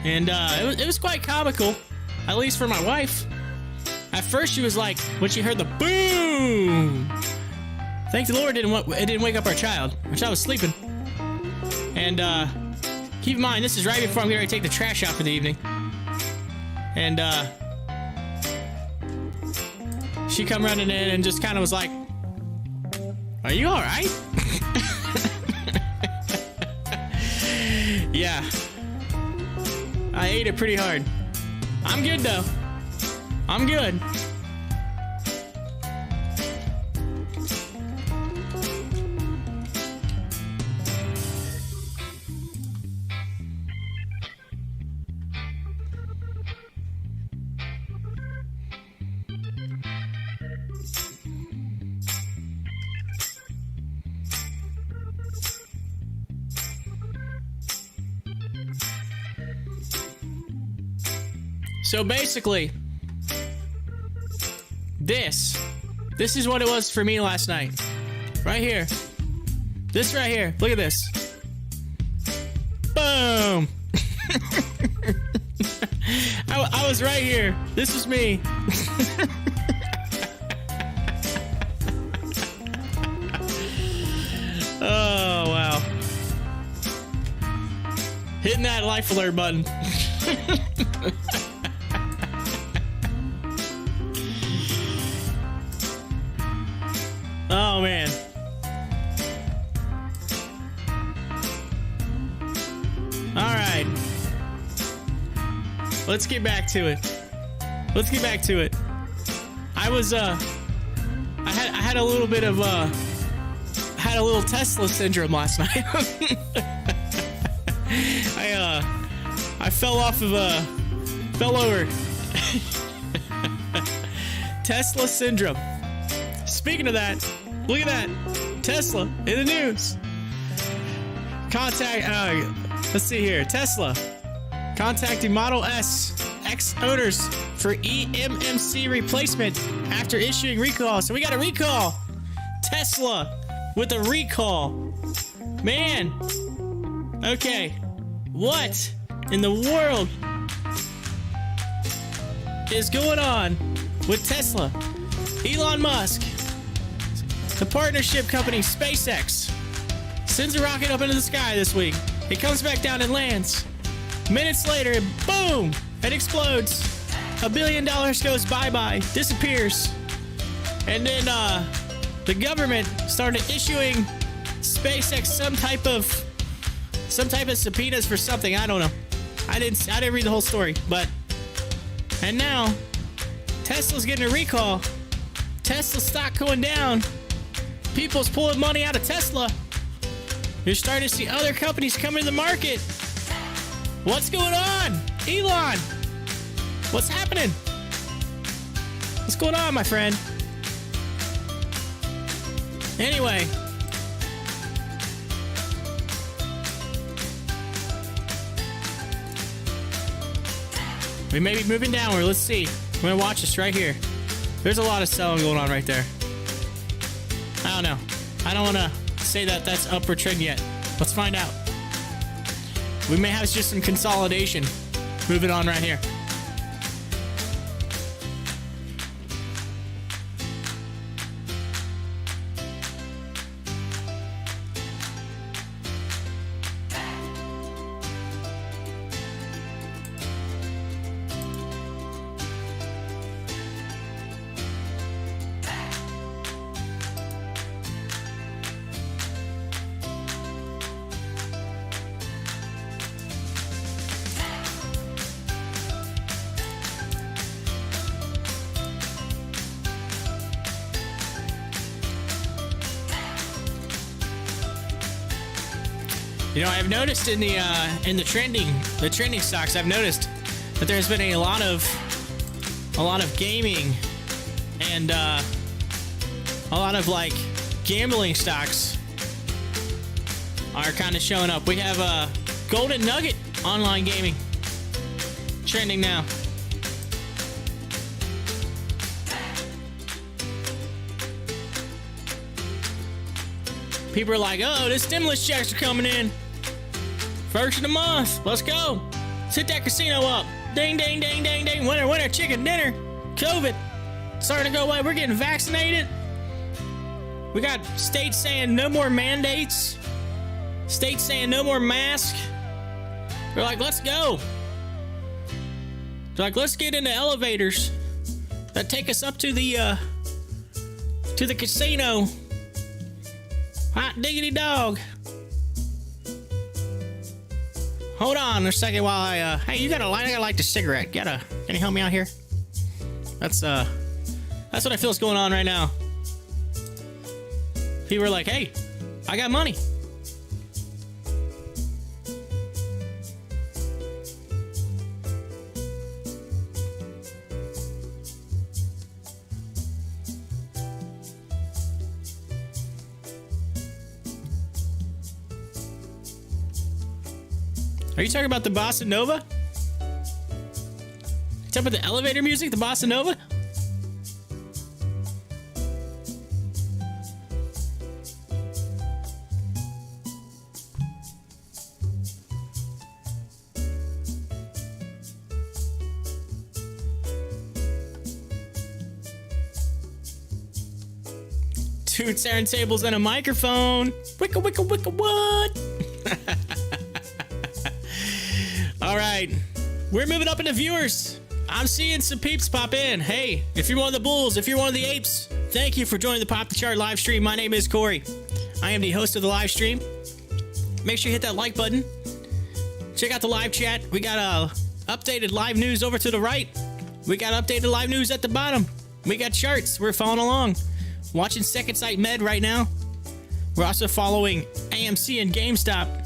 And it was quite comical, at least for my wife. At first she was like, when she heard the boom, thank the Lord it didn't wake up our child, which I was sleeping. And keep in mind, this is right before I'm going to take the trash out for the evening. And she come running in and just kind of was like, are you all right? Yeah. I ate it pretty hard. I'm good though. I'm good. So basically, this is what it was for me last night. Right here. This right here. Look at this. Boom. I was right here. This was me. Oh, wow. Hitting that life alert button. Oh, man. All right. Let's get back to it. I was, I had a little bit of, had a little Tesla syndrome last night. I fell off of fell over. Tesla syndrome. Speaking of that, look at that. Tesla in the news. Let's see here. Tesla contacting Model S X owners for EMMC replacement after issuing recall. So we got a recall. Tesla with a recall. Man. Okay. What in the world is going on with Tesla? Elon Musk, the partnership company SpaceX, sends a rocket up into the sky this week. It comes back down and lands. Minutes later, boom! It explodes. $1 billion goes bye-bye, disappears. And then the government started issuing SpaceX some type of subpoenas for something. I don't know. I didn't read the whole story, and now Tesla's getting a recall. Tesla stock going down. People's pulling money out of Tesla. You're starting to see other companies come into the market. What's going on? Elon, what's happening? What's going on, my friend? Anyway, we may be moving downward. Let's see. I'm gonna watch this right here. There's a lot of selling going on right there. I don't know. I don't want to say that that's upward trend yet. Let's find out. We may have just some consolidation moving on right here. You know, I've noticed in the trending stocks, I've noticed that there's been a lot of gaming and a lot of like gambling stocks are kind of showing up. We have Golden Nugget online gaming trending now. People are like, oh, the stimulus checks are coming in. First of the month. Let's go. Let's hit that casino up. Ding, ding, ding, ding, ding. Winner, winner, chicken dinner. COVID starting to go away. We're getting vaccinated. We got states saying no more mandates. States saying no more masks. We're like, let's go. They're like, let's get into elevators that take us up to the casino. Hot diggity dog. Hold on a second while I hey, you got a light? I gotta light the cigarette. Can you help me out here? That's what I feel is going on right now. People are like, hey, I got money. Are you talking about the bossa nova? You talking about the elevator music, the bossa nova? Two turntables and a microphone. Wicka, wicka, wicka, what? All right, we're moving up into viewers. I'm seeing some peeps pop in. Hey, if you're one of the bulls, if you're one of the apes, thank you for joining the Pop the Chart live stream. My name is Corey. I am the host of the live stream. Make sure you hit that like button. Check out the live chat. We got updated live news over to the right. We got updated live news at the bottom. We got charts. We're following along. Watching Second Sight Med right now. We're also following AMC and GameStop.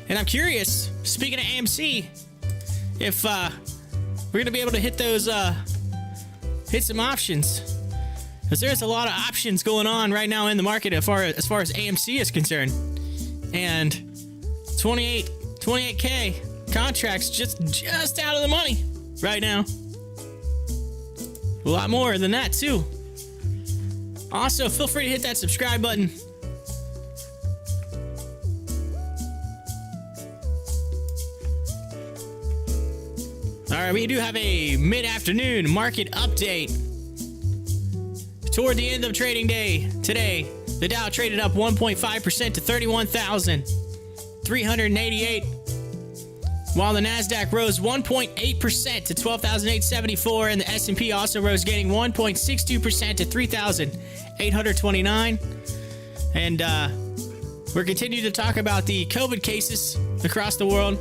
And I'm curious, speaking of AMC, if we're going to be able to hit those, hit some options. Because there's a lot of options going on right now in the market as far as AMC is concerned. And 28K contracts just out of the money right now. A lot more than that, too. Also, feel free to hit that subscribe button. All right, we do have a mid-afternoon market update. Toward the end of trading day today, the Dow traded up 1.5% to 31,388, while the Nasdaq rose 1.8% to 12,874, and the S&P also rose, gaining 1.62% to 3,829. And we're continuing to talk about the COVID cases across the world.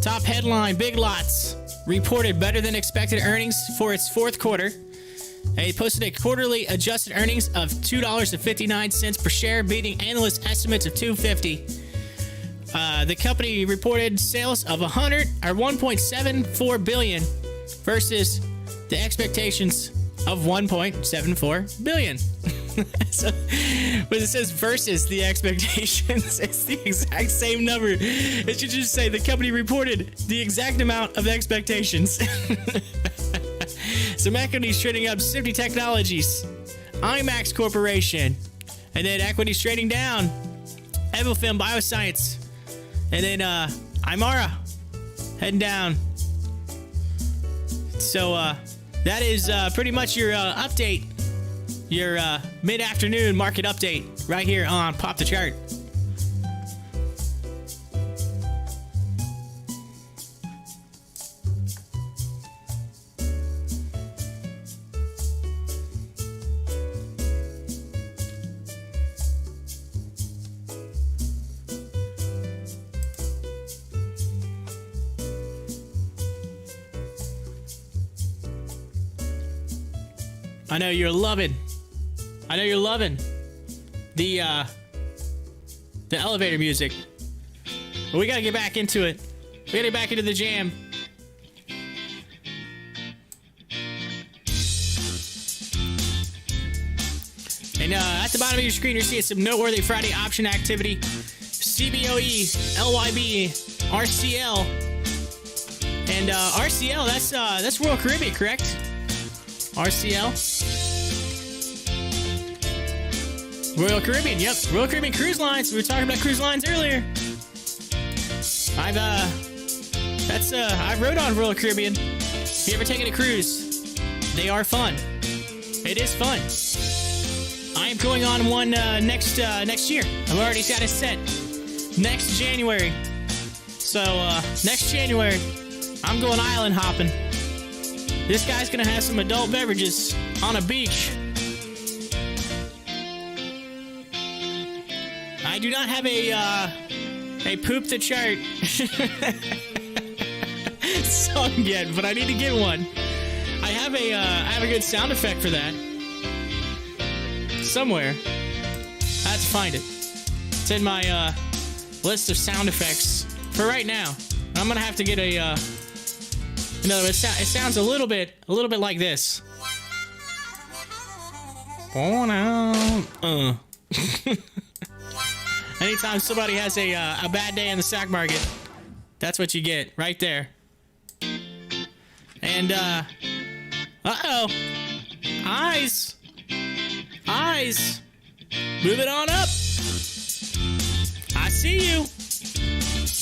Top headline: Big Lots reported better than expected earnings for its fourth quarter. They posted a quarterly adjusted earnings of $2.59 per share, beating analyst estimates of $2.50. The company reported sales of $1.74 billion versus the expectations of $1.74 billion. So, when it says versus the expectations, it's the exact same number. It should just say the company reported the exact amount of expectations. Some equities trading up: Sifty Technologies, IMAX Corporation, and then equities trading down: Evofilm Bioscience, and then Imara heading down. So that is pretty much your update, your mid-afternoon market update right here on Pop the Chart. I know you're loving the elevator music. But we gotta get back into it. We gotta get back into the jam. And at the bottom of your screen, you're seeing some noteworthy Friday option activity. CBOE, LYB, RCL, and RCL. That's Royal Caribbean, correct? RCL. Royal Caribbean, yep. Royal Caribbean Cruise Lines. We were talking about cruise lines earlier. I rode on Royal Caribbean. If you ever taken a cruise, they are fun. It is fun. I am going on one next year. I've already got it set. Next January. So next January, I'm going island hopping. This guy's gonna have some adult beverages on a beach. I do not have a poop the chart song yet, but I need to get one. I have a good sound effect for that somewhere. I have to find it. It's in my list of sound effects for right now. I'm gonna have to get a. In other words, it sounds a little bit like this. Oh no. Anytime somebody has a bad day in the stock market, that's what you get right there. And uh-oh. Eyes. Move it on up. I see you.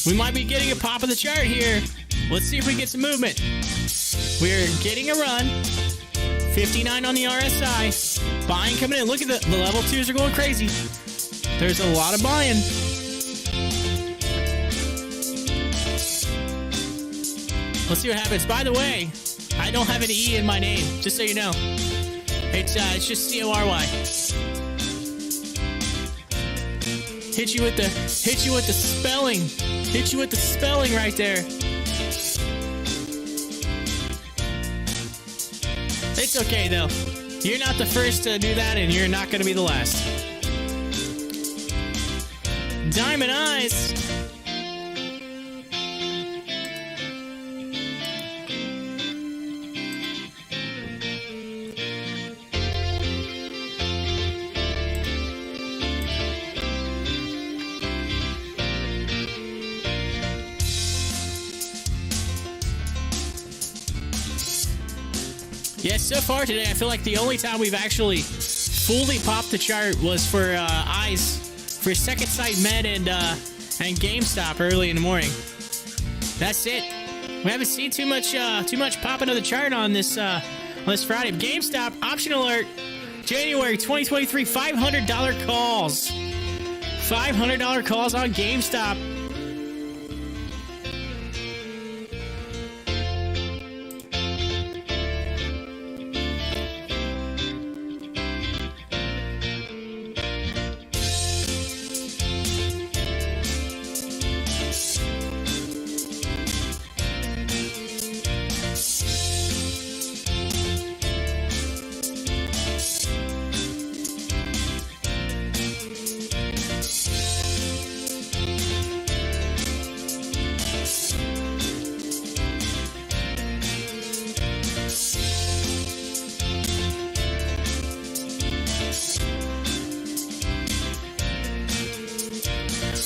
We might be getting a pop of the chart here. Let's see if we get some movement. We're getting a run. 59 on the RSI. Buying coming in. Look at the level 2s are going crazy. There's a lot of buying. Let's see what happens. By the way, I don't have an E in my name, just so you know. It's just C-O-R-Y. Hit you with the spelling. Hit you with the spelling right there. It's okay though. You're not the first to do that, and you're not going to be the last. Diamond Eyes. Yes, so far today, I feel like the only time we've actually fully popped the chart was for eyes for Second Sight Med and GameStop early in the morning. That's it. We haven't seen too much popping of the chart on this Friday. GameStop option alert. January 2023 $500 calls. $500 calls on GameStop.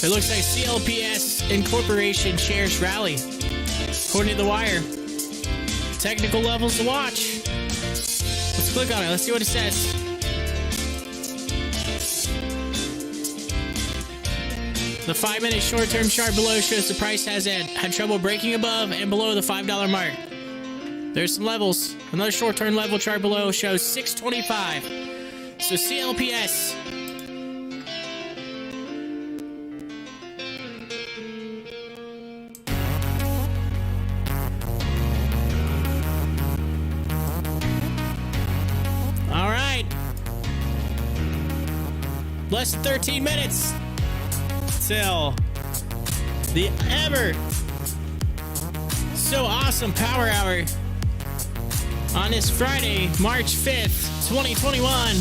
It looks like CLPS Incorporation shares rally, according to The Wire. Technical levels to watch. Let's click on it. Let's see what it says. The 5-minute short-term chart below shows the price has had trouble breaking above and below the $5 mark. There's some levels. Another short-term level chart below shows 625. So CLPS. Less than 13 minutes till the ever so awesome Power Hour on this Friday, March 5th, 2021.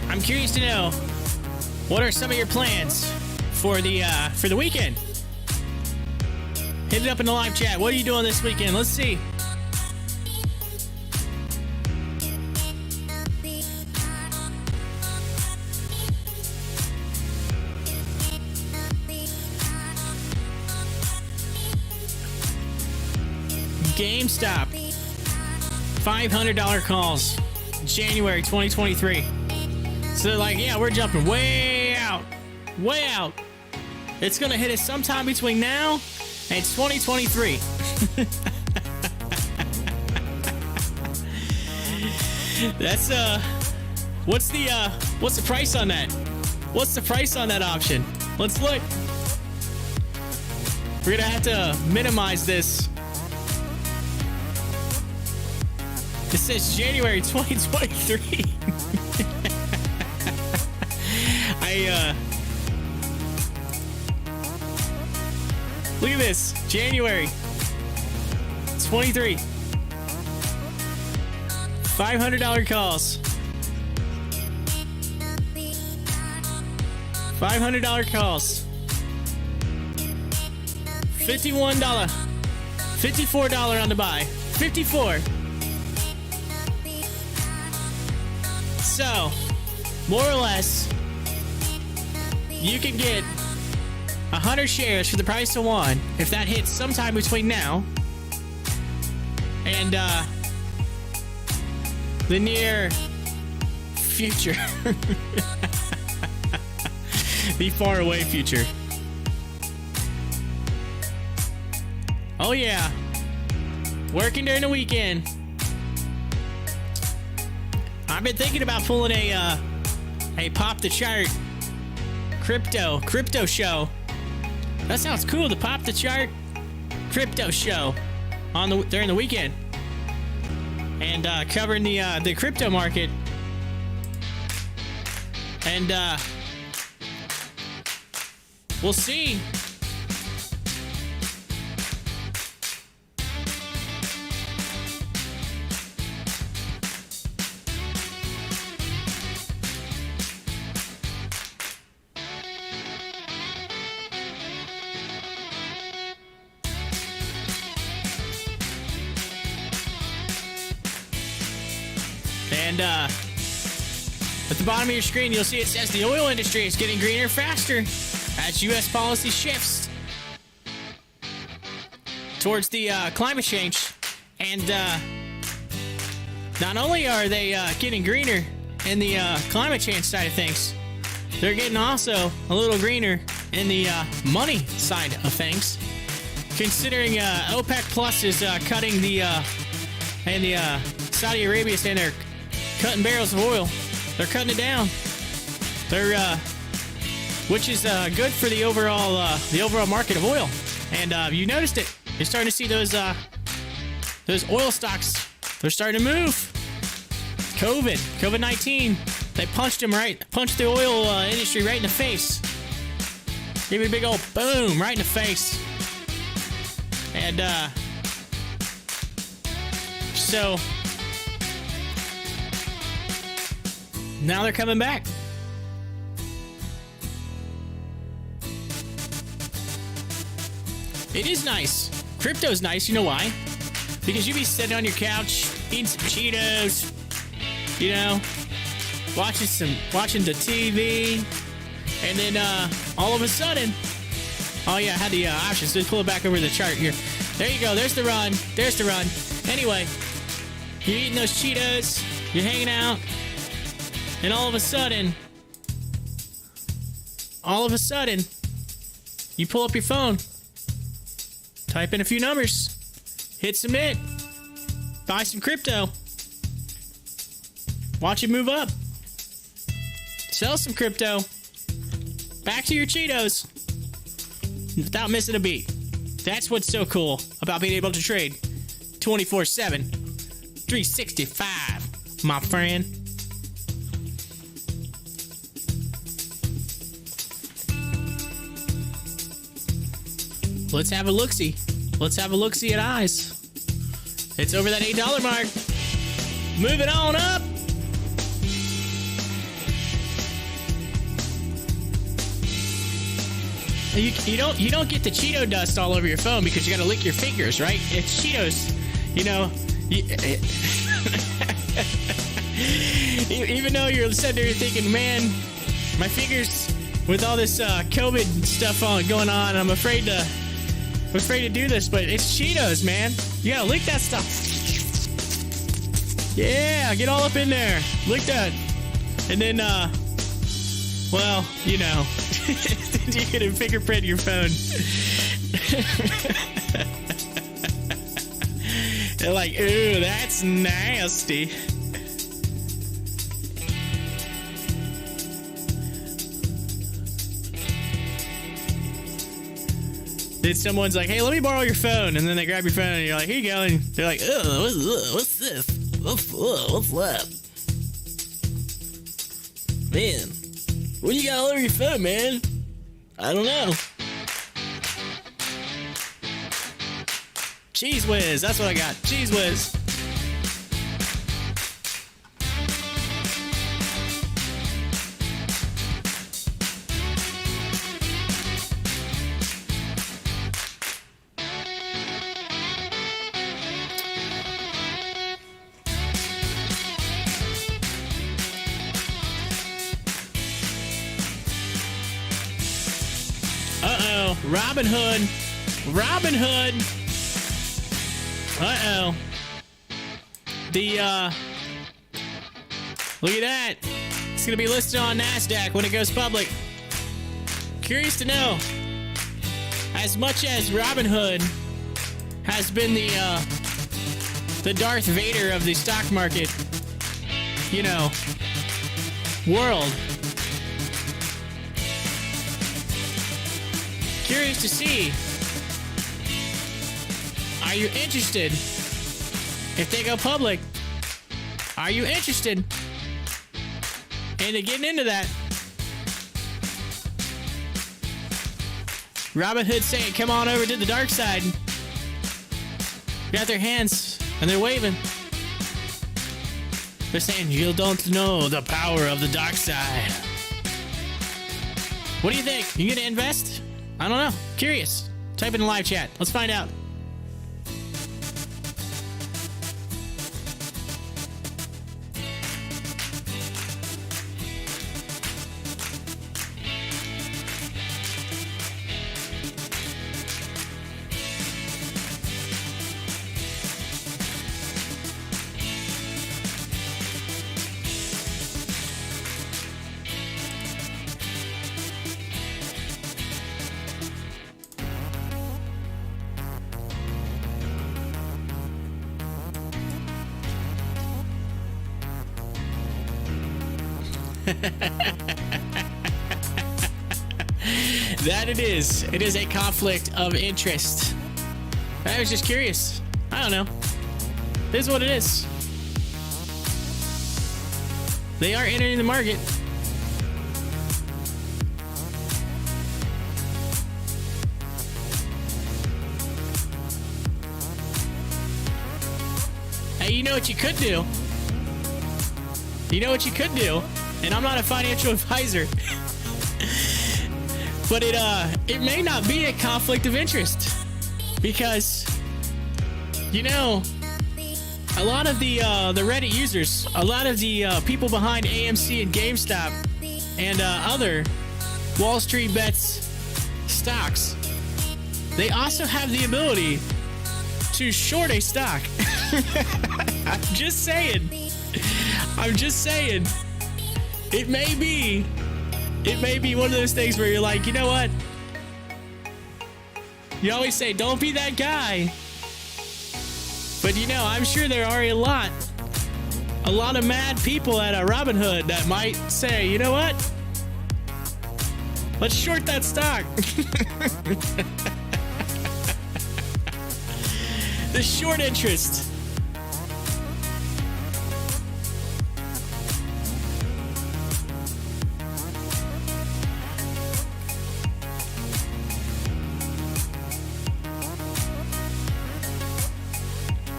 I'm curious to know what are some of your plans for the weekend? Hit it up in the live chat. What are you doing this weekend? Let's see. GameStop. $500 calls. January 2023. So they're like, yeah, we're jumping way out. Way out. It's going to hit us sometime between now and 2023. That's what's the price on that? What's the price on that option? Let's look. We're going to have to minimize this. It says January 2023. Look at this. January 23. $500 calls. $500 calls. $51. $54 on the buy. 54. So, more or less, you can get 100 shares for the price of one if that hits sometime between now and the near future. The far away future. Oh yeah. Working during the weekend. I've been thinking about pulling a pop the chart crypto show. That sounds cool. The pop the chart crypto show during the weekend, and covering the crypto market, and we'll see. And at the bottom of your screen, you'll see it says the oil industry is getting greener faster. as U.S. policy shifts towards the climate change. And not only are they getting greener in the climate change side of things, they're getting also a little greener in the money side of things. Considering OPEC Plus is cutting the and the Saudi Arabia saying they're cutting barrels of oil, they're cutting it down. They're which is good for the overall market of oil. And you noticed it. You're starting to see those oil stocks. They're starting to move. COVID-19. They punched the oil industry right in the face. Give it a big old boom right in the face. And so now they're coming back. It is nice. Crypto's nice. You know why? Because you be sitting on your couch, eating some Cheetos, you know, watching the TV, and then all of a sudden, oh yeah, I had the options. Let's pull it back over the chart here. There you go. There's the run. There's the run. Anyway, you're eating those Cheetos, you're hanging out, and all of a sudden, you pull up your phone, type in a few numbers, hit submit, buy some crypto, watch it move up, sell some crypto, back to your Cheetos, without missing a beat. That's what's so cool about being able to trade 24/7, 365, my friend. Let's have a look-see. Let's have a look-see at eyes. It's over that $8 mark. Moving on up. You don't get the Cheeto dust all over your phone because you got to lick your fingers, right? It's Cheetos, you know. Even though you're sitting there thinking, man, my fingers with all this COVID stuff going on, I'm afraid to do this, but it's Cheetos, man. You gotta lick that stuff. Yeah, get all up in there. Lick that. And then, well, you know, you can fingerprint your phone. They're like, ooh, that's nasty. Then someone's like, hey, let me borrow your phone. And then they grab your phone and you're like, here you go. And they're like, oh, what's this? What's that? Man, what do you got all over your phone, man? I don't know. Cheese Whiz, that's what I got. Cheese Whiz. Robin Hood. Uh-oh. Look at that. It's going to be listed on NASDAQ when it goes public. Curious to know, as much as Robin Hood has been the Darth Vader of the stock market, you know, world. Curious to see, are you interested if they go public? Are you interested in getting into that? Robin Hood saying, come on over to the dark side. Got their hands and they're waving. They're saying, you don't know the power of the dark side. What do you think? You gonna invest? I don't know. Curious. Type in the live chat. Let's find out. That it is. It is a conflict of interest. I was just curious. I don't know. It is what it is. They are entering the market. Hey, you know what you could do? You know what you could do? And I'm not a financial advisor. But it may not be a conflict of interest, because, you know, a lot of the Reddit users, a lot of the people behind AMC and GameStop and other Wall Street Bets stocks, they also have the ability to short a stock. I'm just saying. I'm just saying. It may be one of those things where you're like, you know what? You always say, don't be that guy. But you know, I'm sure there are a lot of mad people at Robinhood that might say, you know what? Let's short that stock. The short interest.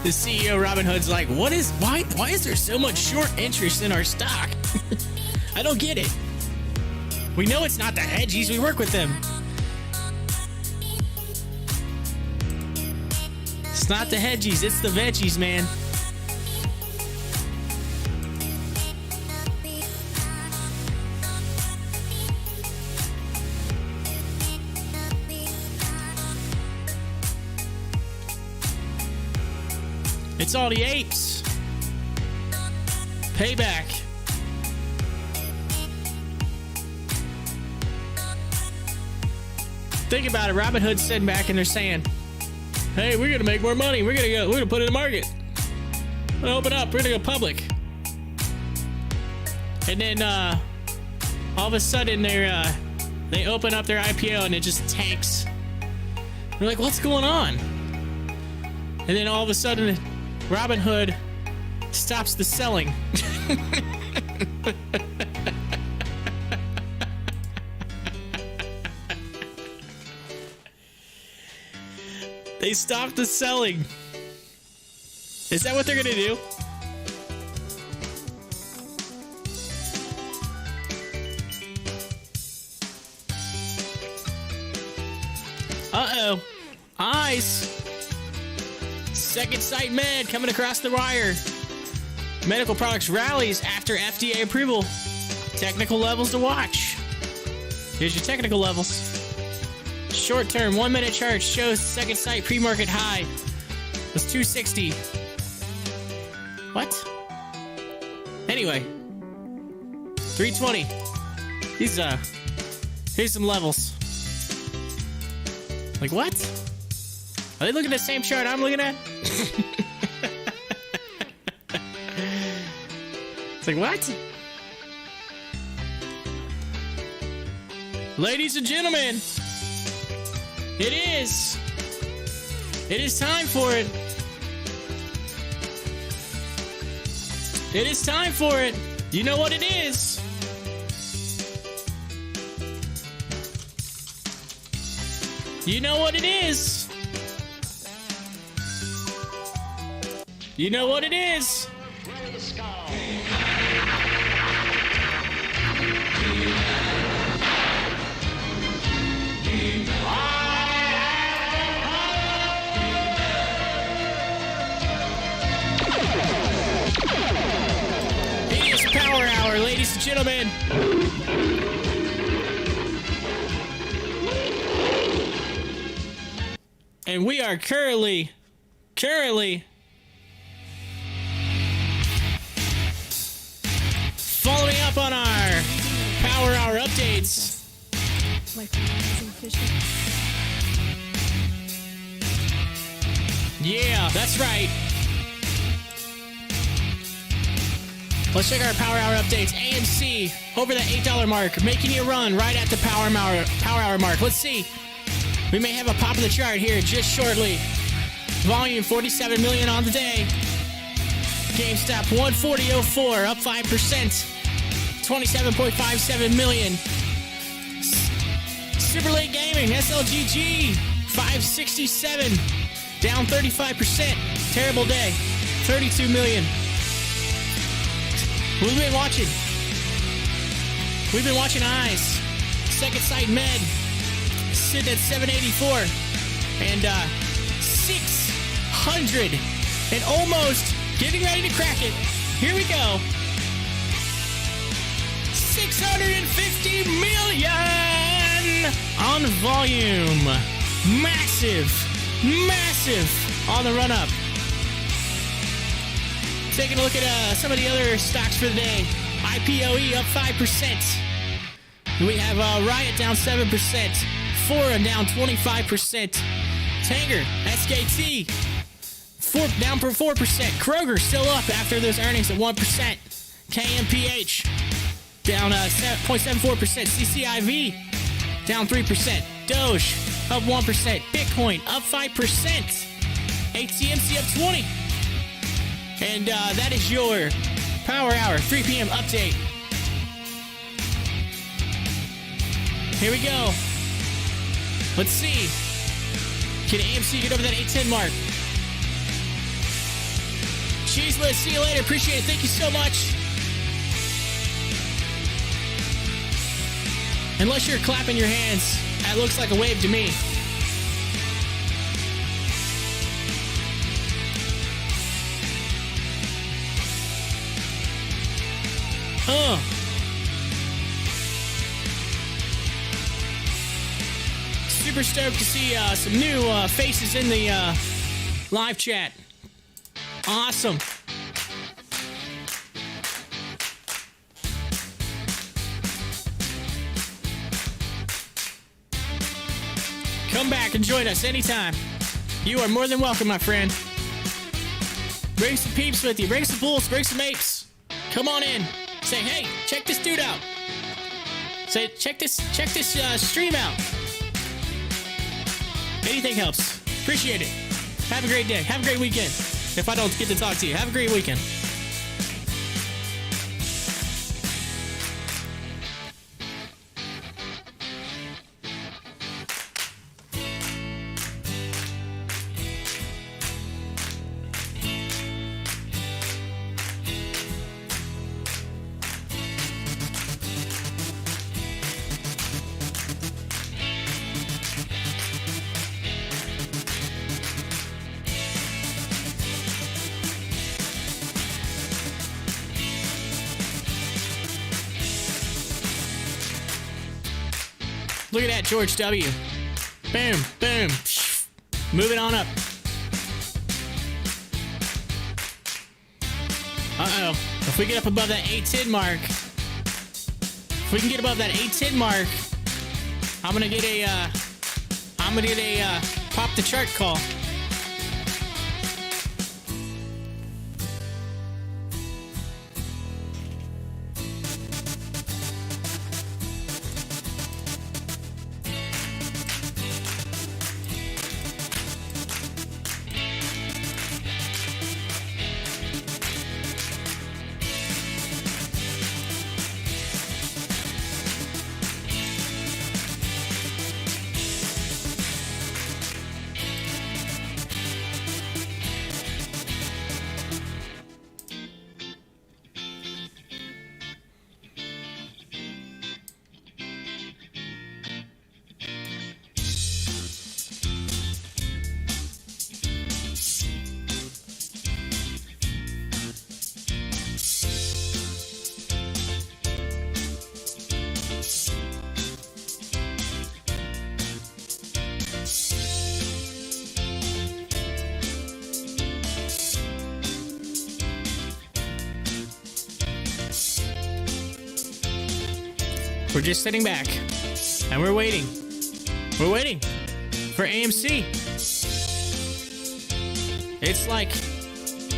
The CEO of Robinhood's like, why is there so much short interest in our stock? I don't get it. We know it's not the hedgies, we work with them. It's not the hedgies, it's the veggies, man. It's all the apes. Payback. Think about it. Robinhood's sitting back and they're saying, hey, we're gonna make more money. We're gonna put it in the market. We're gonna open up. We're gonna go public. And then all of a sudden they open up their IPO and it just tanks. They're like, what's going on? And then all of a sudden Robinhood stops the selling. They stopped the selling. Is that what they're gonna do? Uh-oh. Eyes. Second Sight Med coming across the wire. Medical products rallies after FDA approval. Technical levels to watch. Here's your technical levels. Short term 1 minute chart shows Second Sight pre-market high was 260. What? Anyway, 320. Here's some levels. Like what? Are they looking at the same chart I'm looking at? It's like, what? Ladies and gentlemen, it is. It is time for it. It is time for it. You know what it is. You know what it is. You know what it is. It is Power Hour, ladies and gentlemen. And we are currently following up on our Power Hour updates. Yeah, that's right. Let's check our power hour updates. AMC over that $8 mark, making a run right at the power hour mark. Let's see. We may have a pop of the chart here just shortly. Volume 47 million on the day. GameStop 140.04, up 5%. 27.57 million. Super Late Gaming, SLGG 567, down 35%. Terrible day. 32 million. We've been watching Eyes. Second Sight Med sitting at 784 and 600 and almost getting ready to crack it. Here we go. 650 million on volume. Massive on the run up. Taking a look at some of the other stocks for the day. IPOE up 5%. We have Riot down 7%. Fora down 25%. Tanger, SKT, down for 4%. Kroger still up after those earnings at 1%. KMPH down 0.74%. CCIV down 3%. DOGE up 1%. Bitcoin up 5%. HCMC up 20%. And that is your Power Hour 3 p.m. update. Here we go. Let's see. Can AMC get over that 810 mark? Cheese Whiz, see you later. Appreciate it. Thank you so much. Unless you're clapping your hands, that looks like a wave to me. Super stoked to see some new faces in the live chat. Awesome. Come back and join us anytime. You are more than welcome, my friend. Bring some peeps with you. Bring some bulls. Bring some apes. Come on in. Say, hey, check this dude out. Say, check this stream out. Anything helps. Appreciate it. Have a great day. Have a great weekend. If I don't get to talk to you, have a great weekend. Look at that, George W. Boom, boom. Moving on up. Uh-oh. If we get up above that 810 mark, if we can get above that 810 mark, I'm gonna get a pop the chart call. We're just sitting back, and we're waiting. We're waiting for AMC. It's like,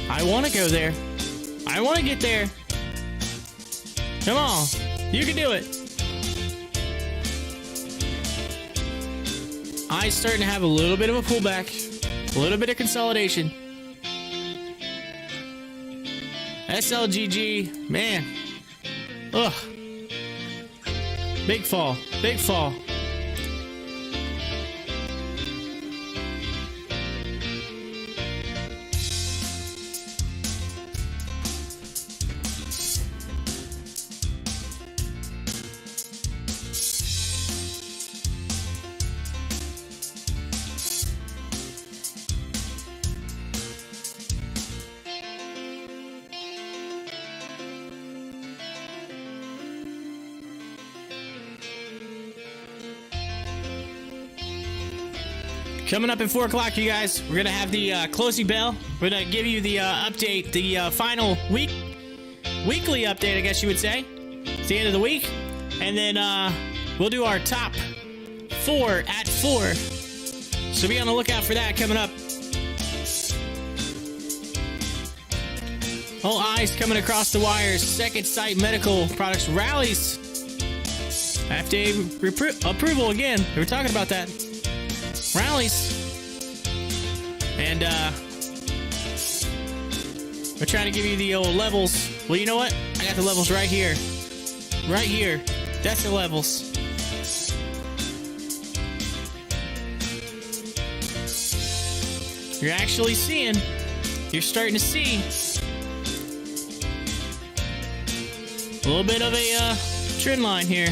I want to go there. I want to get there. Come on. You can do it. ICE starting to have a little bit of a pullback. A little bit of consolidation. SLGG, man. Ugh. Big fall. Big fall. Coming up at 4 o'clock, you guys, we're going to have the closing bell. We're going to give you the update, the final weekly update, I guess you would say. It's the end of the week. And then we'll do our top 4 at 4. So be on the lookout for that coming up. All eyes coming across the wires. Second Sight Medical Products rallies. FDA approval again. We were talking about that. Rallies. And we're trying to give you the old levels. Well, you know what? I got the levels right here. Right here. That's the levels. You're actually seeing. You're starting to see a little bit of a trend line here.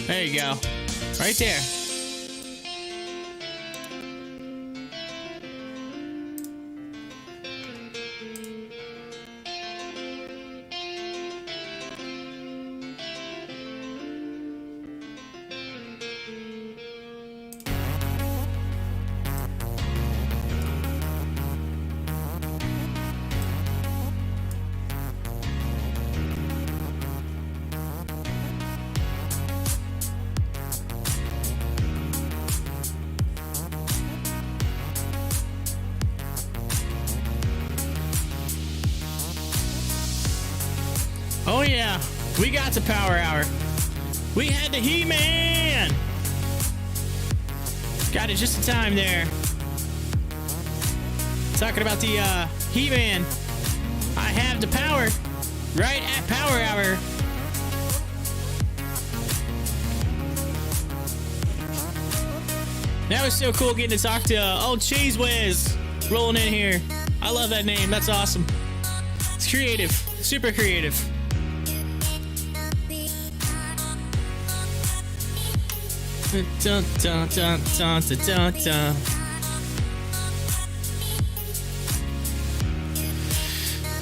There you go. Right there. Oh yeah, we got the power hour. We had the He-Man. Got it just in time there. Talking about the He-Man. I have the power right at power hour. That was so cool getting to talk to old Cheese Whiz rolling in here. I love that name. That's awesome. It's creative. Super creative. Dun, dun, dun, dun, dun, dun, dun.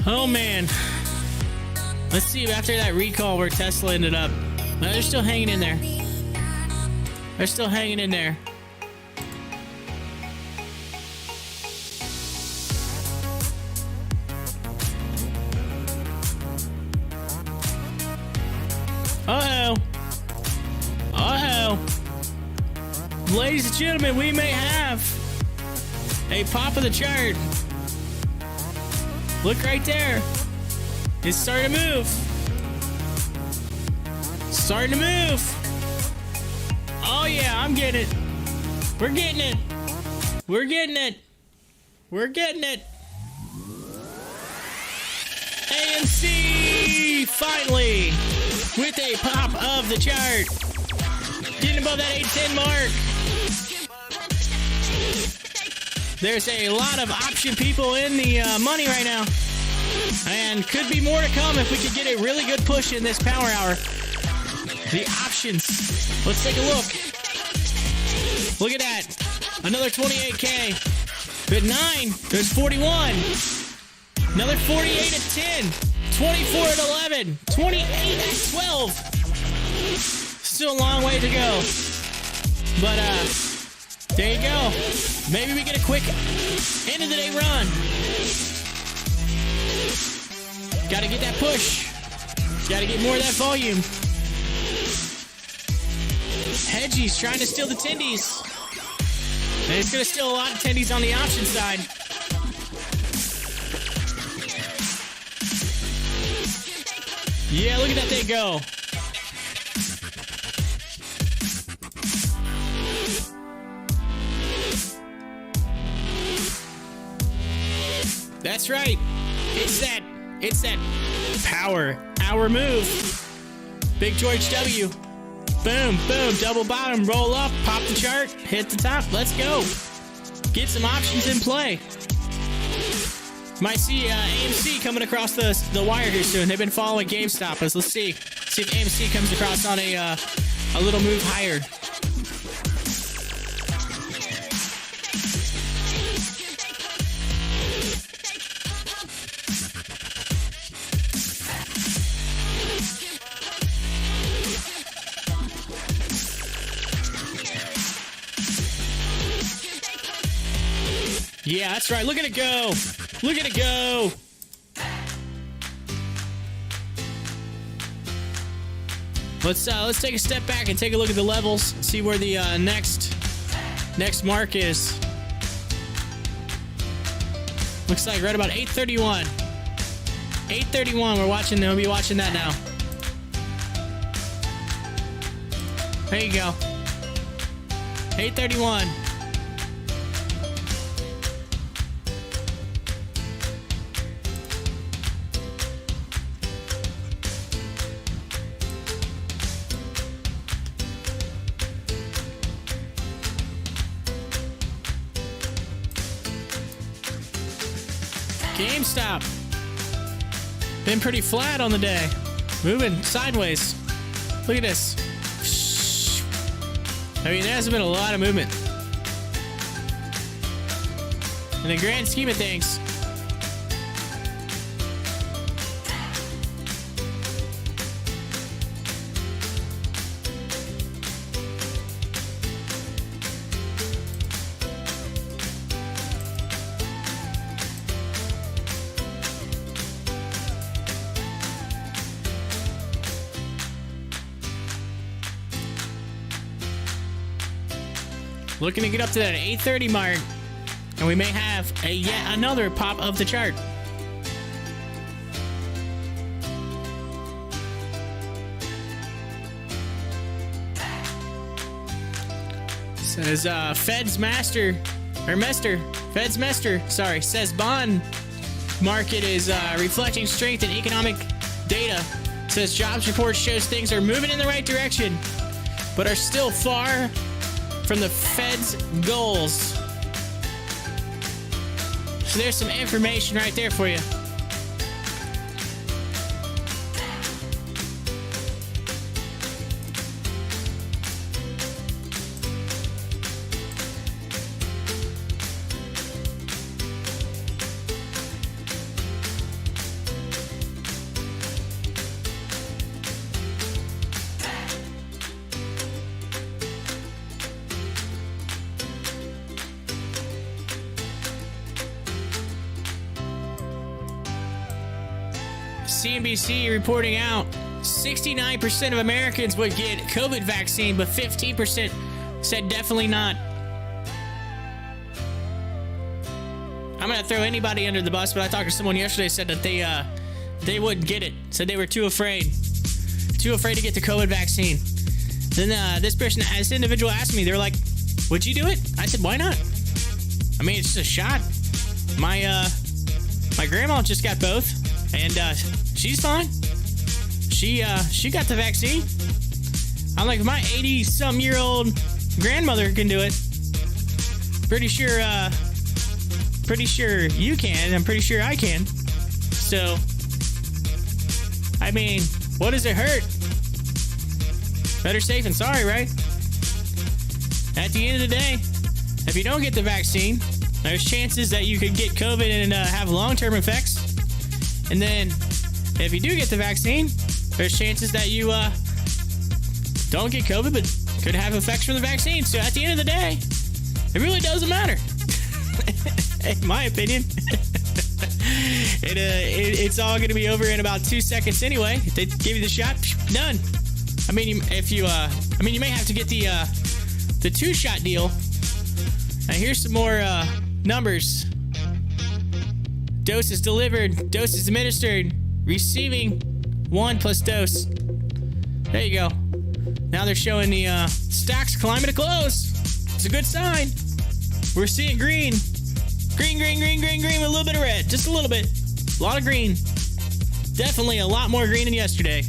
Oh man. Let's see after that recall where Tesla ended up. No, they're still hanging in there. They're still hanging in there. Uh-oh. Uh-oh. Ladies and gentlemen, we may have a pop of the chart. Look right there. It's starting to move. Starting to move. Oh yeah, I'm getting it. We're getting it. We're getting it. We're getting it. AMC finally with a pop of the chart. Getting above that 810 mark. There's a lot of option people in the money right now. And could be more to come if we could get a really good push in this power hour. The options. Let's take a look. Look at that. Another 28K. At 9, there's 41. Another 48 at 10. 24 at 11. 28 at 12. Still a long way to go. But, there you go. Maybe we get a quick end of the day run. Gotta get that push. Gotta get more of that volume. Hedgie's trying to steal the tendies. And it's gonna steal a lot of tendies on the option side. Yeah, look at that thing go. That's right. It's that power hour move. Big George W. Boom, boom, double bottom, roll up, pop the chart, hit the top. Let's go. Get some options in play. Might see AMC coming across the wire here soon. They've been following GameStop. Let's see if AMC comes across on a little move higher. Yeah, that's right. Look at it go. Look at it go. Let's take a step back and take a look at the levels. See where the next mark is. Looks like right about 831. 831. We'll be watching that now. There you go. 831. GameStop. Been pretty flat on the day. Moving sideways. Look at this. I mean, there hasn't been a lot of movement. In the grand scheme of things. Looking to get up to that 830 mark, and we may have yet another pop of the chart. Says Fed's Mester, says bond market is reflecting strength in economic data. Says jobs report shows things are moving in the right direction, but are still far from the Fed's goals. So there's some information right there for you. CNBC reporting out 69% of Americans would get COVID vaccine, but 15% said definitely not. I'm going to throw anybody under the bus, but I talked to someone yesterday said that they wouldn't get it. Said they were too afraid to get the COVID vaccine. Then this individual asked me, they were like, would you do it? I said, why not? I mean, it's just a shot. My grandma just got both, and she's fine. She got the vaccine. I'm like, if my 80-some-year-old grandmother can do it, pretty sure you can. I'm pretty sure I can. So, I mean, what does it hurt? Better safe than sorry, right? At the end of the day, if you don't get the vaccine, there's chances that you could get COVID and have long-term effects. And then, if you do get the vaccine, there's chances that you don't get COVID, but could have effects from the vaccine. So at the end of the day, it really doesn't matter. In my opinion. It's all going to be over in about 2 seconds anyway. If they give you the shot, done. I mean, you may have to get the 2-shot deal. Now here's some more numbers. Doses delivered, doses administered, receiving 1 plus dose. There you go. Now they're showing the stocks climbing to close. It's a good sign. We're seeing green. Green with a little bit of red. Just a little bit. A lot of green. Definitely a lot more green than yesterday.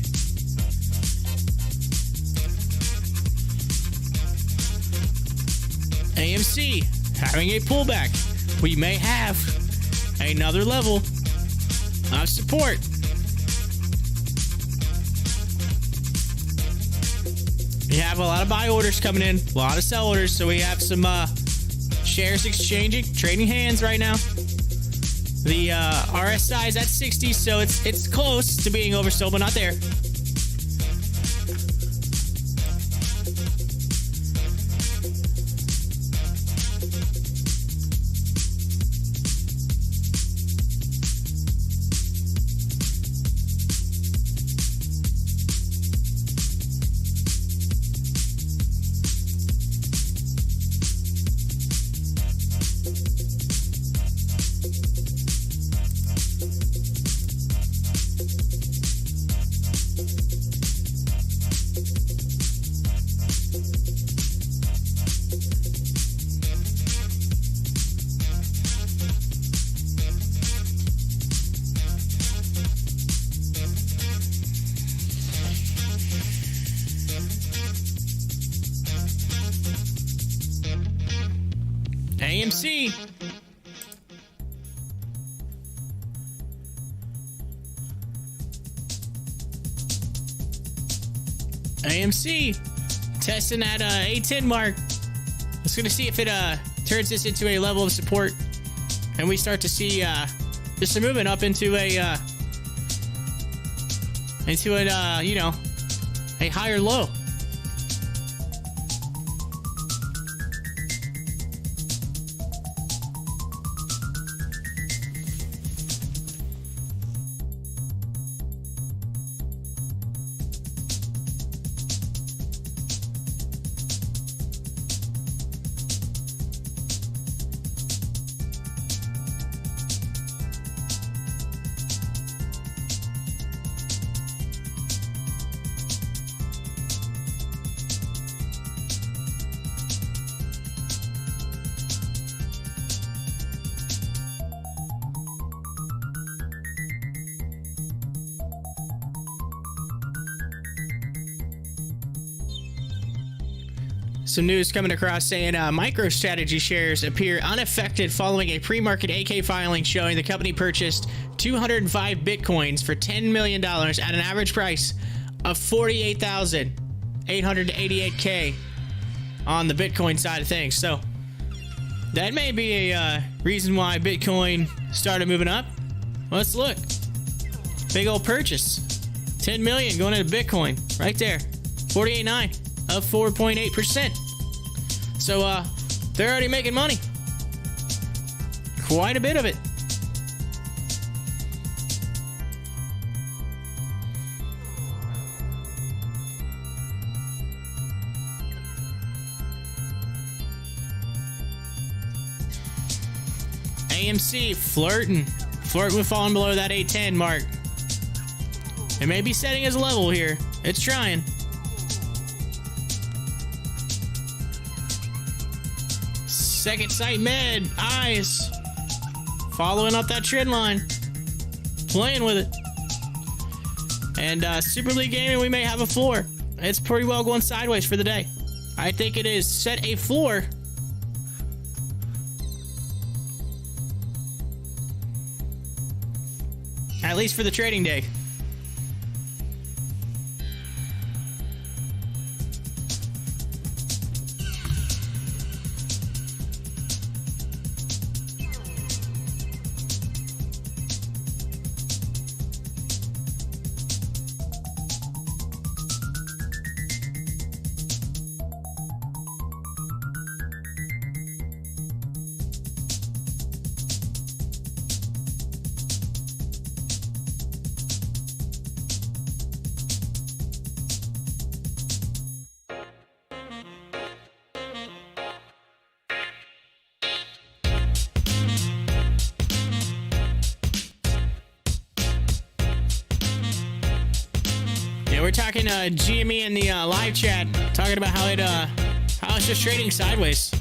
AMC having a pullback. We may have another level of support. We have a lot of buy orders coming in, a lot of sell orders, so we have some shares exchanging, trading hands right now. The RSI is at 60, so it's close to being oversold, but not there. AMC. AMC testing that A10 mark. Let's gonna see if it turns this into a level of support, and we start to see just a movement up into a you know, a higher low. Some news coming across saying MicroStrategy shares appear unaffected following a pre-market AK filing showing the company purchased 205 bitcoins for $10 million at an average price of 48,888K on the Bitcoin side of things. So that may be a reason why Bitcoin started moving up. Let's look. Big old purchase. 10 million going into Bitcoin right there. 48.9 of 4.8%. So they're already making money. Quite a bit of it. AMC flirting with falling below that 810 mark. It may be setting as a level here. It's trying. Second Sight Med, eyes, following up that trend line, playing with it. And Super League Gaming, we may have a floor. It's pretty well going sideways for the day. I think it is set a floor. At least for the trading day. Yeah, we're talking GME in the live chat, talking about how it's just trading sideways.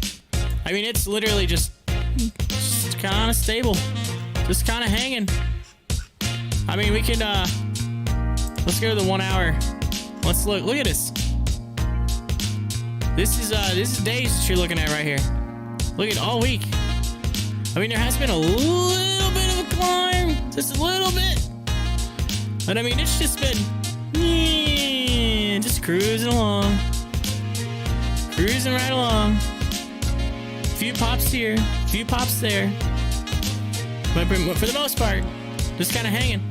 I mean, it's literally just kind of stable, just kind of hanging. I mean, we can let's go to the 1 hour. Let's look at this. This is days that you're looking at right here. Look at all week. I mean, there has been a little bit of a climb, just a little bit, but I mean, it's just been just cruising along, cruising right along. Few pops here, few pops there, but for the most part, just kind of hanging.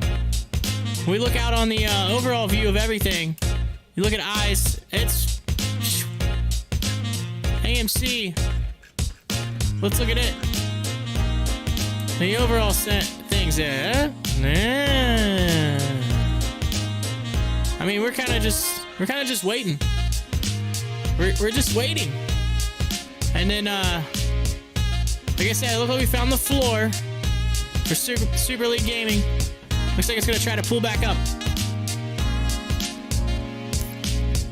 We look out on the overall view of everything. You look at eyes, it's AMC. Let's look at it. The overall set things there. I mean, we're kind of just waiting. We're just waiting. And then, like I said, it looks like we found the floor for Super League Gaming. Looks like it's gonna try to pull back up.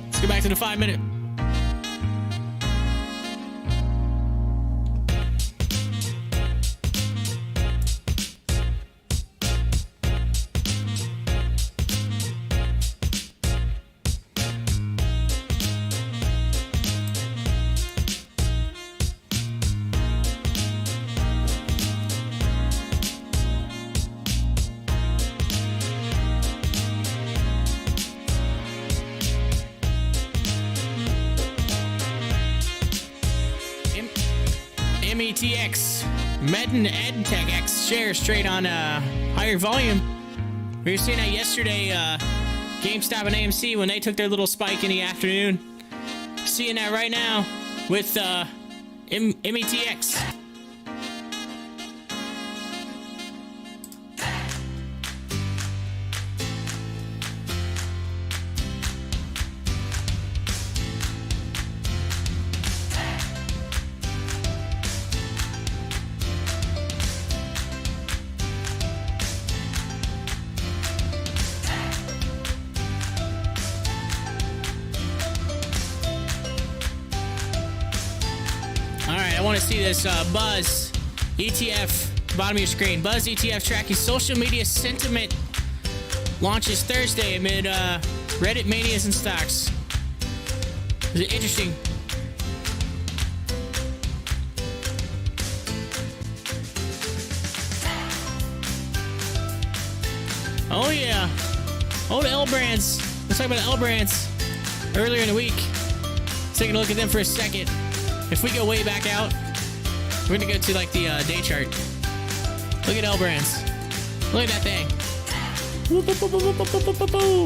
Let's go back to the 5 minute. METX, Medin EdTech X shares trade on higher volume. We were seeing that yesterday, GameStop and AMC when they took their little spike in the afternoon. Seeing that right now with METX. I want to see this Buzz ETF, bottom of your screen. Buzz ETF tracking social media sentiment launches Thursday amid Reddit manias and stocks. Is it interesting? Oh yeah. Oh, the L brands. Let's talk about the L brands earlier in the week. Let's take a look at them for a second. If we go way back out, we're gonna go to like the day chart. Look at L brands. Look at that thing.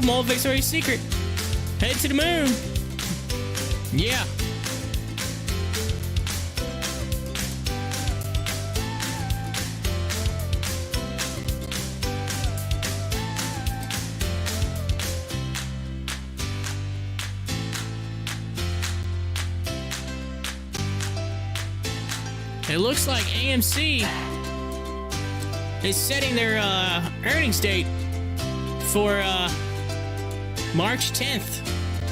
Mold Victoria's Secret. Head to the moon. Yeah. It looks like AMC is setting their earnings date for March 10th.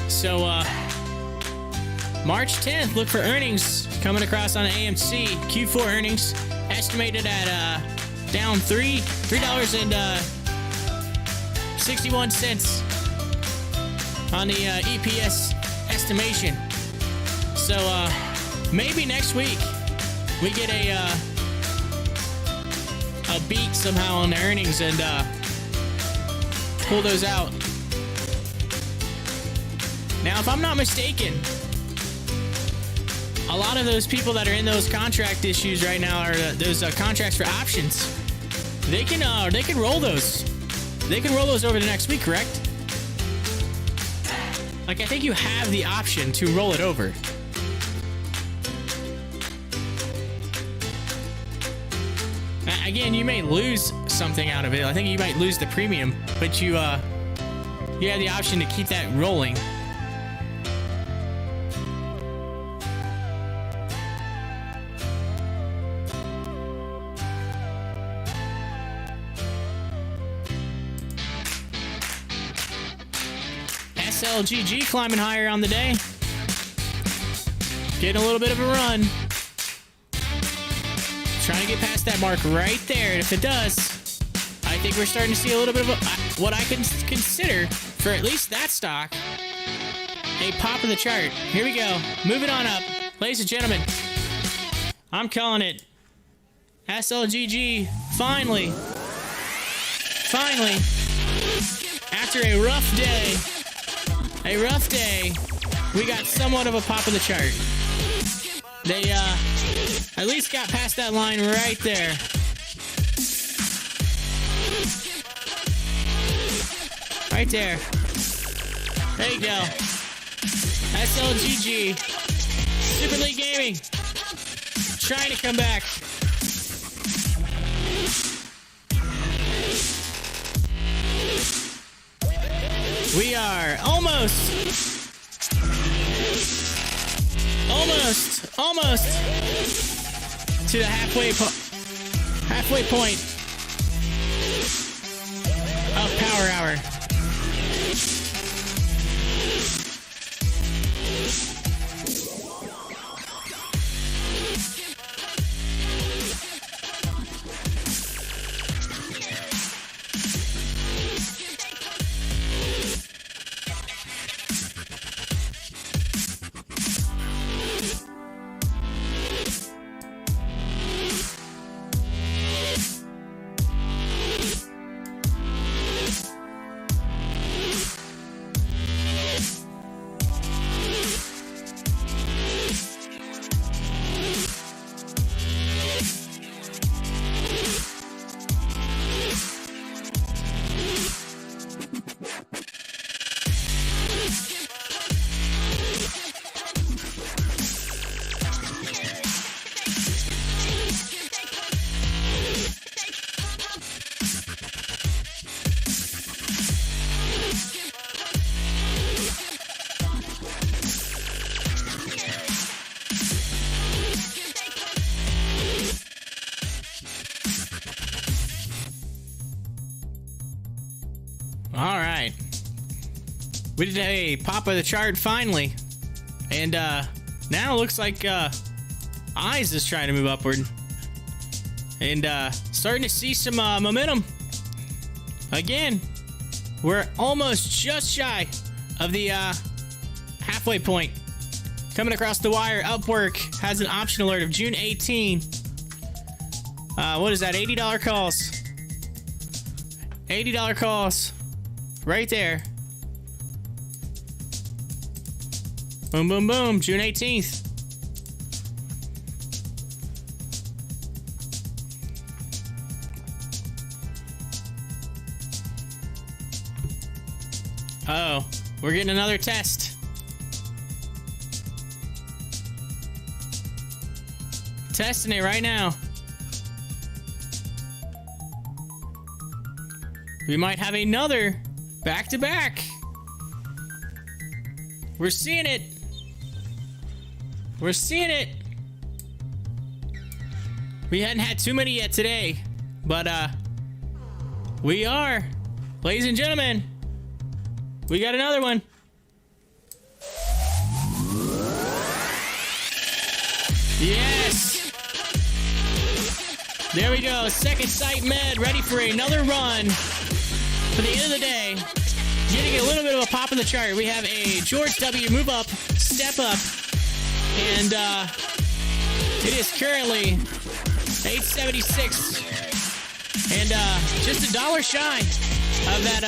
So March 10th, look for earnings coming across on AMC. Q4 earnings estimated at down $3.61 on the EPS estimation. So maybe next week we get a beat somehow on the earnings and pull those out. Now, if I'm not mistaken, a lot of those people that are in those contract issues right now are those contracts for options. They can roll those. They can roll those over the next week, correct? Like, I think you have the option to roll it over. Again, you may lose something out of it. I think you might lose the premium, but you have the option to keep that rolling. SLGG climbing higher on the day. Getting a little bit of a run. Trying to get past that mark right there. And if it does, I think we're starting to see a little bit of what I can consider, for at least that stock, a pop of the chart. Here we go. Moving on up. Ladies and gentlemen, I'm calling it. SLGG, finally, after a rough day, we got somewhat of a pop of the chart. They at least got past that line right there. Right there. There you go. SLGG. Super League Gaming. Trying to come back. We are almost to the halfway point of Power Hour. All right. We did a pop of the chart finally. And now it looks like Eyes is trying to move upward. And starting to see some momentum. Again, we're almost just shy of the halfway point. Coming across the wire, Upwork has an option alert of June 18. What is that? $80 calls. $80 calls. Right there. Boom, boom, boom. June 18th. Oh, we're getting another test. Testing it right now. We might have another back-to-back. We're seeing it. We're seeing it. We hadn't had too many yet today, but we are. Ladies and gentlemen, we got another one. Yes. There we go. Second Sight Med ready for another run. For the end of the day, getting a little bit of a pop in the chart. We have a George W. move up, step up, and it is currently 876, and just $1 shy of that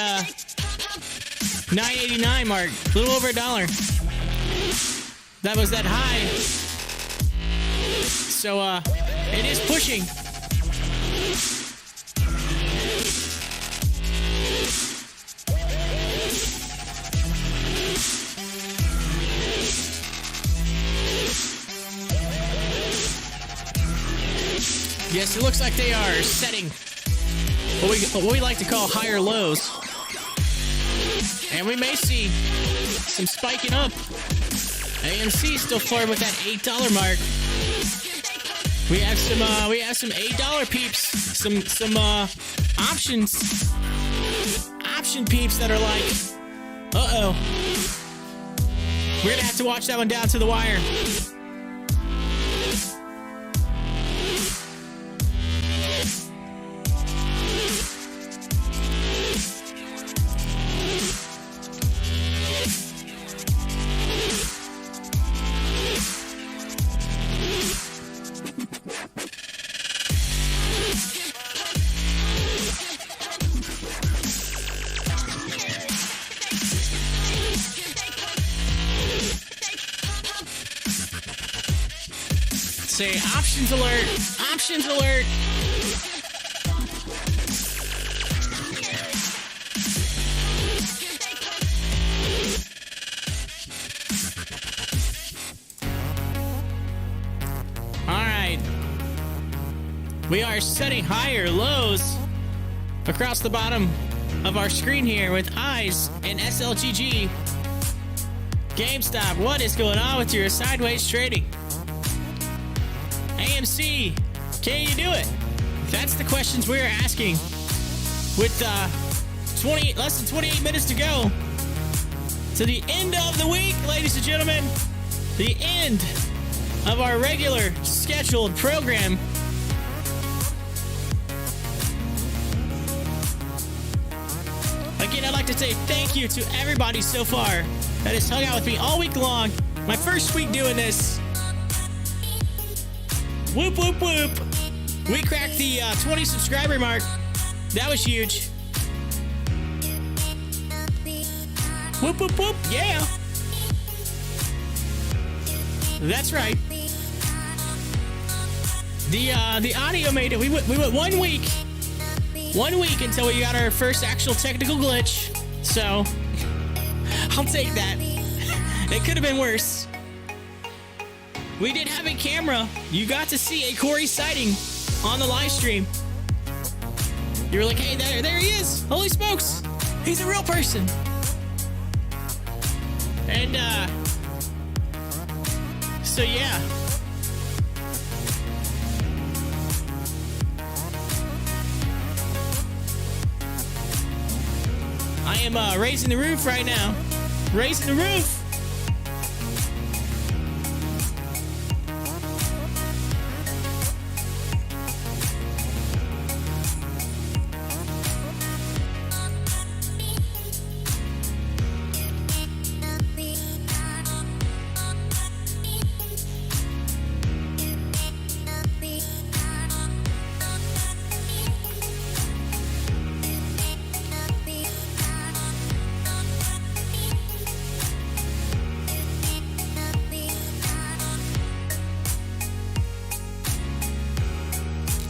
989 mark, a little over $1. That was that high, so it is pushing. Yes, it looks like they are setting what we like to call higher lows. And we may see some spiking up. AMC still flirting with that $8 mark. We have some $8 peeps, some option peeps that are like, uh-oh, We're gonna have to watch that one down to the wire. Say options alert, options alert. All right. We are setting higher lows across the bottom of our screen here with eyes and SLGG. GameStop, what is going on with your sideways trading? AMC, can you do it? That's the questions we're asking. With less than 28 minutes to go to the end of the week, ladies and gentlemen, the end of our regular scheduled program. Again, I'd like to say thank you to everybody so far that has hung out with me all week long. My first week doing this. Whoop, whoop, whoop. We cracked the 20 subscriber mark. That was huge. Whoop, whoop, whoop. Yeah. That's right. The audio made it. We went 1 week. 1 week until we got our first actual technical glitch. So, I'll take that. It could have been worse. We did have a camera. You got to see a Corey sighting on the live stream. You were like, hey, there he is. Holy smokes. He's a real person. And, so yeah. I am, raising the roof right now. Raising the roof.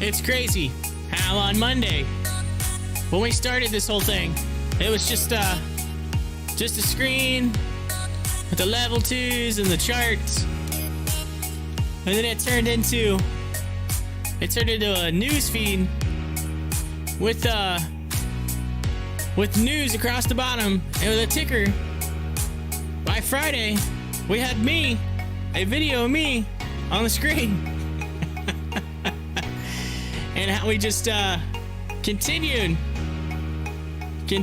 It's crazy how on Monday, when we started this whole thing, it was just a screen with the level 2s and the charts, and then it turned into a news feed with news across the bottom and with a ticker. By Friday, we had a video of me on the screen. And how we just continued to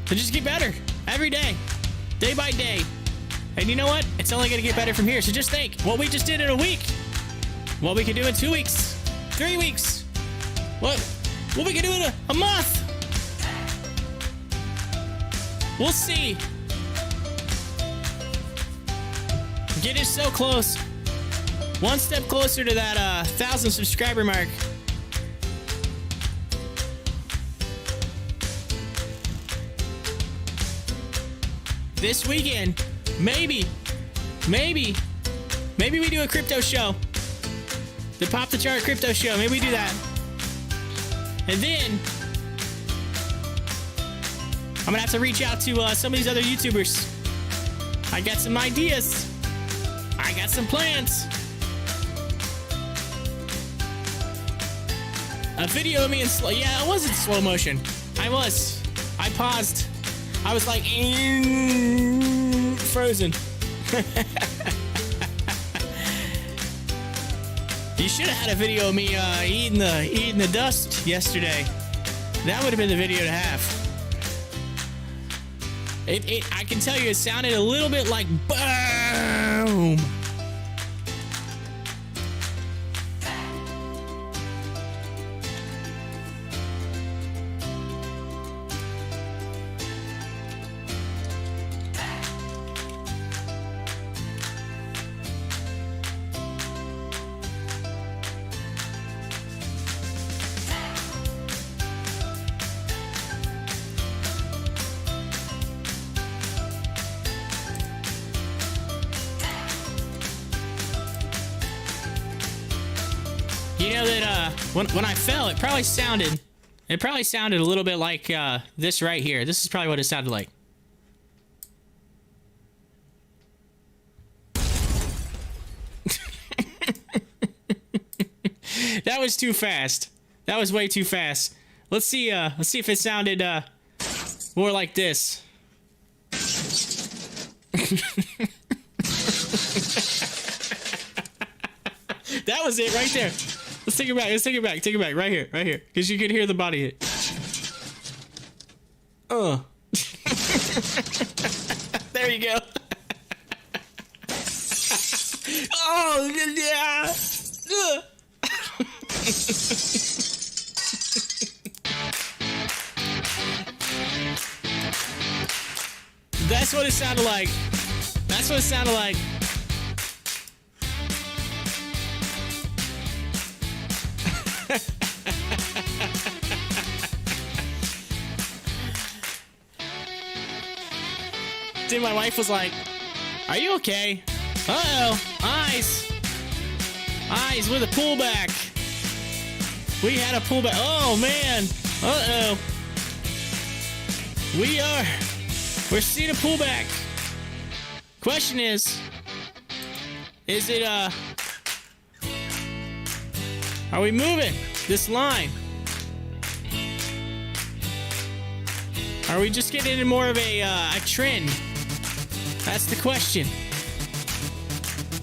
just get better every day by day. And you know what? It's only going to get better from here. So just think what we just did in a week, what we can do in 2 weeks, 3 weeks, what we can do in a month. We'll see. Getting so close. One step closer to that 1,000 subscriber mark. This weekend, maybe we do a crypto show. The Pop the Chart crypto show. Maybe we do that. And then I'm gonna have to reach out to some of these other YouTubers. I got some ideas. I got some plans. A video of me in slow. Yeah, it was in slow motion. I paused. I was like frozen. You should have had a video of me eating the dust yesterday. That would have been the video to have. I can tell you it sounded a little bit like boom. You know that when I fell, it probably sounded a little bit like this right here. This is probably what it sounded like. That was too fast. That was way too fast. Let's see if it sounded more like this. That was it right there. Let's take it back. Let's take it back. Take it back. Right here. Right here. Because you can hear the body hit. There you go. Oh, yeah. That's what it sounded like. That's what it sounded like. Dude, my wife was like, "Are you okay?" Uh-oh, eyes with a pullback. We had a pullback. Oh man, uh-oh. We're seeing a pullback. Question is it are we moving this line? Are we just getting into more of a trend? That's the question.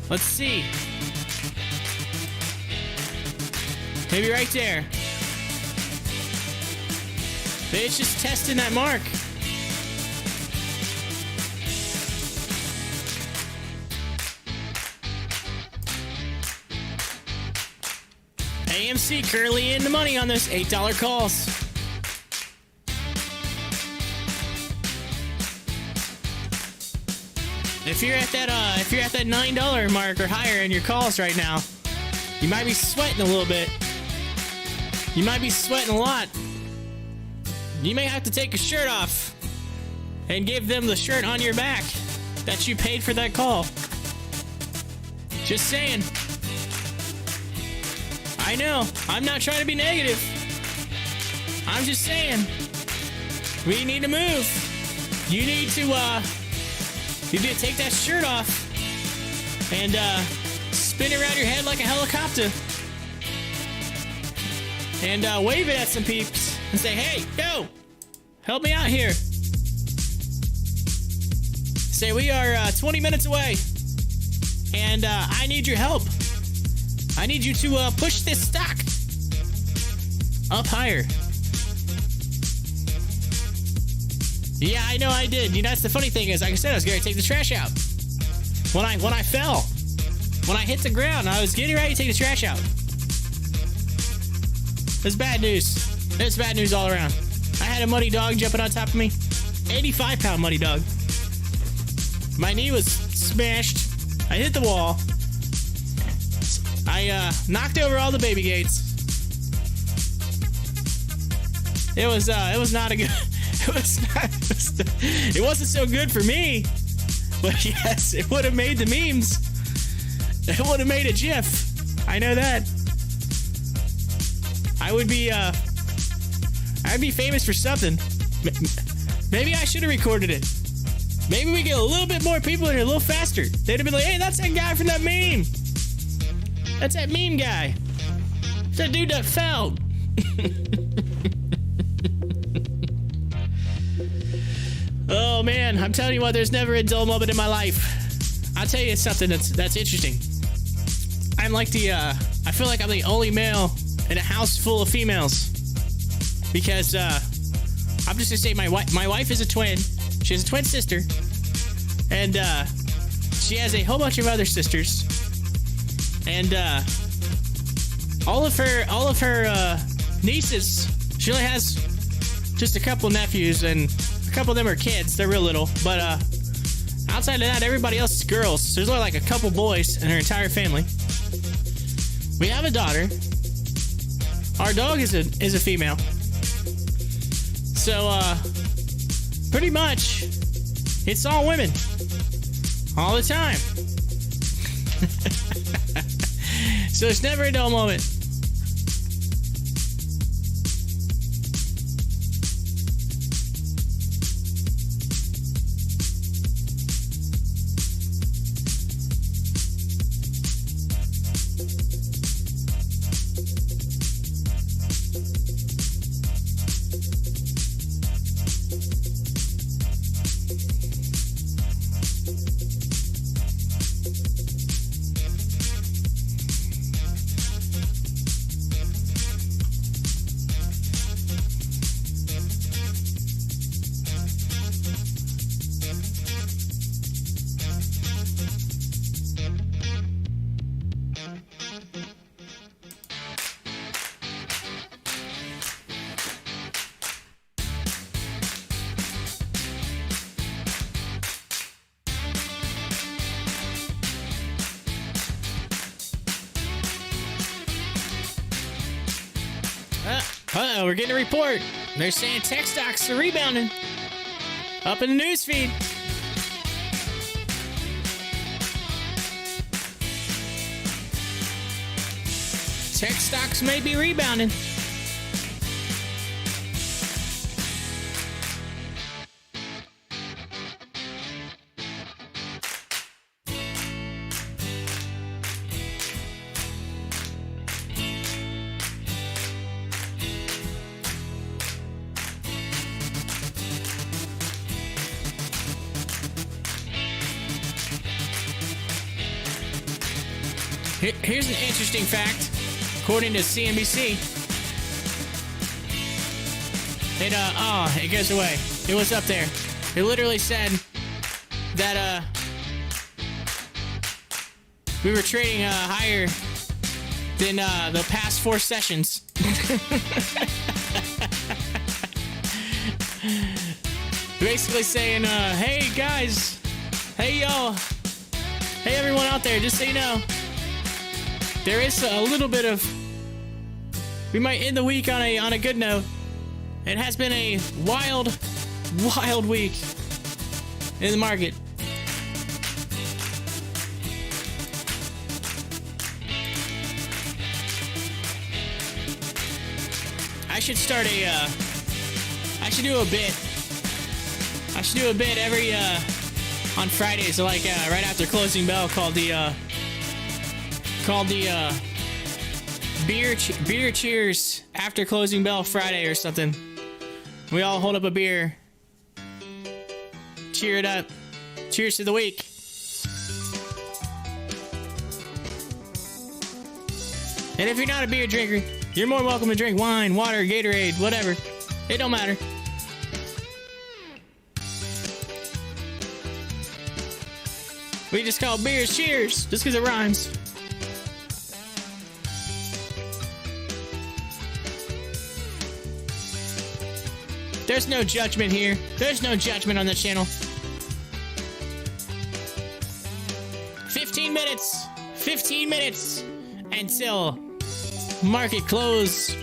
Let's see. Maybe right there. Maybe it's just testing that mark. AMC currently in the money on those $8 calls. If you're at that $9 mark or higher in your calls right now, you might be sweating a little bit. You might be sweating a lot. You may have to take your shirt off and give them the shirt on your back that you paid for that call. Just saying. I know, I'm not trying to be negative. I'm just saying, we need to move. You need to take that shirt off and spin it around your head like a helicopter. And wave it at some peeps and say, "Hey, yo, help me out here." Say, "We are 20 minutes away, and I need your help. I need you to push this stock up higher." Yeah, I know I did. You know, that's the funny thing is, like I said, I was going to take the trash out. When I fell, when I hit the ground, I was getting ready to take the trash out. It's bad news. It's bad news all around. I had a muddy dog jumping on top of me. 85-pound muddy dog. My knee was smashed. I hit the wall. I knocked over all the baby gates. It was not a good. It wasn't so good for me. But yes, it would have made the memes. It would have made a GIF. I know that. I'd be famous for something. Maybe I should have recorded it. Maybe we get a little bit more people in here a little faster. They'd have been like, "Hey, that's that guy from that meme. That's that meme guy. It's that dude that fell." Oh man, I'm telling you what, there's never a dull moment in my life. I'll tell you something that's interesting. I'm like I feel like I'm the only male in a house full of females. because I'm just gonna say my wife is a twin. She has a twin sister, and she has a whole bunch of other sisters, and all of her nieces. She only has just a couple nephews, and a couple of them are kids. They're real little, but outside of that, everybody else is girls. There's only like a couple boys in her entire family. We have a daughter. Our dog is a female. So pretty much it's all women all the time. So it's never a dull moment. Uh-oh, we're getting a report. They're saying tech stocks are rebounding. Up in the news feed. Tech stocks may be rebounding. Here's an interesting fact. According to CNBC, it goes away. It was up there. It literally said that we were trading higher than the past 4 sessions. Basically saying, hey guys, hey y'all, hey everyone out there, just so you know, there is a little bit of, we might end the week on a good note. It has been a wild week in the market. I should start I should do a bit every on Fridays, like right after closing bell, called the beer cheers after closing bell Friday or something. We all hold up a beer, cheer it up, cheers to the week. And if you're not a beer drinker, you're more welcome to drink wine, water, Gatorade, whatever. It don't matter. We just call beers cheers just because it rhymes. There's no judgment here. There's no judgment on the channel. 15 minutes. 15 minutes until market close.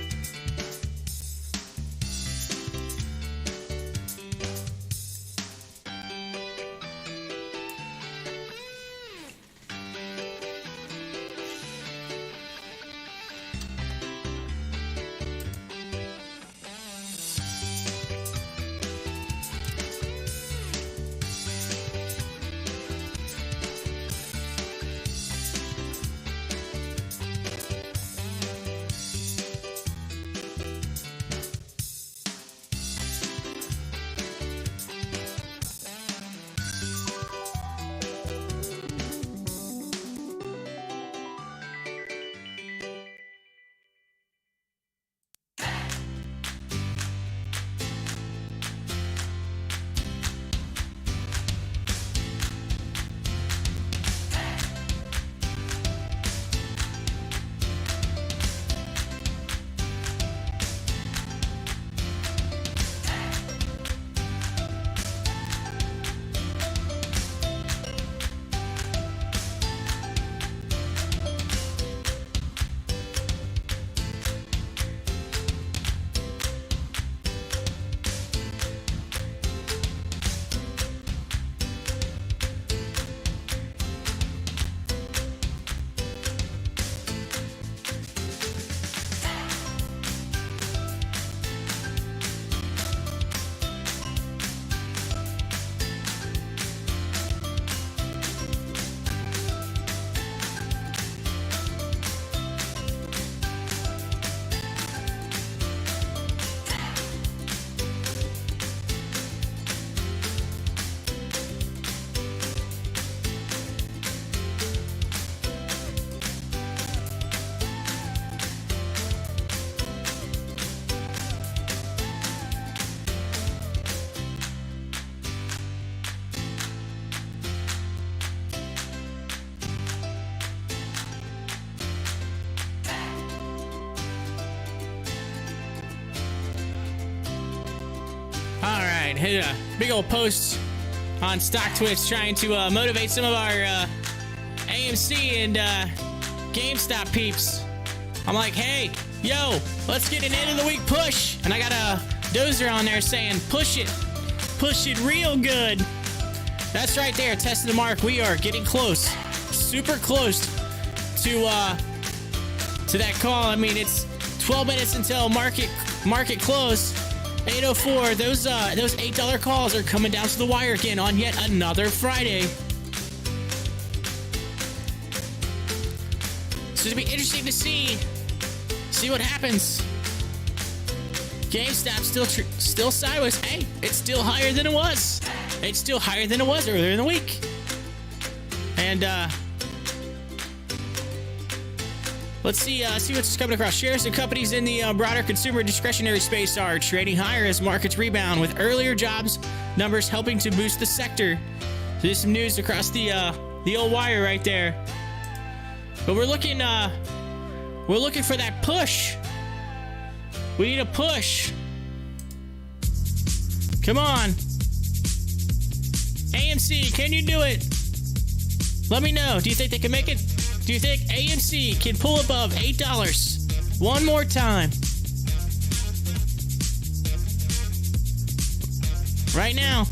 night. Hit a big old post on Stocktwits trying to motivate some of our AMC and GameStop peeps. I'm like, hey, yo, let's get an end of the week push. And I got a dozer on there saying, push it real good. That's right there, testing the mark. We are getting close, super close to that call. I mean, it's 12 minutes until market close. 8:04. Those $8 calls are coming down to the wire again on yet another Friday. So it'll be interesting to see what happens. GameStop still sideways. Hey, it's still higher than it was. It's still higher than it was earlier in the week. And let's see what's coming across. Shares of companies in the broader consumer discretionary space are trading higher as markets rebound, with earlier jobs numbers helping to boost the sector. So there's some news across the old wire right there. But we're looking for that push. We need a push. Come on. AMC, can you do it? Let me know. Do you think they can make it? Do you think AMC can pull above $8 one more time? Right now,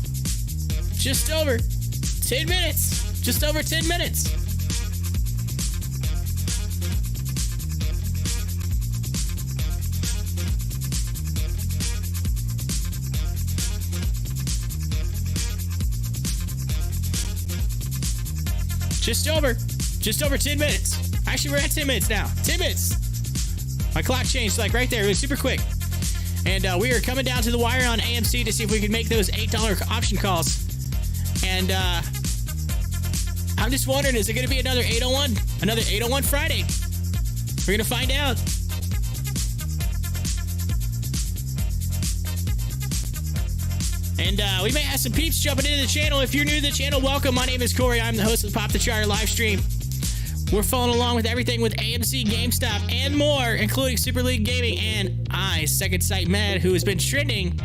just over 10 minutes. Just over 10 minutes. Just over 10 minutes. Actually, we're at 10 minutes now. 10 minutes. My clock changed like right there. It was super quick. And we are coming down to the wire on AMC to see if we can make those $8 option calls. And I'm just wondering, is it going to be another 801? Another 801 Friday? We're going to find out. And we may have some peeps jumping into the channel. If you're new to the channel, welcome. My name is Corey. I'm the host of the Pop the Charter live stream. We're following along with everything with AMC, GameStop, and more, including Super League Gaming and Second Sight Med, who has been trending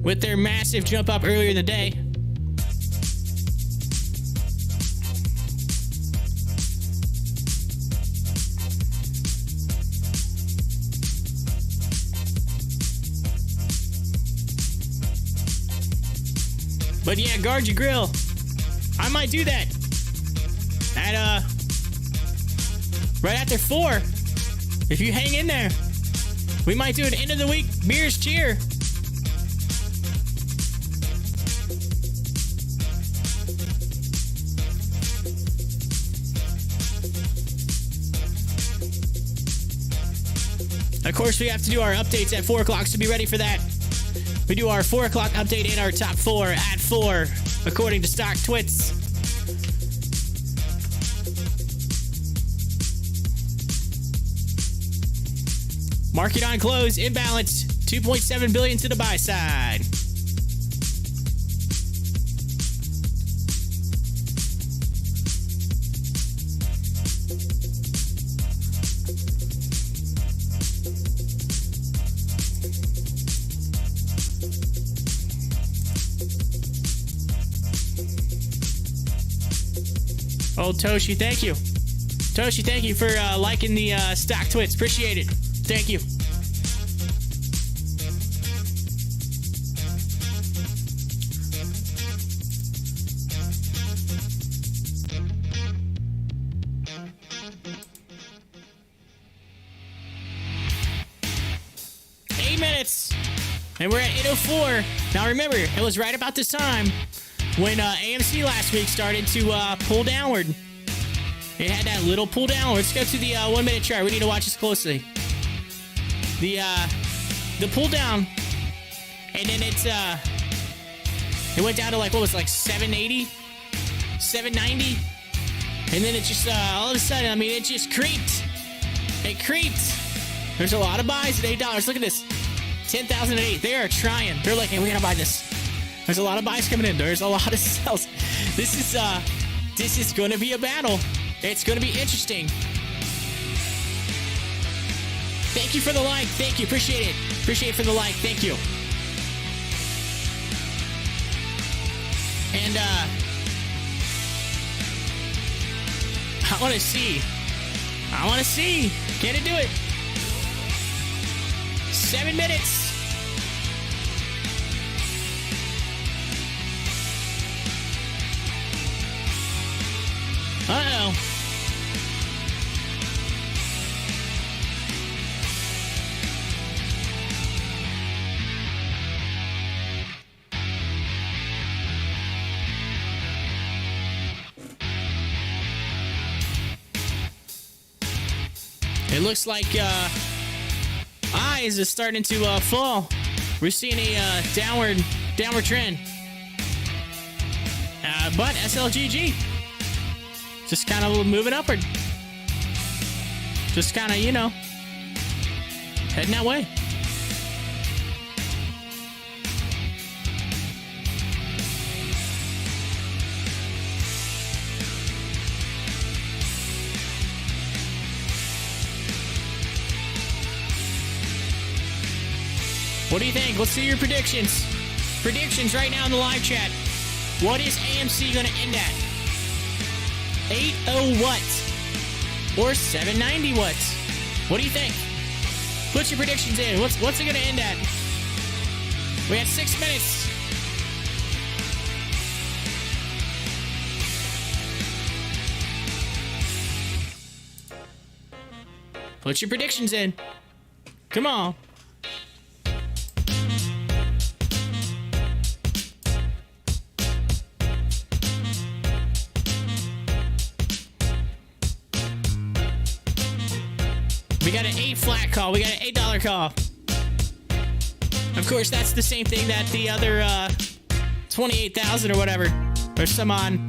with their massive jump up earlier in the day. But yeah, guard your grill. I might do that at right after 4. If you hang in there, we might do an end of the week beers cheer. Of course, we have to do our updates at 4 o'clock, so be ready for that. We do our 4 o'clock update in our top 4 at 4, according to Stocktwits. Market on close, imbalance, $2.7 billion to the buy side. Old Toshi, thank you. Toshi, thank you for liking the Stocktwits. Appreciate it. Thank you. And we're at 8:04. Now remember, it was right about this time when AMC last week started to pull downward. It had that little pull down. Let's go to the 1 minute chart. We need to watch this closely. The pull down, and then it went down to like, what was it, like 780, 790, and then it just all of a sudden, I mean, it just creeped. It creeped. There's a lot of buys at $8. Look at this. 10,008. They are trying. They're like, hey, we gotta buy this. There's a lot of buys coming in. There's a lot of sells. This is gonna be a battle. It's gonna be interesting. Thank you for the like. Thank you. Appreciate it. Appreciate it for the like. Thank you. And I want to see. Can it do it? 7 minutes. Uh-oh. It looks like eyes is starting to fall. We're seeing a downward trend. But SLGG just kind of moving upward. Just kind of, heading that way. What do you think? Let's see your predictions. Predictions right now in the live chat. What is AMC going to end at? 80 what? Or 790 what? What do you think? Put your predictions in. What's it going to end at? We had 6 minutes. Put your predictions in. Come on. We got an 8 flat call. We got an $8 call. Of course, that's the same thing that the other 28,000 or whatever, or some on.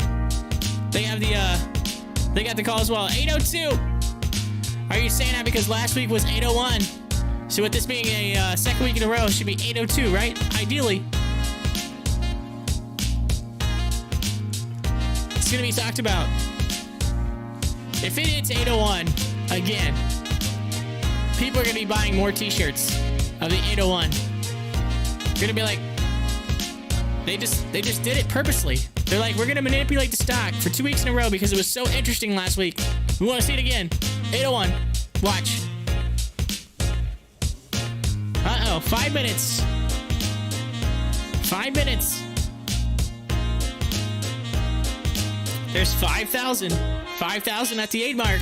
They have they got the call as well. 802. Are you saying that because last week was 801? So with this being a second week in a row, it should be 802, right? Ideally. It's gonna be talked about. If it hits 801 again, people are going to be buying more t-shirts of the 801. They're going to be like, they just did it purposely. They're like, we're going to manipulate the stock for 2 weeks in a row because it was so interesting last week. We want to see it again. 801. Watch. Uh-oh. 5 minutes. 5 minutes. There's 5,000. 5,000 at the 8 mark.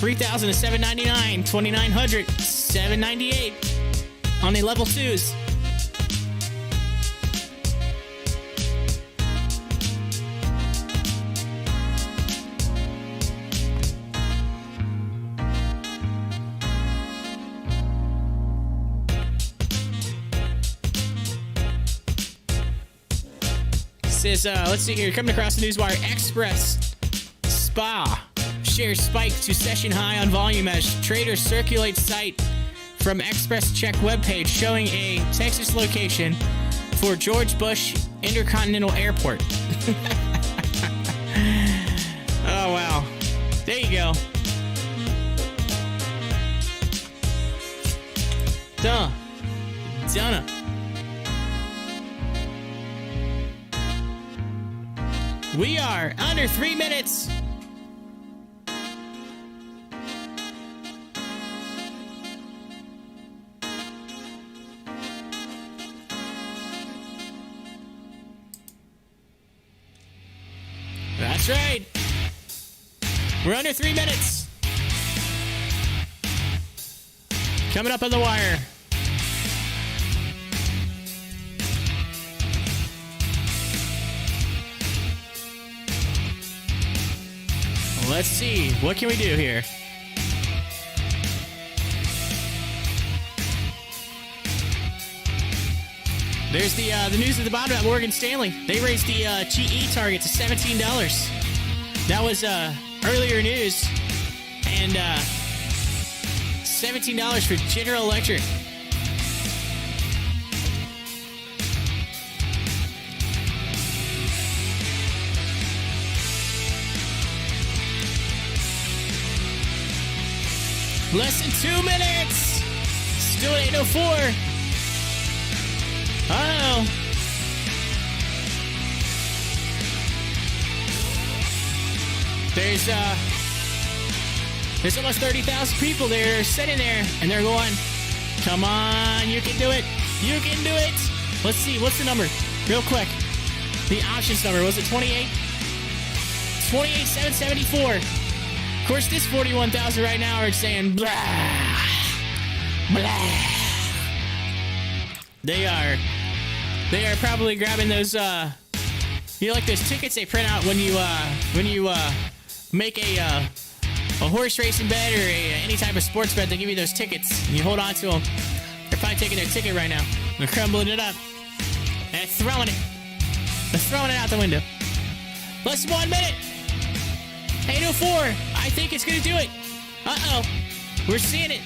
3,000 to 799, 2,900, 798 on the level 2s. This is, let's see here, coming across the newswire, Express Spa. Shares spike to session high on volume as traders circulate site from Express Check webpage showing a Texas location for George Bush Intercontinental Airport. Oh, wow. There you go. Donna. We are under 3 minutes. That's right. We're under 3 minutes. Coming up on the wire. Let's see. What can we do here? There's the news at the bottom at Morgan Stanley. They raised the GE target to $17. That was earlier news. And $17 for General Electric. Less than 2 minutes. Still at 8:04. Uh-oh. There's almost 30,000 people there sitting there, and they're going, come on, you can do it. You can do it. Let's see, what's the number? Real quick. The options number, was it 28? 28,774. Of course, this 41,000 right now are saying, blah, blah. They are probably grabbing those, like those tickets they print out when you make a horse racing bet or any type of sports bet. They give you those tickets, and you hold on to them. They're probably taking their ticket right now. They're crumbling it up and throwing it. They're throwing it out the window. Less than 1 minute. 8:04. I think it's gonna do it. Uh-oh. We're seeing it.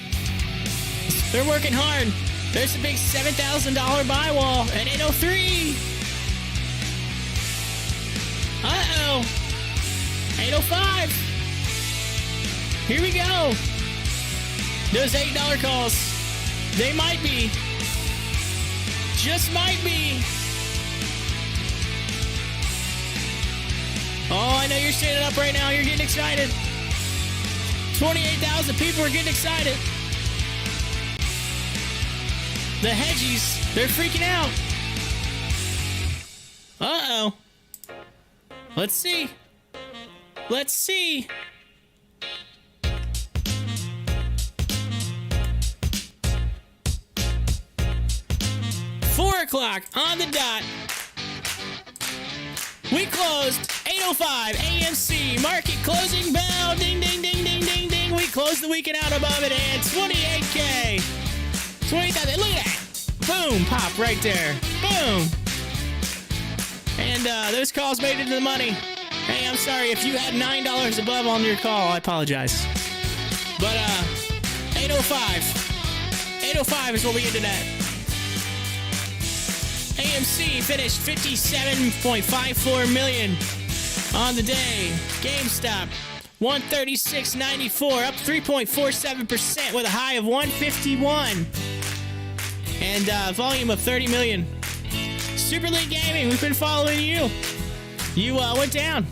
They're working hard. There's a big $7,000 buy wall at 8:03. Uh-oh. 8:05. Here we go. Those $8 calls. They might be. Just might be. Oh, I know you're standing up right now. You're getting excited. 28,000 people are getting excited. The hedgies, they're freaking out. Uh-oh. Let's see. Let's see. Four o'clock on the dot. We closed 8:05 AMC market closing bell. Ding, ding, ding, ding, ding, ding. We closed the weekend out above it and 28K. 20,000. Look at that. Boom. Pop right there. Boom. And those calls made it to the money. Hey, I'm sorry. If you had $9 above on your call, I apologize. But 8:05. 8:05 is what we ended at. AMC finished 57.54 million on the day. GameStop 136.94, up 3.47% with a high of 151 and volume of 30 million. Super League Gaming, we've been following you. You went down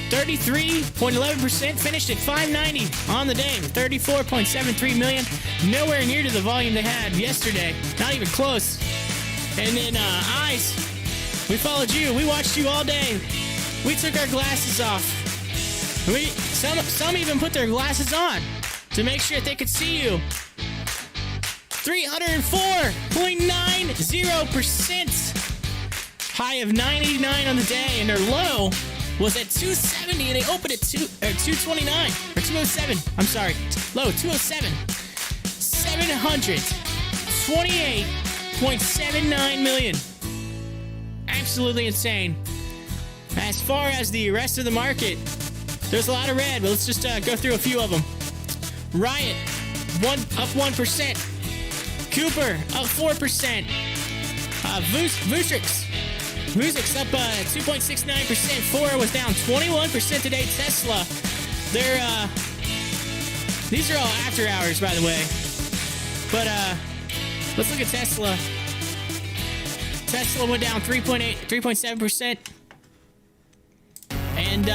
33.11%, finished at 590 on the day, 34.73 million. Nowhere near to the volume they had yesterday. Not even close. And then Eyes, we followed you. We watched you all day. We took our glasses off. Some even put their glasses on to make sure that they could see you. 304.90%. High of 989 on the day, and their low was at 270, and they opened at 229 or 207. I'm sorry, low 207. 728.79 million. Absolutely insane. As far as the rest of the market, there's a lot of red, but let's just go through a few of them. Riot, up 1%. Cooper, up 4%. Vuzix up 2.69%. Fora was down 21% today. Tesla, these are all after hours, by the way. But let's look at Tesla. Tesla went down 3.7%. And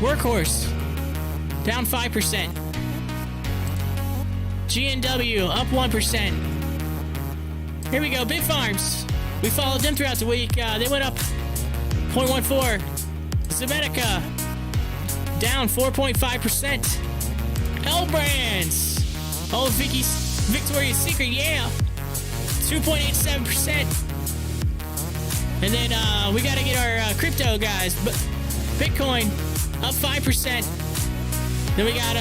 Workhorse down 5%. GNW up 1%. Here we go, Bitfarms. We followed them throughout the week. They went up 0.14. Zemetica down 4.5%. L-Brands. Old Victoria's Secret, yeah. 2.87%. And then we got to get our crypto guys. Bitcoin up 5%. Then we got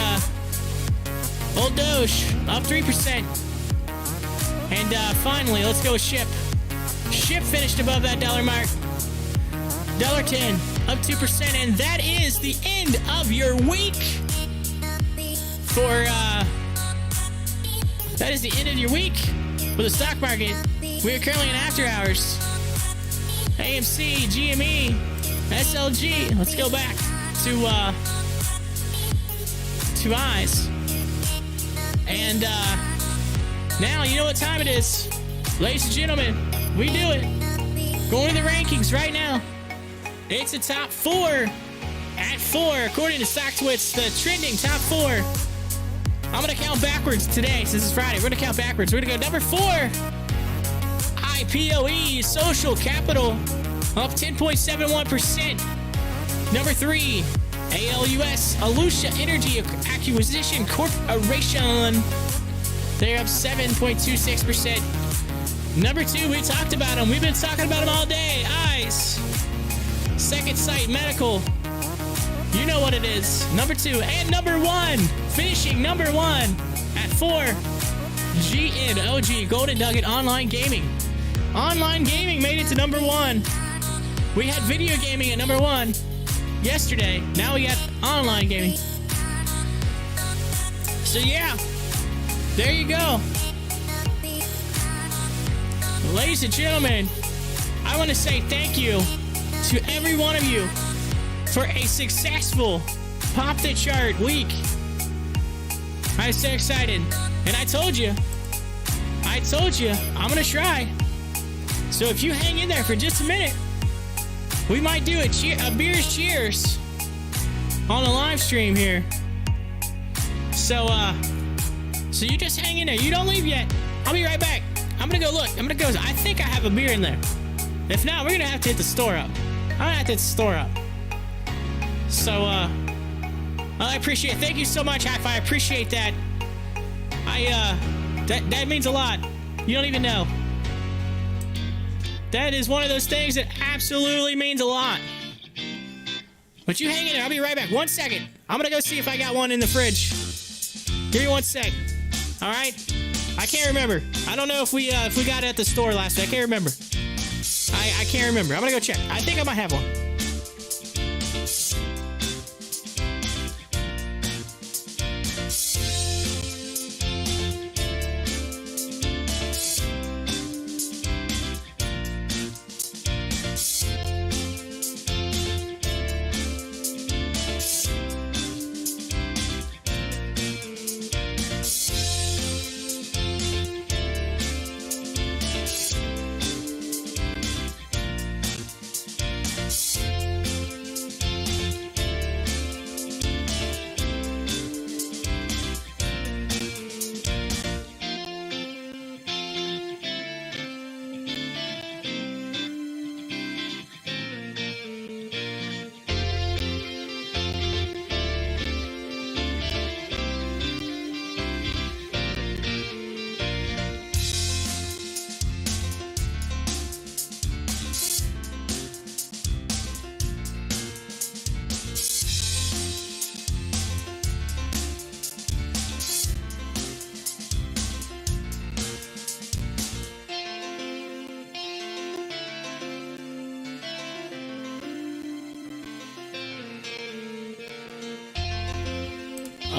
Old Doge up 3%. And finally, let's go with SHIP. SHIP finished above that dollar mark. $1.10, up 2%. And that is the end of your week. That is the end of your week for the stock market. We are currently in after hours. AMC, GME, SLG. Let's go back to Eyes. And now you know what time it is. Ladies and gentlemen, we do it. Going to the rankings right now. It's the top 4 At 4, according to Stocktwits, the trending top 4. I'm going to count backwards today since it's Friday. We're going to count backwards. We're going to go number 4. IPOE, Social Capital, up 10.71%. Number 3, ALUS, Alucia Energy Acquisition Corporation. They're up 7.26%. Number 2, we talked about them. We've been talking about them all day. ICE, Second Sight Medical. You know what it is. Number 2 and number 1, finishing number 1 at 4. GNOG, Golden Nugget Online Gaming. Online Gaming made it to number 1. We had video gaming at number 1 yesterday. Now we got online gaming. So yeah, there you go. Ladies and gentlemen, I want to say thank you to every one of you for a successful Pop the Chart week. I'm so excited. And I told you, I'm going to try. So if you hang in there for just a minute, we might do a beers cheers on the live stream here. So you just hang in there. You don't leave yet. I'll be right back. I'm going to go look. I think I have a beer in there. If not, we're going to have to hit the store up. I'm going to have to hit the store up. So, I appreciate it. Thank you so much, Hi-Fi. I appreciate that. That means a lot. You don't even know. That is one of those things that absolutely means a lot. But you hang in there. I'll be right back. 1 second. I'm going to go see if I got one in the fridge. Give me 1 sec. All right? I can't remember. I don't know if we got it at the store last week. I can't remember. I can't remember. I'm going to go check. I think I might have one.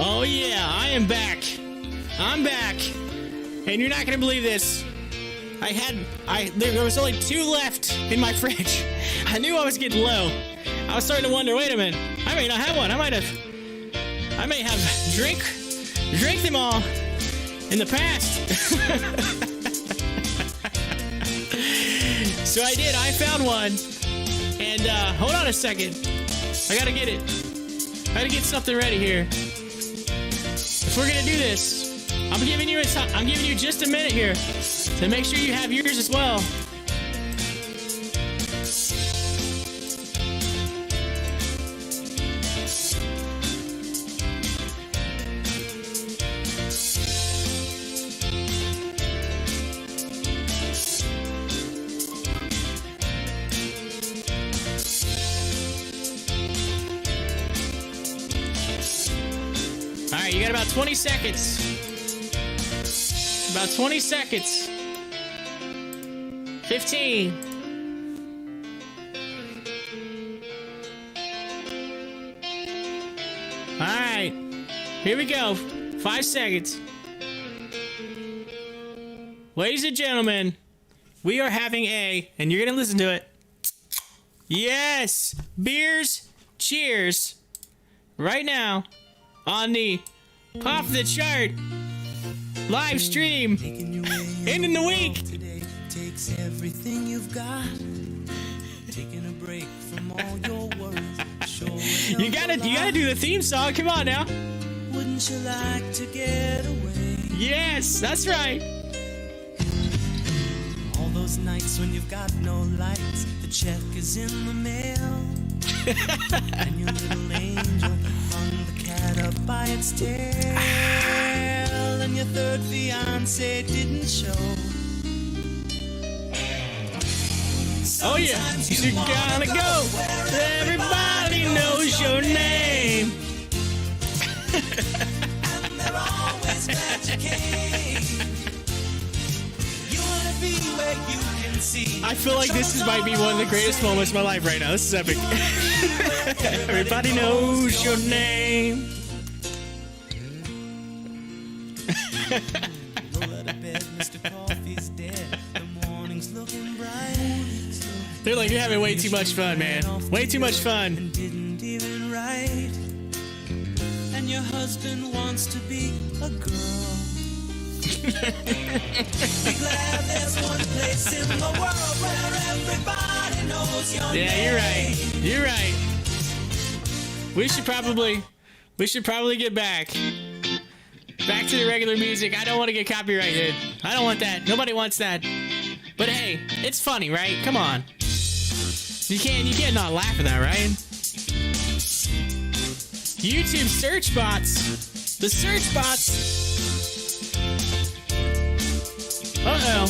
Oh yeah, I am back. I'm back. And you're not gonna believe this. There was only 2 left in my fridge. I knew I was getting low. I was starting to wonder, wait a minute, I may not have one. I may have drank them all in the past. So I did, I found one. And hold on a second. I gotta get it. I gotta get something ready here. If we're gonna do this, I'm giving you just a minute here to make sure you have yours as well. Alright, you got about 20 seconds. About 20 seconds. 15. Alright. Here we go. 5 seconds. Ladies and gentlemen, we are having and you're gonna listen to it. Yes! Beers, cheers. Right now. On the Pop the Chart live stream, ending the week. Today takes everything you've got. Taking a break from all your worries. You gotta do the theme song. Come on now. Wouldn't you like to get away? Yes, that's right. All those nights when you've got no lights, the check is in the mail, and your little angel hung the cat up by its tail, and your third fiance didn't show. Oh yeah, you gotta go. Everybody knows your name. And they're always glad you came. You wanna be where you can see. I feel like this might be one of the greatest moments of my life right now. This is epic. Everybody knows your name. Go to bed, Mr. Coffee's dead. The morning's looking bright. They're like, you're having way too much fun, man. Way too much fun. And didn't even write. And your husband wants to be a girl. Be glad there's one place in the world where everybody knows your name. Yeah, you're right. You're right. We should probably get back to the regular music. I don't want to get copyrighted. I don't want that. Nobody wants that. But hey, it's funny, right? Come on. You can't not laugh at that, right? YouTube search bots. The search bots. Uh-oh.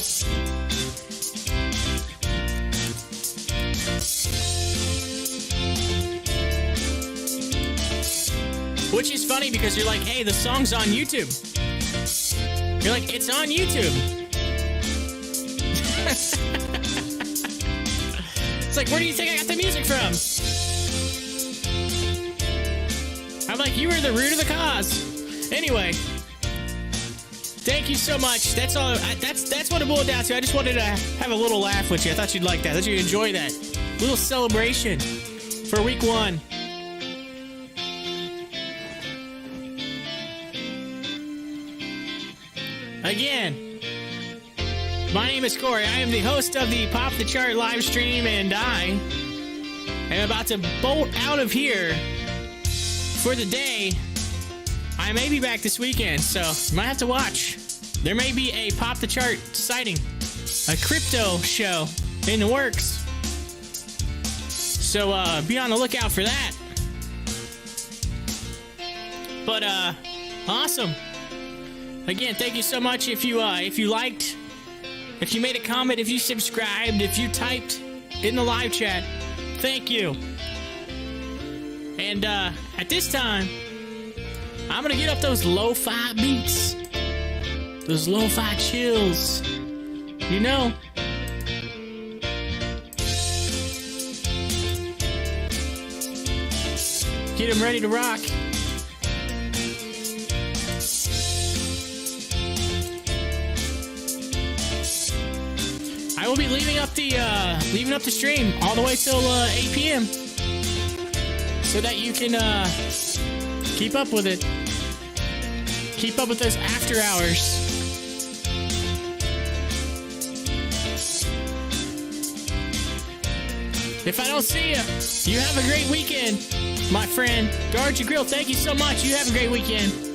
Which is funny because you're like, hey, the song's on YouTube. You're like, it's on YouTube. It's like, where do you think I got the music from? I'm like, you were the root of the cause. Anyway, thank you so much. That's all. That's what it boiled down to. I just wanted to have a little laugh with you. I thought you'd like that. I thought you'd enjoy that little celebration for week 1. Again, my name is Corey. I am the host of the Pop the Chart live stream, and I am about to bolt out of here for the day. I may be back this weekend, so you might have to watch. There may be a Pop the Chart sighting, a crypto show in the works. So be on the lookout for that. But awesome. Again, thank you so much. If you liked, if you made a comment, if you subscribed, if you typed in the live chat, thank you. And at this time, I'm gonna get up those lo-fi beats, those lo-fi chills. You know. Get them ready to rock. I will be leaving up the stream all the way till 8 p.m. so that you can keep up with it. Keep up with those after hours. If I don't see you, you have a great weekend, my friend. Guard your grill. Thank you so much. You have a great weekend.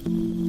Bye.